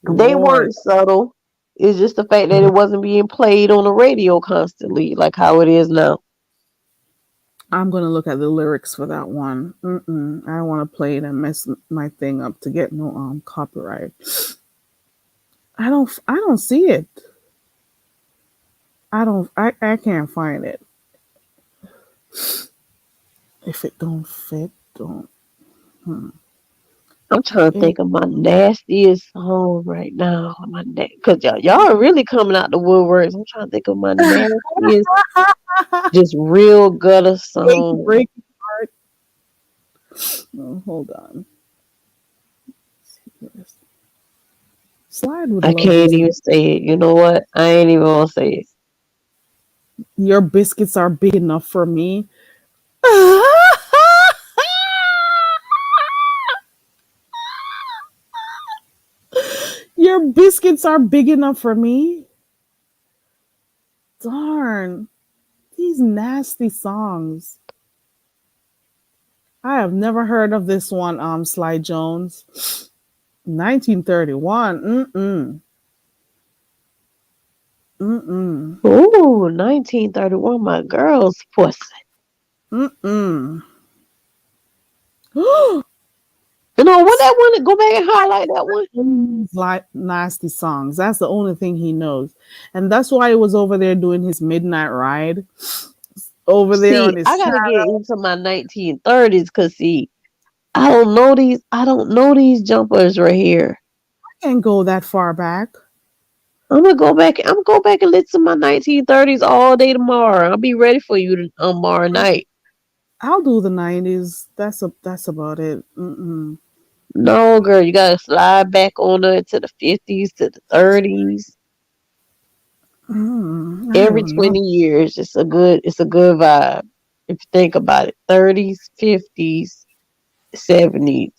They Lord. weren't subtle. It's just the fact that it wasn't being played on the radio constantly, like how it is now. I'm gonna look at the lyrics for that one. I don't want to play it and mess my thing up to get no copyright. I don't see it. I can't find it. If it don't fit, don't. I'm trying to It, think of my nastiest song right now. Cause y'all are really coming out the woodworks. I'm trying to think of my nastiest, just real gutter song. break heart. Oh, hold on. Slide would I love this. can't even say it. You know what? I ain't even gonna say it. Your biscuits are big enough for me. Your biscuits are big enough for me. Darn, these nasty songs. I have never heard of this one, Sly Jones. 1931. Mm-mm. Ooh, 1931, my girl's pussy. Mm-mm. You know what that one? Go back and highlight that one. Like nasty songs. That's the only thing he knows. And that's why he was over there doing his midnight ride. Over there See, on his I gotta get into my 1930s because see, I don't know these. I don't know these jumpers right here. can't go that far back. I'm gonna go back. I'm gonna go back and listen to my 1930s all day tomorrow. I'll be ready for you tomorrow night. I'll do the 90s. That's about it. No, girl, you gotta slide back on to the 50s, to the 30s. I Every don't know. 20 years, it's a good vibe. If you think about it, 30s, 50s, 70s.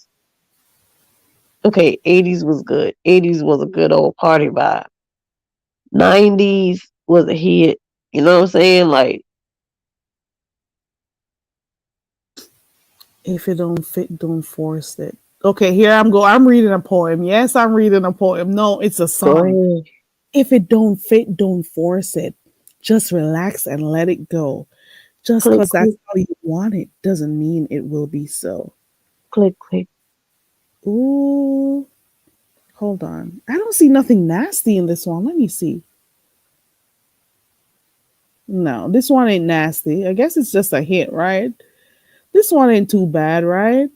Okay, 80s was good. 80s was a good old party vibe. 90s was a hit. You know what I'm saying? Like If it don't fit, don't force it. Okay, here I'm go. I'm reading a poem. Yes, I'm reading a poem. No, it's a Go song. ahead. If it don't fit, don't force it. Just relax and let it go. Just Click, because that's click, how you want it doesn't mean it will be so. click, click. Ooh, hold on. I don't see nothing nasty in this one. Let me see. No, this one ain't nasty. I guess it's just a hit, right? This one ain't too bad, right?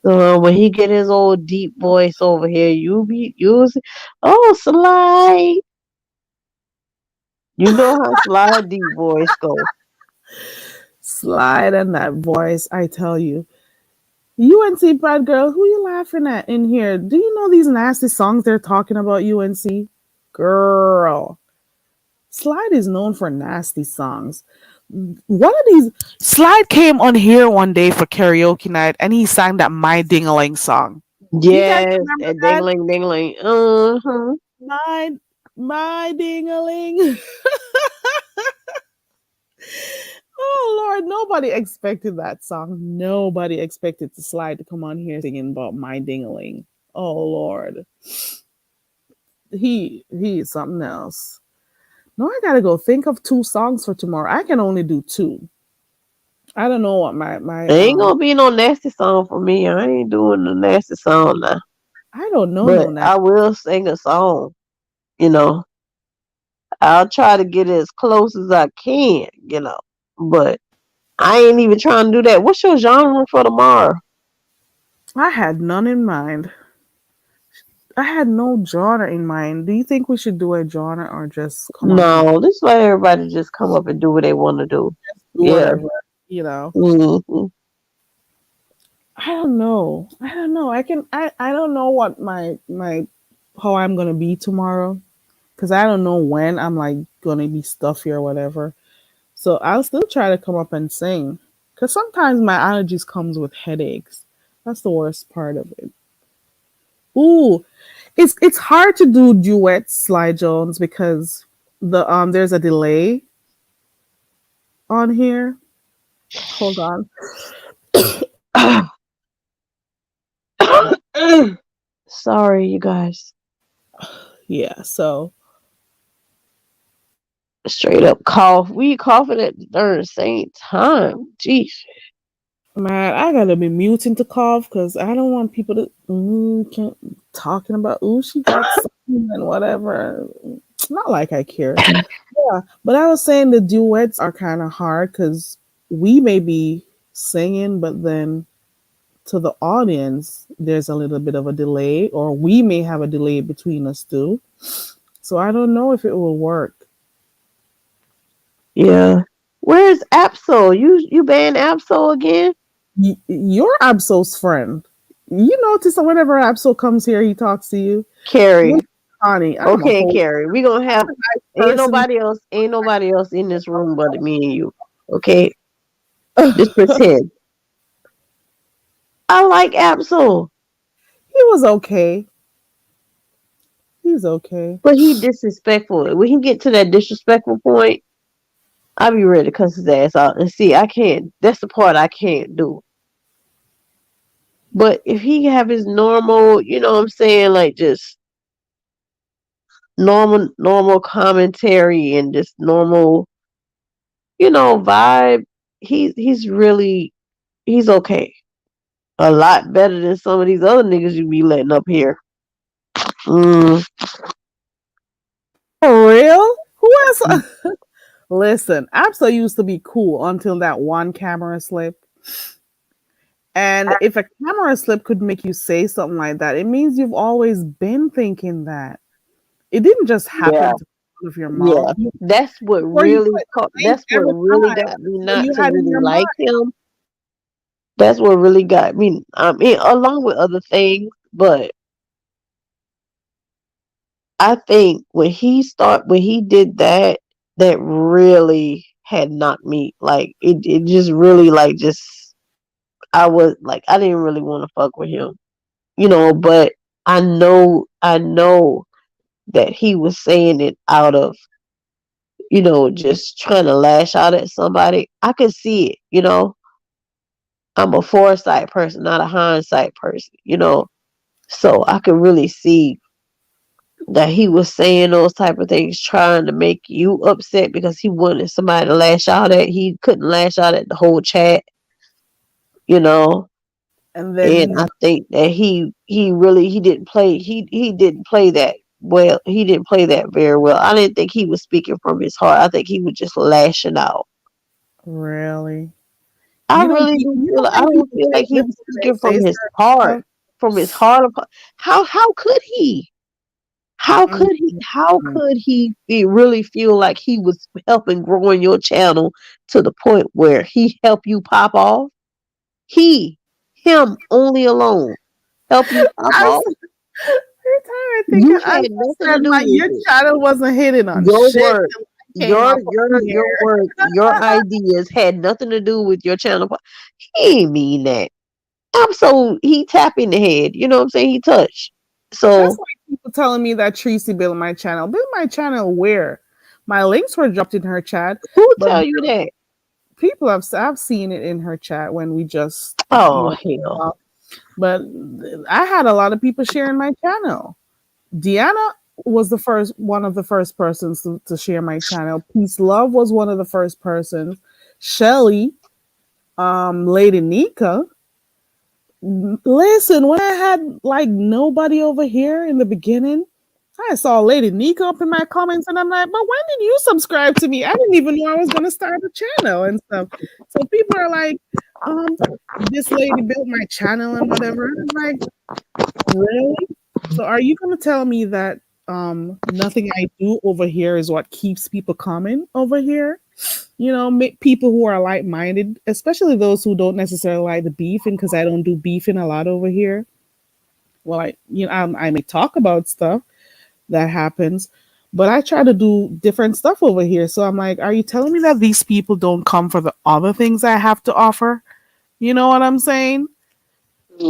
When he get his old deep voice over here, you be using, oh, Slide. You know how Slide deep voice go. Slide and that voice, I tell you. UNC Bad Girl, who you laughing at in here? Do you know these nasty songs they're talking about, UNC? Girl. Slide is known for nasty songs. One of these, Slide came on here one day for karaoke night and he sang that My Dingaling song. You guys Yes, remember and that? dingling, dingling. Uh-huh. My my dingaling. Oh Lord, nobody expected that song. Nobody expected to Slide to come on here singing about my dingaling. Oh Lord. He is something else. No, I gotta go think of two songs for tomorrow. I can only do two. I don't know what my There ain't gonna be no nasty song for me. I ain't doing the nasty song now. I don't know But no I nasty. will sing a song, you know. I'll try to get as close as I can, you know. But I ain't even trying to do that. What's your genre for tomorrow? I had none in mind. I had no genre in mind. Do you think we should do a genre or just come on here No, this let everybody just come up and do what they want to do. do Yeah. whatever, you know? Hmm. I don't know. I don't know. I don't know what my how I'm gonna be tomorrow because I don't know when I'm like gonna be stuffy or whatever. So I'll still try to come up and sing because sometimes my allergies comes with headaches. That's the worst part of it. Ooh, it's hard to do duets, Sly Jones, because there's a delay on here. Hold on. Sorry, you guys. Yeah, so Straight up cough. We coughing at the darn same time. Jeez. man, I gotta be muting to cough because I don't want people to talking about she got something and whatever. It's not like I care. Yeah, but I was saying the duets are kind of hard because we may be singing, but then to the audience, there's a little bit of a delay, or we may have a delay between us too. So I don't know if it will work. Yeah. Where's Absol? You banned Absol again? You're Absol's friend. You notice that whenever Absol comes here, he talks to you. Carrie. Look, Connie, I'm a Okay, whole Carrie. We gonna have person. ain't nobody else in this room but me and you. Okay? Just pretend. I like Absol, He was okay. He's okay. but he disrespectful. When he get to that disrespectful point, I'll be ready to cuss his ass out. And see, I can't. That's the part I can't do. But if he have his normal, you know what I'm saying, like just normal commentary and just normal, vibe, he's okay. A lot better than some of these other niggas you be letting up here. Mm, For real? Who else? Listen, Absol used to be cool until that one camera slip. And if a camera slip could make you say something like that, it means you've always been thinking that. It didn't just yeah, happen to come out of your mouth. yeah. That's what Or you really would think that's what every really time got me that not you to had in really your like mind. him. That's what really got me. I mean, along with other things, but I think when he did that, that really had knocked me. Like it just really like just I was like I didn't really want to fuck with him, But I know that he was saying it out of just trying to lash out at somebody. I could see it. I'm a foresight person, not a hindsight person, you know. So I could really see that he was saying those type of things, trying to make you upset because he wanted somebody to lash out at. He couldn't lash out at the whole chat, you know. And then And he I think that he really he didn't play that well. He didn't play that very well. I didn't think he was speaking from his heart. I think he was just lashing out. really, I really do you feel don't like, I think don't people feel say like he this was when speaking they from say his certain heart, stuff? from his heart. How could he? Mm, How mm. could he really feel like he was helping growing your channel to the point where he helped you pop off? He, him only alone help you pop I off. s- every time I think You I had nothing to said do my with your it. channel wasn't hitting on Your shit work, till I came up on your here. work, your ideas had nothing to do with your channel. He ain't mean that. I'm so he tap in the head. You know what I'm saying? He touched. That's So like people telling me that Tracy built my channel. Built my channel where? My links were dropped in her chat, who but tell you that? people have I've seen it in her chat when we just Oh hell. talk. But I had a lot of people sharing my channel. Deanna was the first one of the first persons to share my channel. Peace Love was one of the first persons. Shelly, Lady Nika. Listen, when I had like nobody over here in the beginning, I saw Lady Nika up in my comments, and I'm like, but when did you subscribe to me? I didn't even know I was gonna start a channel and stuff. So people are like, um, this lady built my channel and whatever. And I'm like, really? So are you gonna tell me that nothing I do over here is what keeps people coming over here? People who are like-minded, especially those who don't necessarily like the beefing, because I don't do beefing a lot over here. Well, I may talk about stuff that happens, but I try to do different stuff over here. So I'm like, are you telling me that these people don't come for the other things I have to offer? You know what I'm saying?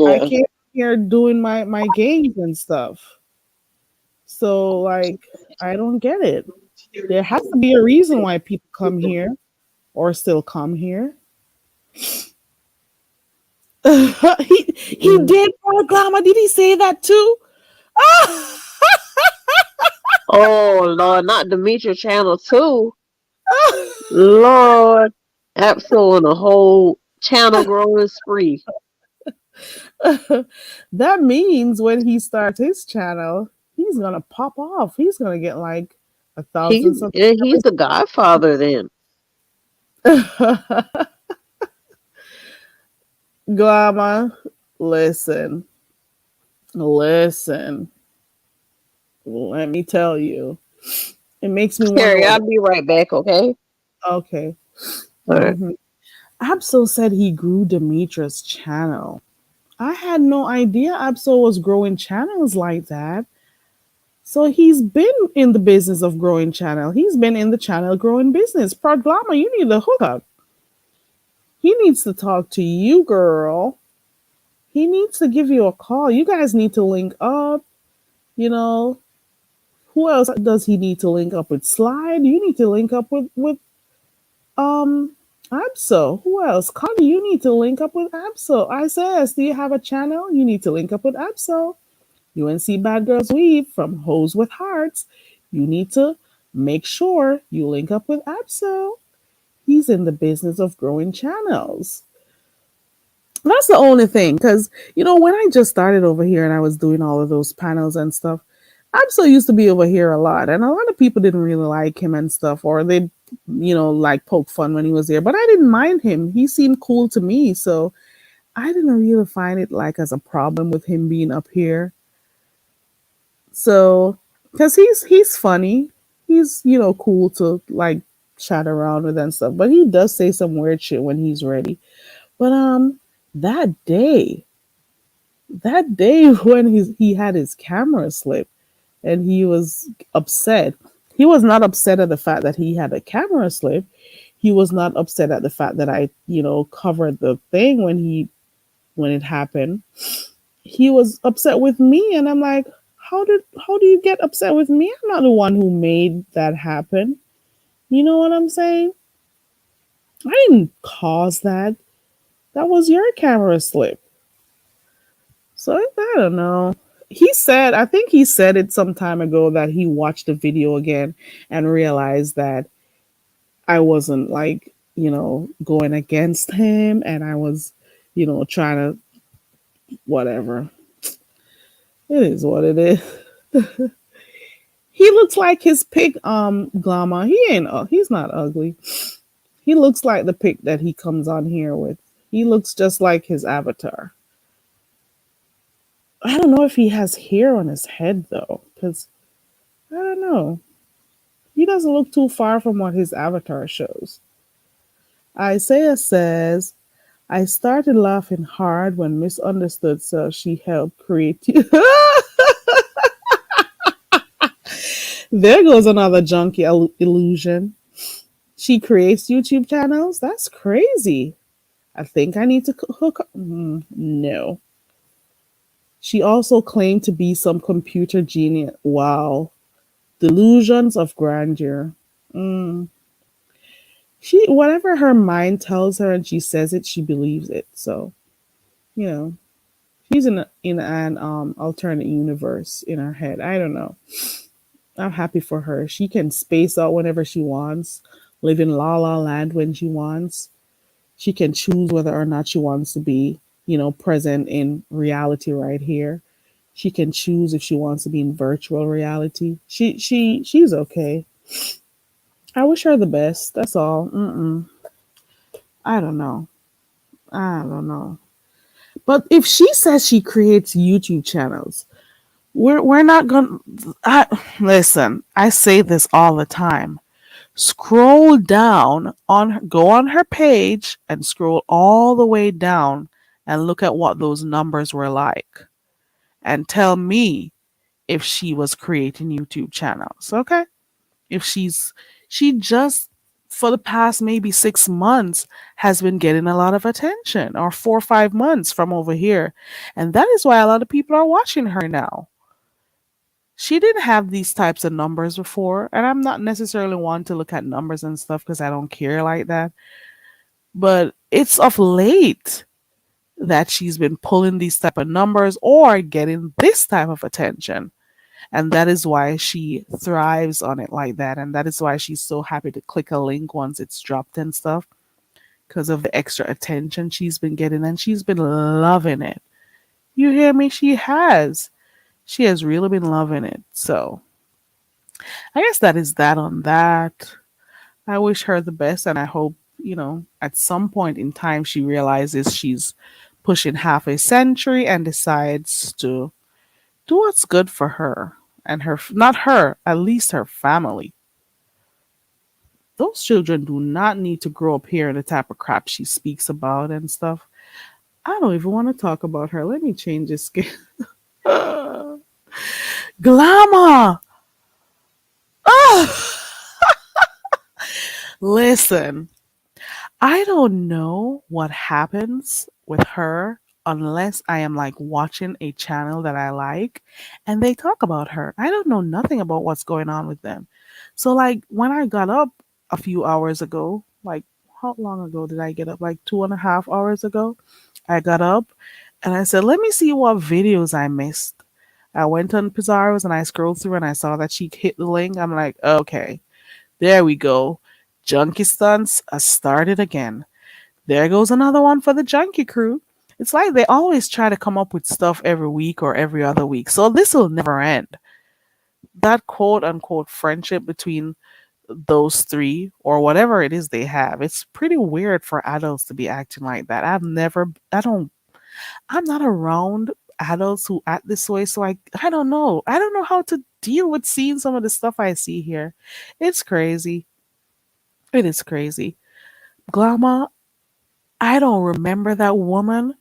I Yeah. came here doing my games and stuff. So like, I don't get it. There has to be a reason why people come here or still come here. He did for glamour. Did he say that too? Oh Lord, not Demetria Channel too. Lord, Absol and a whole channel growing spree. That means when he starts his channel, he's gonna pop off. He's gonna get like 1,000 He's the Godfather then. subscribers. Glamour, listen, listen. Let me tell you. It makes me wonder Carrie, what. I'll be right back, okay? Okay. All right. Absol said he grew Demetra's channel. I had no idea Absol was growing channels like that. So he's been in the business of growing channel. He's been in the channel growing business. Proglama, you need to hook up. He needs to talk to you, girl. He needs to give you a call. You guys need to link up. You know, who else does he need to link up with? Slide. You need to link up with um Absol. Who else? Connie, you need to link up with Absol. Isaiah, do you have a channel? You need to link up with Absol. UNC Bad Girls Weave from Hoes with Hearts. You need to make sure you link up with Absol. He's in the business of growing channels. That's the only thing. Because, when I just started over here and I was doing all of those panels and stuff, Absol used to be over here a lot. And a lot of people didn't really like him and stuff, or they, like poke fun when he was there. But I didn't mind him. He seemed cool to me. So I didn't really find it like as a problem with him being up here. So, because he's funny, he's cool to like chat around with and stuff. But he does say some weird shit when he's ready. But that day, that day when he had his camera slip and he was upset. He was not upset at the fact that he had a camera slip. He was not upset at the fact that I, covered the thing when it happened. He was upset with me, and I'm like, how do you get upset with me? I'm not the one who made that happen. You know what I'm saying? I didn't cause that. That was your camera slip. So I don't know. He said, I think he said it some time ago that he watched the video again and realized that I wasn't like, going against him and I was, trying to whatever. It is what it is. He looks like his pig Glama. He's not ugly. He looks like the pic that he comes on here with. He looks just like his avatar. I don't know if he has hair on his head though, because I don't know. He doesn't look too far from what his avatar shows. Isaiah says, I started laughing hard when misunderstood, so she helped create you. There goes another junkie illusion. She creates YouTube channels? That's crazy. I think I need to hook up. No. She also claimed to be some computer genius. Wow. Delusions of grandeur. Mm. Whatever her mind tells her and she says it, she believes it. So, you know, she's in an alternate universe in her head. I don't know. I'm happy for her. She can space out whenever she wants, live in La La Land when she wants. She can choose whether or not she wants to be, present in reality right here. She can choose if she wants to be in virtual reality. She's okay. I wish her the best. That's all. I don't know. I don't know. But if she says she creates YouTube channels, we're not gonna. Listen. I say this all the time. Scroll down go on her page and scroll all the way down and look at what those numbers were like, and tell me if she was creating YouTube channels. Okay, if she just for the past maybe 6 months has been getting a lot of attention, or 4 or 5 months from over here, and that is why a lot of people are watching her now. She didn't have these types of numbers before, and I'm not necessarily one to look at numbers and stuff because I don't care like that, but it's of late that she's been pulling these type of numbers or getting this type of attention, and that is why she thrives on it like that, and that is why she's so happy to click a link once it's dropped and stuff, because of the extra attention she's been getting, and she's been loving it. You hear me? She has really been loving it. So I guess that is that on that. I wish her the best, and I hope, at some point in time she realizes she's pushing half a century and decides to do what's good for her and not her, at least her family. Those children do not need to grow up hearing the type of crap she speaks about and stuff. I don't even want to talk about her. Let me change this skin. Glamour! Oh! Listen, I don't know what happens with her unless I am like watching a channel that I like and they talk about her. I don't know nothing about what's going on with them. So, like, when I got up a few hours ago, like, how long ago did I get up? Like 2.5 hours ago, I got up and I said, let me see what videos I missed. I went on Pizarro's and I scrolled through and I saw that she hit the link. I'm like, okay, there we go. Junkie stunts started again. There goes another one for the junkie crew. It's like they always try to come up with stuff every week or every other week. So this will never end. That quote unquote friendship between those three or whatever it is they have, it's pretty weird for adults to be acting like that. I'm not around adults who act this way, so I don't know. I don't know how to deal with seeing some of the stuff I see here. It's crazy. It is crazy. Glama, I don't remember that woman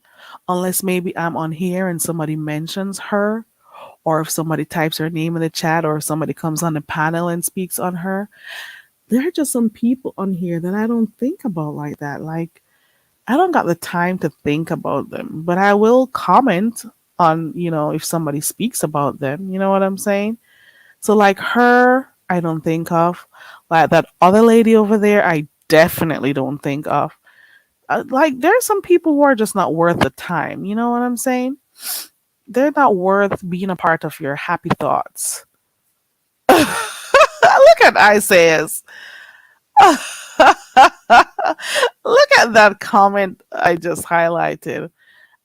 unless maybe I'm on here and somebody mentions her, or if somebody types her name in the chat, or if somebody comes on the panel and speaks on her. There are just some people on here that I don't think about like that. Like, I don't got the time to think about them, but I will comment on, if somebody speaks about them. You know what I'm saying? So, like her, I don't think of. Like that other lady over there, I definitely don't think of. Like there's some people who are just not worth the time. You know what I'm saying? They're not worth being a part of your happy thoughts. Look at Isaiah. Look at that comment I just highlighted.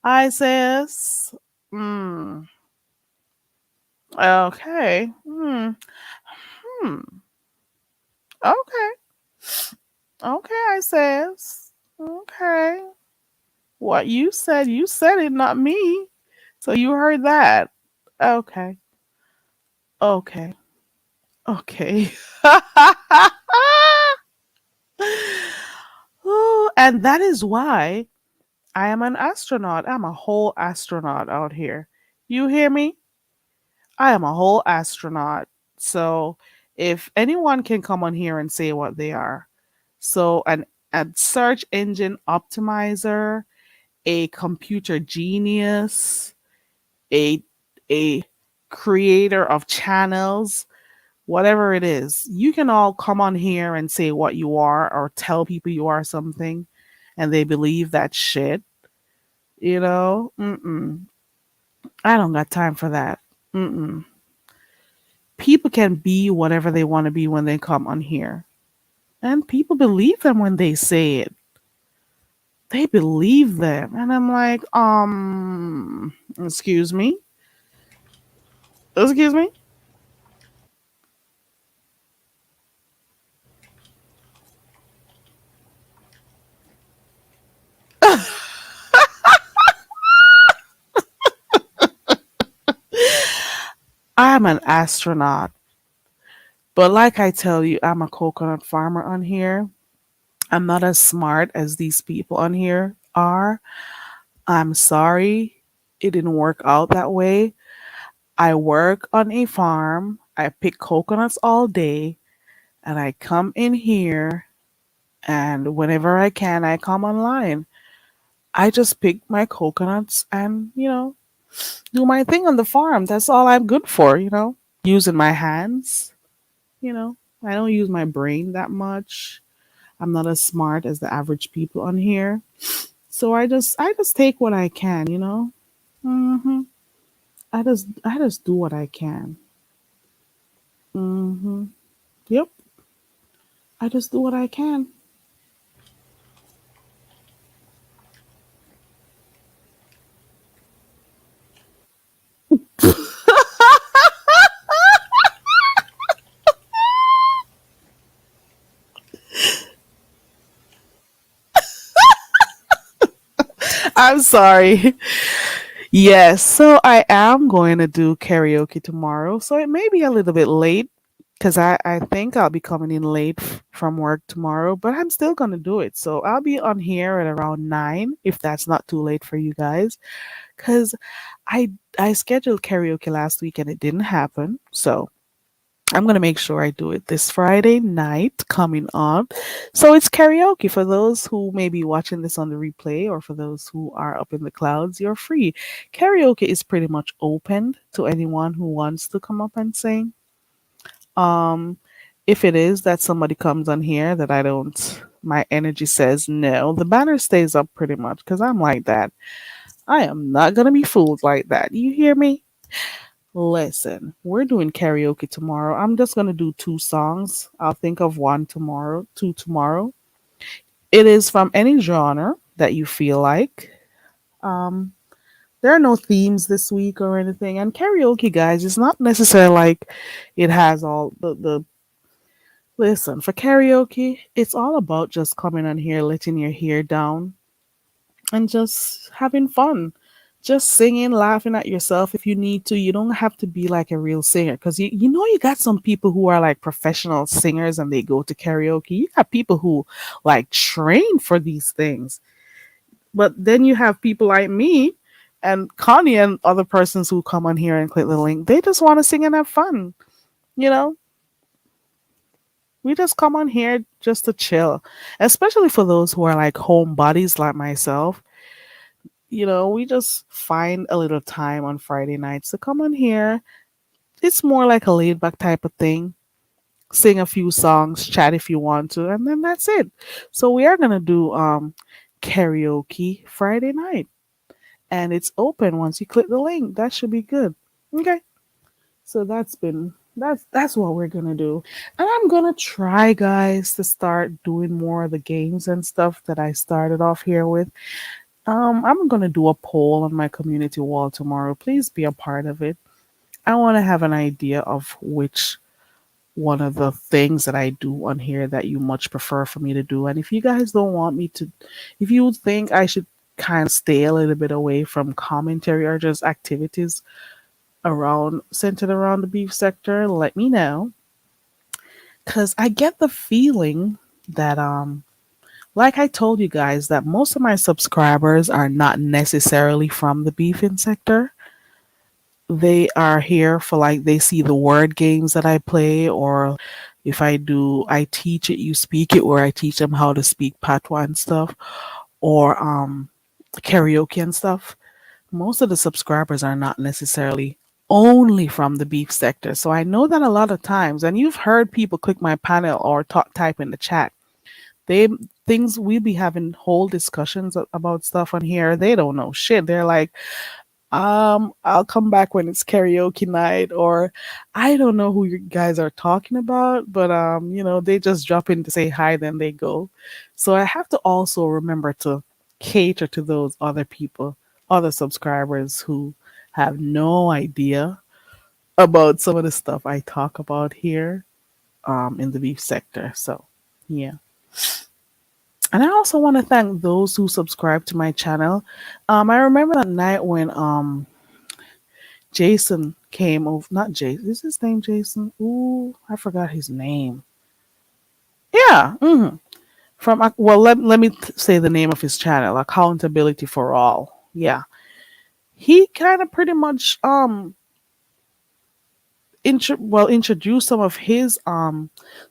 Isaiah. Hmm. Okay. Hmm. Hmm. Okay. Okay, Isaiah. Okay. What you said it, not me. So you heard that. Okay. Okay. Okay. Ooh, and that is why I am an astronaut. I'm a whole astronaut out here. You hear me? I am a whole astronaut. So if anyone can come on here and say what they are. So a search engine optimizer, a computer genius, a a creator of channels, whatever it is, you can all come on here and say what you are or tell people you are something and they believe that shit, you know? Mm-mm. I don't got time for that. Mm-mm. People can be whatever they want to be when they come on here. And people believe them when they say it. They believe them. And I'm like, excuse me? Excuse me? I'm an astronaut. But like I tell you, I'm a coconut farmer on here. I'm not as smart as these people on here are. I'm sorry it didn't work out that way. I work on a farm. I pick coconuts all day and I come in here and whenever I can, I come online. I just pick my coconuts and, do my thing on the farm. That's all I'm good for, using my hands, you know. I don't use my brain that much. I'm not as smart as the average people on here. So I just take what I can. Mhm. I just do what I can. Mhm. Yep. I just do what I can. I'm sorry. Yes, so I am going to do karaoke tomorrow. So it may be a little bit late because I think I'll be coming in late from work tomorrow, but I'm still going to do it. So I'll be on here at around 9 if that's not too late for you guys. Because I, I scheduled karaoke last week and it didn't happen. So I'm going to make sure I do it this Friday night coming up. So it's karaoke for those who may be watching this on the replay or for those who are up in the clouds. You're free. Karaoke is pretty much open to anyone who wants to come up and sing. Um, if it is that somebody comes on here that I don't, my energy says no, the banner stays up pretty much because I'm like that. I am not going to be fooled like that. You hear me? Listen, we're doing karaoke tomorrow. I'm just gonna do two songs. I'll think of one tomorrow, two tomorrow. It is from any genre that you feel like. Um, there are no themes this week or anything. And karaoke, guys, it's not necessarily like it has all the. Listen, for karaoke, it's all about just coming on here, letting your hair down, and just having fun. Just singing, laughing at yourself if you need to. You don't have to be like a real singer because you got some people who are like professional singers and they go to karaoke. You got people who like train for these things. But then you have people like me and Connie and other persons who come on here and click the link. They just want to sing and have fun. You know, we just come on here just to chill, especially for those who are like homebodies like myself. We just find a little time on Friday nights to come on here. It's more like a laid back type of thing. Sing a few songs, chat if you want to, and then that's it. So we are gonna do karaoke Friday night. And it's open once you click the link. That should be good. Okay. So that's what we're gonna do. And I'm gonna try, guys, to start doing more of the games and stuff that I started off here with. I'm gonna do a poll on my community wall tomorrow. Please be a part of it. I want to have an idea of which one of the things that I do on here that you much prefer for me to do. And if you guys don't want me to, if you think I should kind of stay a little bit away from commentary or just activities around centered around the beef sector, let me know. Cause I get the feeling that like I told you guys that most of my subscribers are not necessarily from the beefing sector. They are here for like they see the word games that I play, or if I do I teach it, you speak it, where I teach them how to speak patois and stuff, or karaoke and stuff. Most of the subscribers are not necessarily only from the beef sector. So I know that a lot of times, and you've heard people click my panel or talk type in the chat, they things we be having whole discussions about stuff on here. They don't know shit. They're like, I'll come back when it's karaoke night, or I don't know who you guys are talking about, but they just drop in to say hi, then they go. So I have to also remember to cater to those other people, other subscribers who have no idea about some of the stuff I talk about here in the beef sector. So yeah. And I also want to thank those who subscribe to my channel. I remember that night when Jason came over. Not Jason. Is his name Jason? Ooh, I forgot his name. Yeah. From well, let me say the name of his channel, Accountability for All. Yeah. He kind of pretty much introduced some of his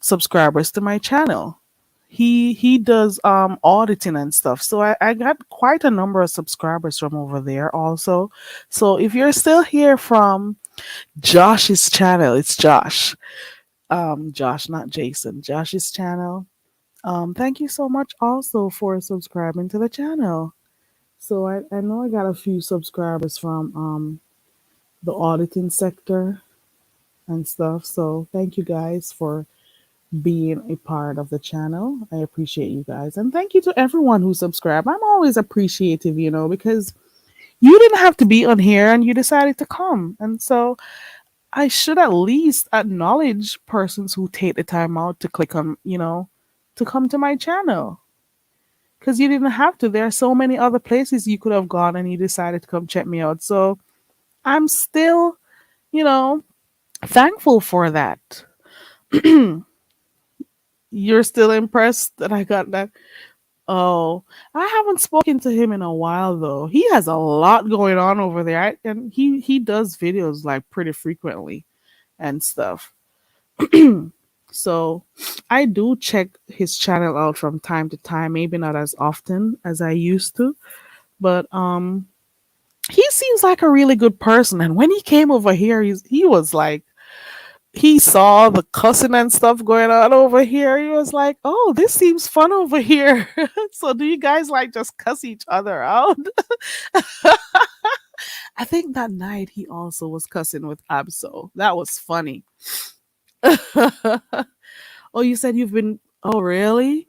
subscribers to my channel. He does auditing and stuff. So I got quite a number of subscribers from over there also. So if you're still here from Josh's channel, it's Josh. Josh, not Jason. Josh's channel. Thank you so much also for subscribing to the channel. So I know I got a few subscribers from the auditing sector and stuff. So thank you guys for being a part of the channel. I appreciate you guys. And thank you to everyone who subscribed. I'm always appreciative, because you didn't have to be on here and you decided to come. And so I should at least acknowledge persons who take the time out to click on, to come to my channel. Because you didn't have to. There are so many other places you could have gone and you decided to come check me out. So I'm still, you know, thankful for that. You're still impressed that I got that? Oh, I haven't spoken to him in a while though. He has a lot going on over there, and he does videos like pretty frequently and stuff. So I do check his channel out from time to time, maybe not as often as I used to, but he seems like a really good person. And when he came over here, he was like, he saw the cussing and stuff going on over here. He was like, "Oh, this seems fun over here." So, do you guys like just cuss each other out? I think that night he also was cussing with Absol. That was funny. Oh, you said you've been. Oh, really?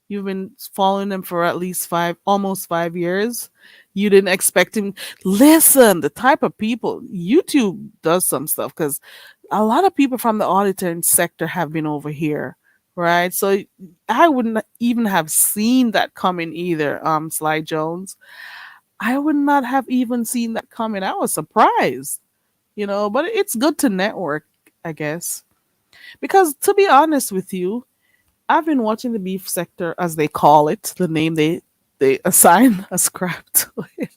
You've been following him for at least almost 5 years. You didn't expect him. Listen, the type of people YouTube does some stuff because a lot of people from the auditing sector have been over here, right? So I wouldn't even have seen that coming either. Sly Jones, I would not have even seen that coming. I was surprised, but it's good to network, I guess, because to be honest with you, I've been watching the beef sector, as they call it, the name they assign a scrap to it,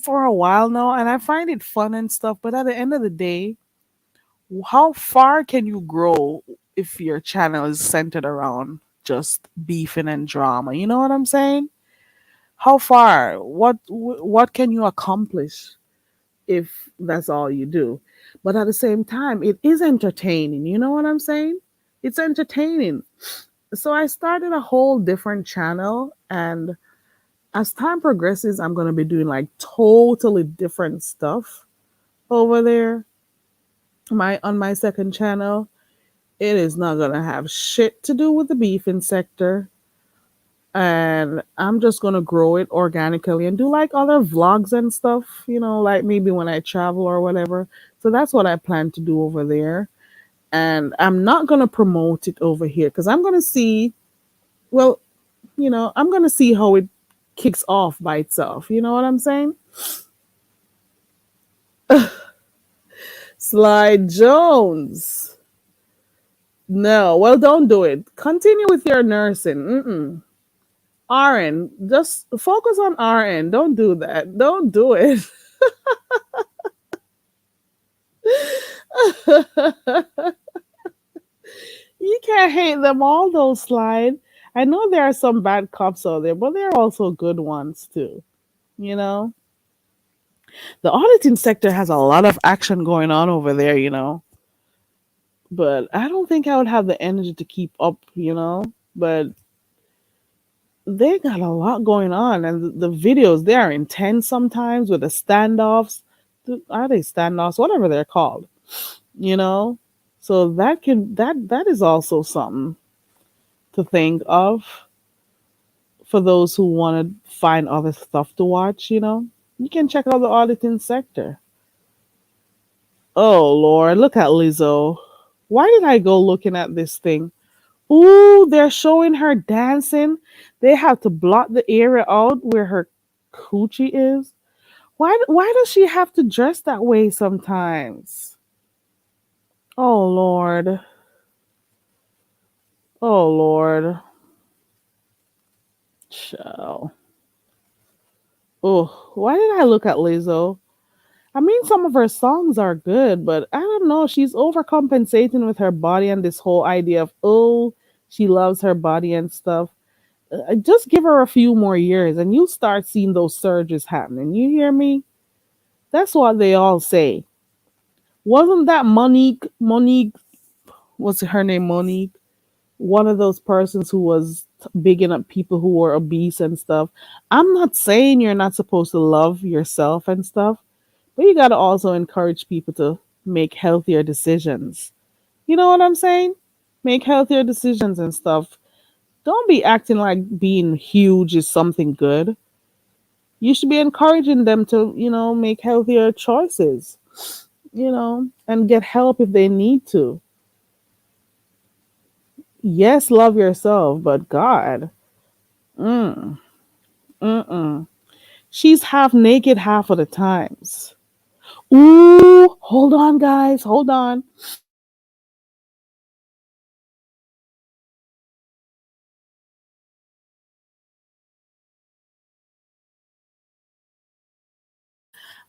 for a while now, and I find it fun and stuff. But at the end of the day, how far can you grow if your channel is centered around just beefing and drama? You know what I'm saying? How far? What can you accomplish if that's all you do? But at the same time, it is entertaining. You know what I'm saying? It's entertaining. So I started a whole different channel, and as time progresses, I'm going to be doing like totally different stuff over there. My On my second channel, it is not going to have shit to do with the beefing sector, and I'm just going to grow it organically and do like other vlogs and stuff, like maybe when I travel or whatever. So that's what I plan to do over there. And I'm not going to promote it over here because I'm going to see, well, I'm going to see how it kicks off by itself. You know what I'm saying? Slide Jones. No, well, don't do it. Continue with your nursing. Mm-mm. RN, just focus on RN. Don't do that. Don't do it. You can't hate them all, though, Slide. I know there are some bad cops out there, but there are also good ones too. You know, the auditing sector has a lot of action going on over there. But I don't think I would have the energy to keep up. But they got a lot going on, and the videos, they are intense sometimes with the standoffs. Are they standoffs? Whatever they're called, you know. So that is also something to think of for those who want to find other stuff to watch. You can check out the auditing sector. Oh Lord, look at Lizzo. Why did I go looking at this thing? Ooh, they're showing her dancing. They have to block the area out where her coochie is. Why does she have to dress that way sometimes? Oh Lord. Oh Lord. Child. Oh, why did I look at Lizzo? I mean, some of her songs are good, but I don't know. She's overcompensating with her body and this whole idea of, oh, she loves her body and stuff. Just give her a few more years and you start seeing those surges happening. You hear me? That's what they all say. Wasn't that Monique, what's her name, Monique? One of those persons who was bigging up people who were obese and stuff. I'm not saying you're not supposed to love yourself and stuff, but you got to also encourage people to make healthier decisions. You know what I'm saying? Make healthier decisions and stuff. Don't be acting like being huge is something good. You should be encouraging them to, make healthier choices, and get help if they need to. Yes, love yourself, but God, mm, mm-mm. She's half naked half of the times. Ooh, hold on, guys, hold on.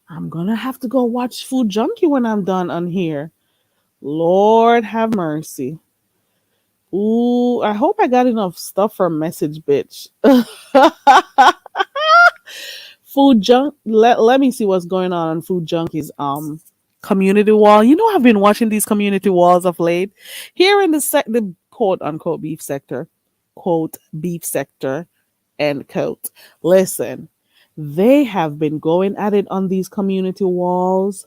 I'm gonna have to go watch Food Junkie when I'm done on here. Lord have mercy. Ooh, I hope I got enough stuff for message, bitch. Food junk. Let me see what's going on Food Junkies community wall. I've been watching these community walls of late. Here in the quote unquote beef sector, quote beef sector, end quote. Listen, they have been going at it on these community walls.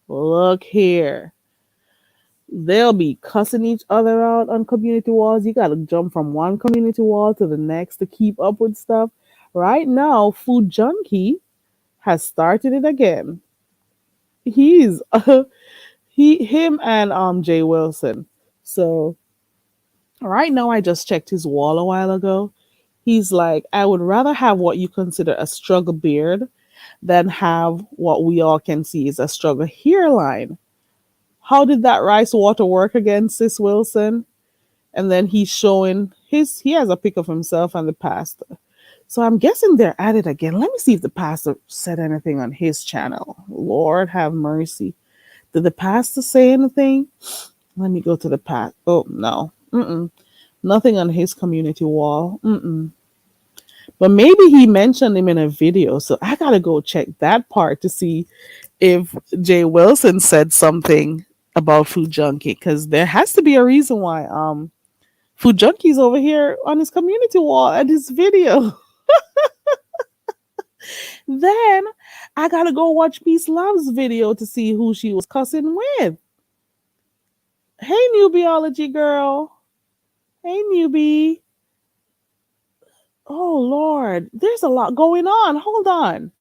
Look here. They'll be cussing each other out on community walls. You gotta jump from one community wall to the next to keep up with stuff. Right now, Food Junkie has started it again. He's him and Jay Wilson. So right now, I just checked his wall a while ago. He's like, I would rather have what you consider a struggle beard than have what we all can see is a struggle hairline. How did that rice water work again, Sis Wilson? And then he's showing he has a pic of himself and the pastor. So I'm guessing they're at it again. Let me see if the pastor said anything on his channel. Lord have mercy. Did the pastor say anything? Let me go to the past. Oh no. Mm-mm. Nothing on his community wall. Mm-mm. But maybe he mentioned him in a video. So I gotta go check that part to see if Jay Wilson said something about Food Junkie, because there has to be a reason why Food Junkies over here on his community wall and his video. Then I gotta go watch Peace Love's video to see who she was cussing with. Hey, newbiology girl. Hey, newbie. Oh, Lord. There's a lot going on. Hold on.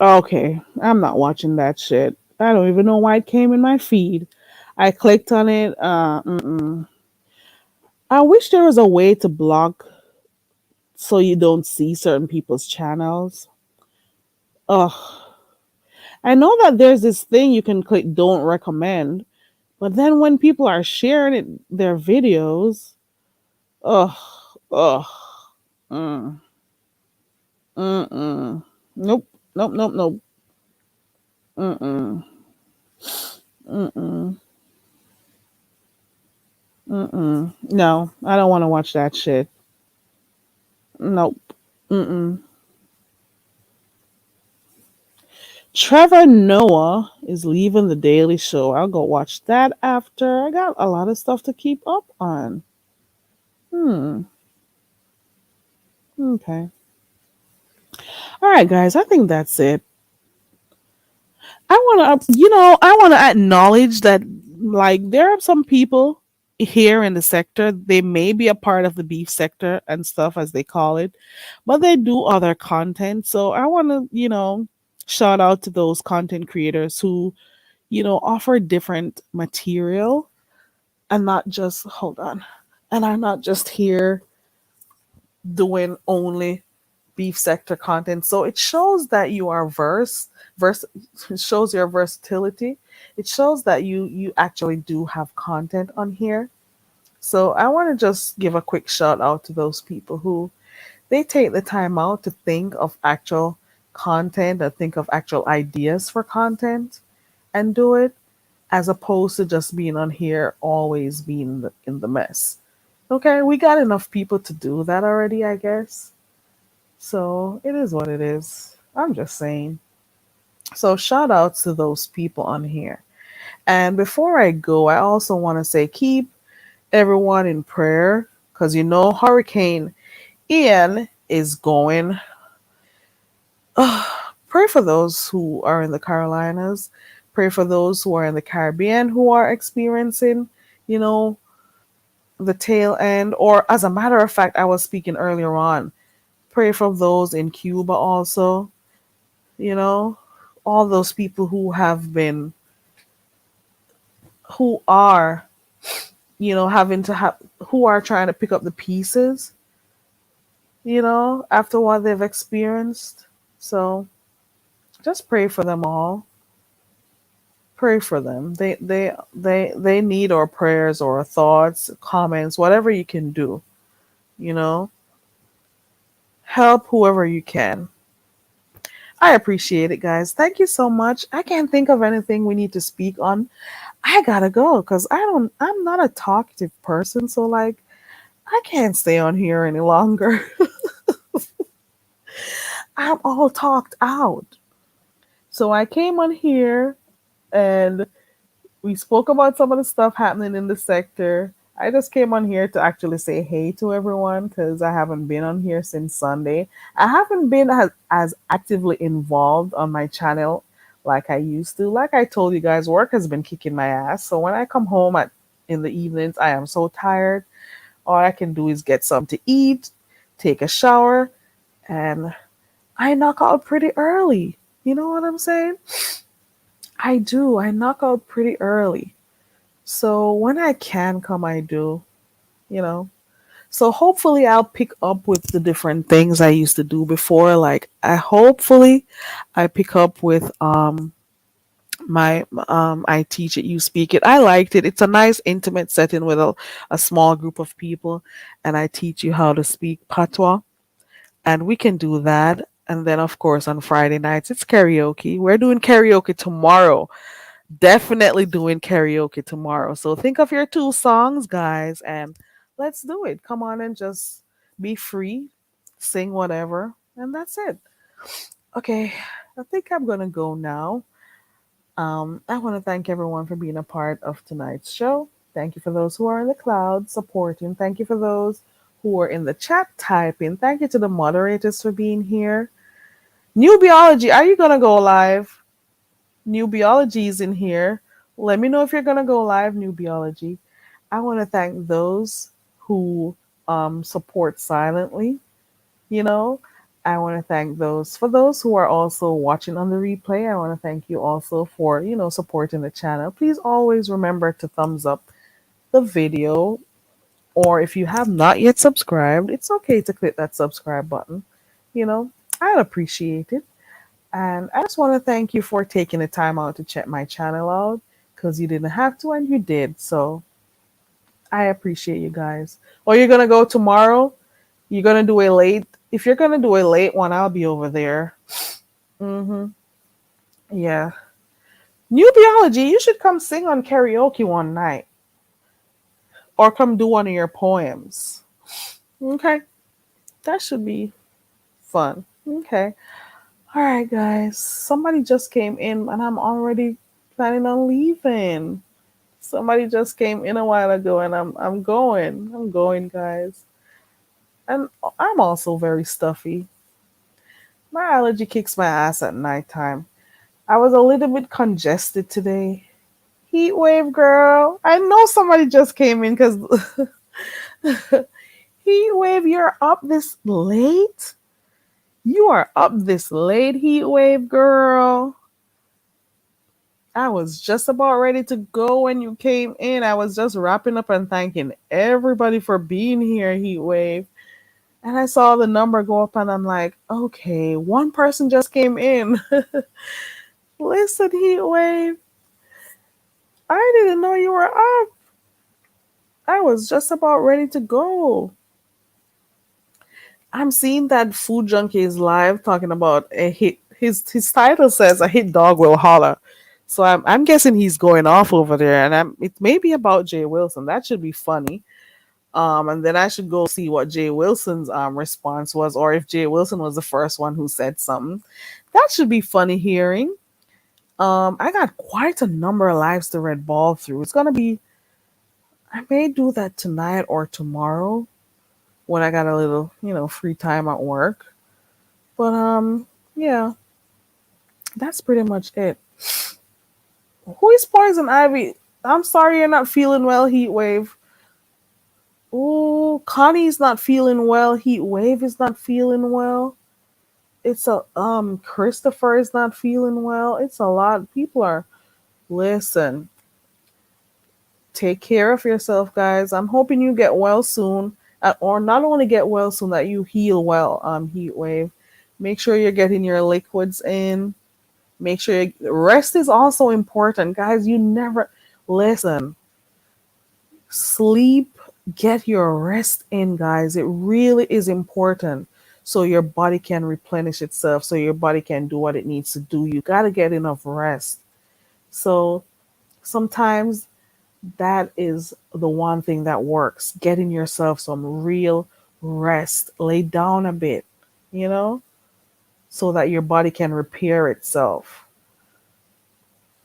Okay, I'm not watching that shit. I don't even know why it came in my feed. I clicked on it. Mm-mm. I wish there was a way to block so you don't see certain people's channels. Ugh. I know that there's this thing you can click don't recommend, but then when people are sharing their videos, ugh, ugh, mm, mm-mm. Nope, nope, nope, nope, mm-mm, mm-mm, mm-mm. No, I don't want to watch that shit. Nope, mm-mm. Trevor Noah is leaving the Daily Show. I'll go watch that after. I got a lot of stuff to keep up on. Hmm. Okay. All right, guys. I think that's it. I want to, I want to acknowledge that, like, there are some people here in the sector. They may be a part of the beef sector and stuff, as they call it, but they do other content. So I want to, shout out to those content creators who, offer different material and not just, hold on, and are not just here doing only beef sector content. So it shows that you are it shows your versatility. It shows that you actually do have content on here. So I want to just give a quick shout out to those people who they take the time out to think of actual content or think of actual ideas for content and do it, as opposed to just being on here always being in the mess. Okay, we got enough people to do that already, I guess. So it is what it is. I'm just saying. So shout out to those people on here. And before I go, I also want to say keep everyone in prayer because Hurricane Ian is going. Pray for those who are in the Carolinas. Pray for those who are in the Caribbean who are experiencing, you know, the tail end. Or as a matter of fact, I was speaking earlier on. Pray for those in Cuba also, you know, all those people who have been, who are, having to have, who are trying to pick up the pieces, after what they've experienced. So just pray for them all. Pray for them. They need our prayers or our thoughts, comments, whatever you can do, you know. Help whoever you can. I appreciate it, guys. Thank you so much. I can't think of anything we need to speak on. I gotta go because I'm not a talkative person, so like I can't stay on here any longer. I'm all talked out. So I came on here and we spoke about some of the stuff happening in the sector. I just came on here to actually say hey to everyone because I haven't been on here since Sunday. I haven't been as actively involved on my channel like I used to. Like I told you guys, work has been kicking my ass. So when I come home in the evenings, I am so tired. All I can do is get something to eat, take a shower, and I knock out pretty early. You know what I'm saying? I do. I knock out pretty early. So when I can come, I do, you know. So hopefully I'll pick up with the different things I used to do before. Like I pick up with my I teach it, you speak it. I liked it. It's a nice intimate setting with a small group of people, and I teach you how to speak patois, and we can do that. And then of course on Friday nights it's karaoke. We're doing karaoke tomorrow. Definitely doing karaoke tomorrow. So think of your two songs, guys, and let's do it. Come on and just be free, sing whatever, and that's it. Okay, I think I'm gonna go now. I want to thank everyone for being a part of tonight's show. Thank you for those who are in the cloud supporting. Thank you for those who are in the chat typing. Thank you to the moderators for being here. New Biology, are you gonna go live? New Biology is in here. Let me know if you're gonna go live, New Biology. I want to thank those who support silently. You know, I want to thank those for those who are also watching on the replay. I want to thank you also for supporting the channel. Please always remember to thumbs up the video, or if you have not yet subscribed, it's okay to click that subscribe button. You know, I'd appreciate it. And I just want to thank you for taking the time out to check my channel out, because you didn't have to and you did. So I appreciate you guys. Or you're gonna go tomorrow? You're gonna do a late? If you're gonna do a late one, I'll be over there. Mm-hmm. Yeah. New Biology, you should come sing on karaoke one night, or come do one of your poems. Okay, that should be fun. Okay. All right, guys. Somebody just came in, and I'm already planning on leaving. Somebody just came in a while ago, and I'm going. I'm going, guys. And I'm also very stuffy. My allergy kicks my ass at nighttime. I was a little bit congested today. Heat wave, girl. I know somebody just came in because heat wave. You're up this late. You are up this late, heat wave, girl. I was just about ready to go when you came in. I was just wrapping up and thanking everybody for being here, heat wave. And I saw the number go up, and I'm like, okay, one person just came in. Listen, heat wave. I didn't know you were up. I was just about ready to go. I'm seeing that Food Junkie is live talking about a hit. His title says a hit dog will holler. So I'm guessing he's going off over there, and it may be about Jay Wilson. That should be funny. And then I should go see what Jay Wilson's response was, or if Jay Wilson was the first one who said something. That should be funny hearing. I got quite a number of lives to red ball through. It's gonna be. I may do that tonight or tomorrow when I got a little, free time at work. But yeah, that's pretty much it. Who is Poison Ivy? I'm sorry you're not feeling well, Heat Wave. Ooh, Connie's not feeling well. Heat Wave is not feeling well. It's a Christopher is not feeling well. It's a lot. People are listen. Take care of yourself, guys. I'm hoping you get well soon, or not only get well soon, that you heal well. Heat Wave. Make sure you're getting your liquids in. Make sure rest is also important, guys. You never listen. Sleep, get your rest in, guys. It really is important, so your body can replenish itself, so your body can do what it needs to do. You got to get enough rest. So sometimes that is the one thing that works, getting yourself some real rest. Lay down a bit, you know, so that your body can repair itself.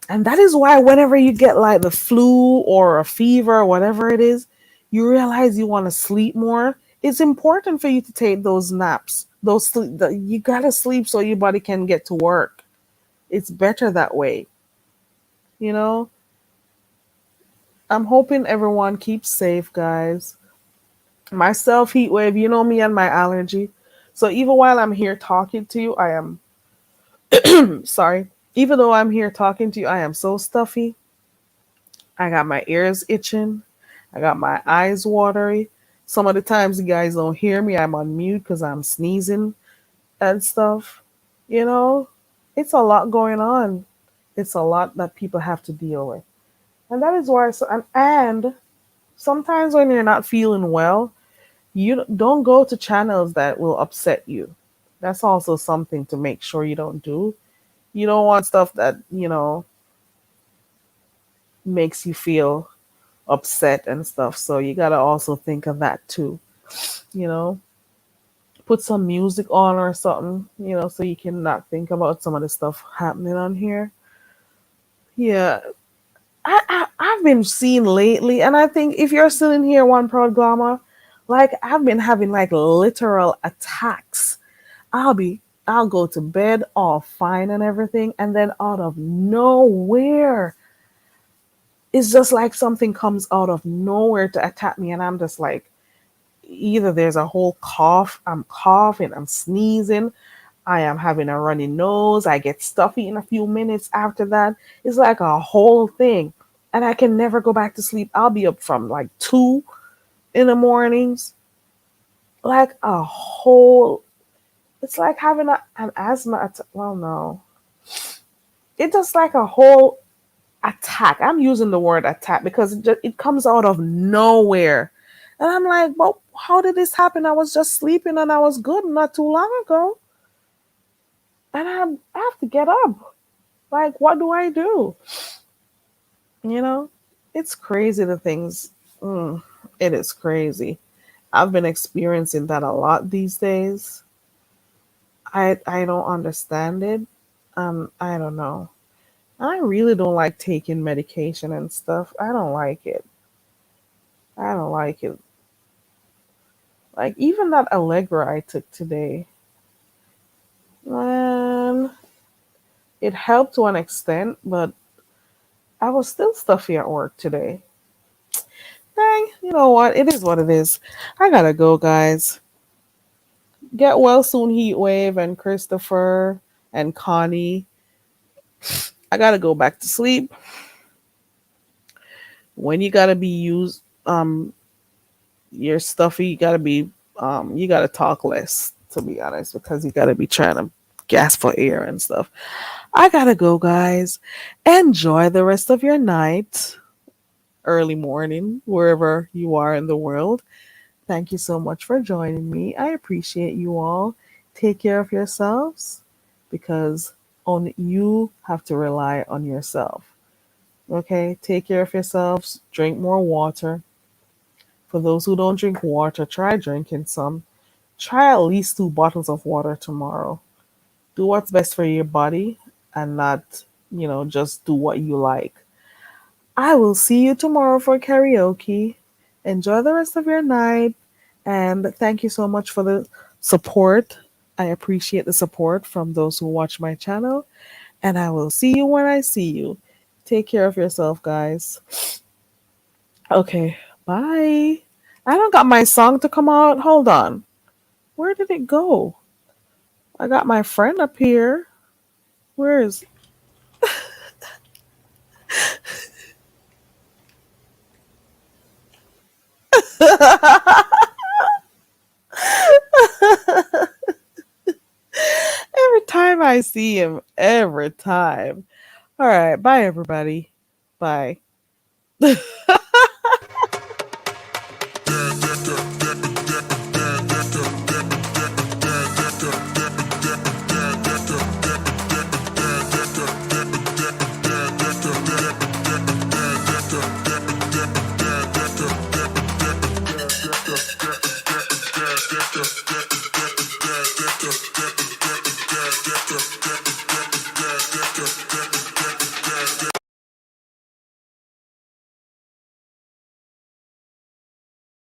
And that is why whenever you get like the flu or a fever or whatever it is, you realize you want to sleep more. It's important for you to take those naps. You gotta sleep so your body can get to work. It's better that way. You know, I'm hoping everyone keeps safe, guys. Myself, heat wave, you know me and my allergy. So even while I'm here talking to you, I am sorry. Even though I'm here talking to you, I am so stuffy. I got my ears itching. I got my eyes watery. Some of the times you guys don't hear me, I'm on mute because I'm sneezing and stuff. You know, it's a lot going on. It's a lot that people have to deal with. And that is why, and sometimes when you're not feeling well, you don't go to channels that will upset you. That's also something to make sure you don't do. You don't want stuff that, makes you feel upset and stuff. So you gotta also think of that too. You know, put some music on or something. So you can not think about some of the stuff happening on here. Yeah, I've been seeing lately, and I think if you're still in here, One Proud Gamma, like I've been having like literal attacks. I'll be I'll go to bed all fine and everything, and then out of nowhere, it's just like something comes out of nowhere to attack me, and I'm just like, either there's a whole cough, I'm coughing, I'm sneezing, I am having a runny nose, I get stuffy in a few minutes after that. It's like a whole thing. And I can never go back to sleep. I'll be up from like 2 in the mornings. Like a whole, it's like having an asthma attack. Well, no. It's just like a whole attack. I'm using the word attack because it comes out of nowhere. And I'm like, well, how did this happen? I was just sleeping and I was good not too long ago. And I have to get up. Like, what do I do? You know, it's crazy the things. Mm, it is crazy. I've been experiencing that a lot these days. I don't understand it. I don't know. I really don't like taking medication and stuff. I don't like it. I don't like it. Like even that Allegra I took today, man, it helped to an extent, but I was still stuffy at work today. Dang, you know what? It is what it is. I gotta go, guys. Get well soon, Heatwave and Christopher and Connie. I gotta go back to sleep. When you gotta be used, you're stuffy. You gotta talk less. To be honest, because you gotta be trying to gasp for air and stuff. I gotta go, guys. Enjoy the rest of your night, early morning, wherever you are in the world. Thank you so much for joining me. I appreciate you all. Take care of yourselves because only you have to rely on yourself. Okay? Take care of yourselves. Drink more water. For those who don't drink water, try drinking some. Try at least 2 bottles of water tomorrow. Do what's best for your body and not, just do what you like. I will see you tomorrow for karaoke. Enjoy the rest of your night. And thank you so much for the support. I appreciate the support from those who watch my channel. And I will see you when I see you. Take care of yourself, guys. Okay, bye. I don't got my song to come out. Hold on. Where did it go? I got my friend up here. Where is. Every time I see him, every time. All right, bye, everybody. Bye.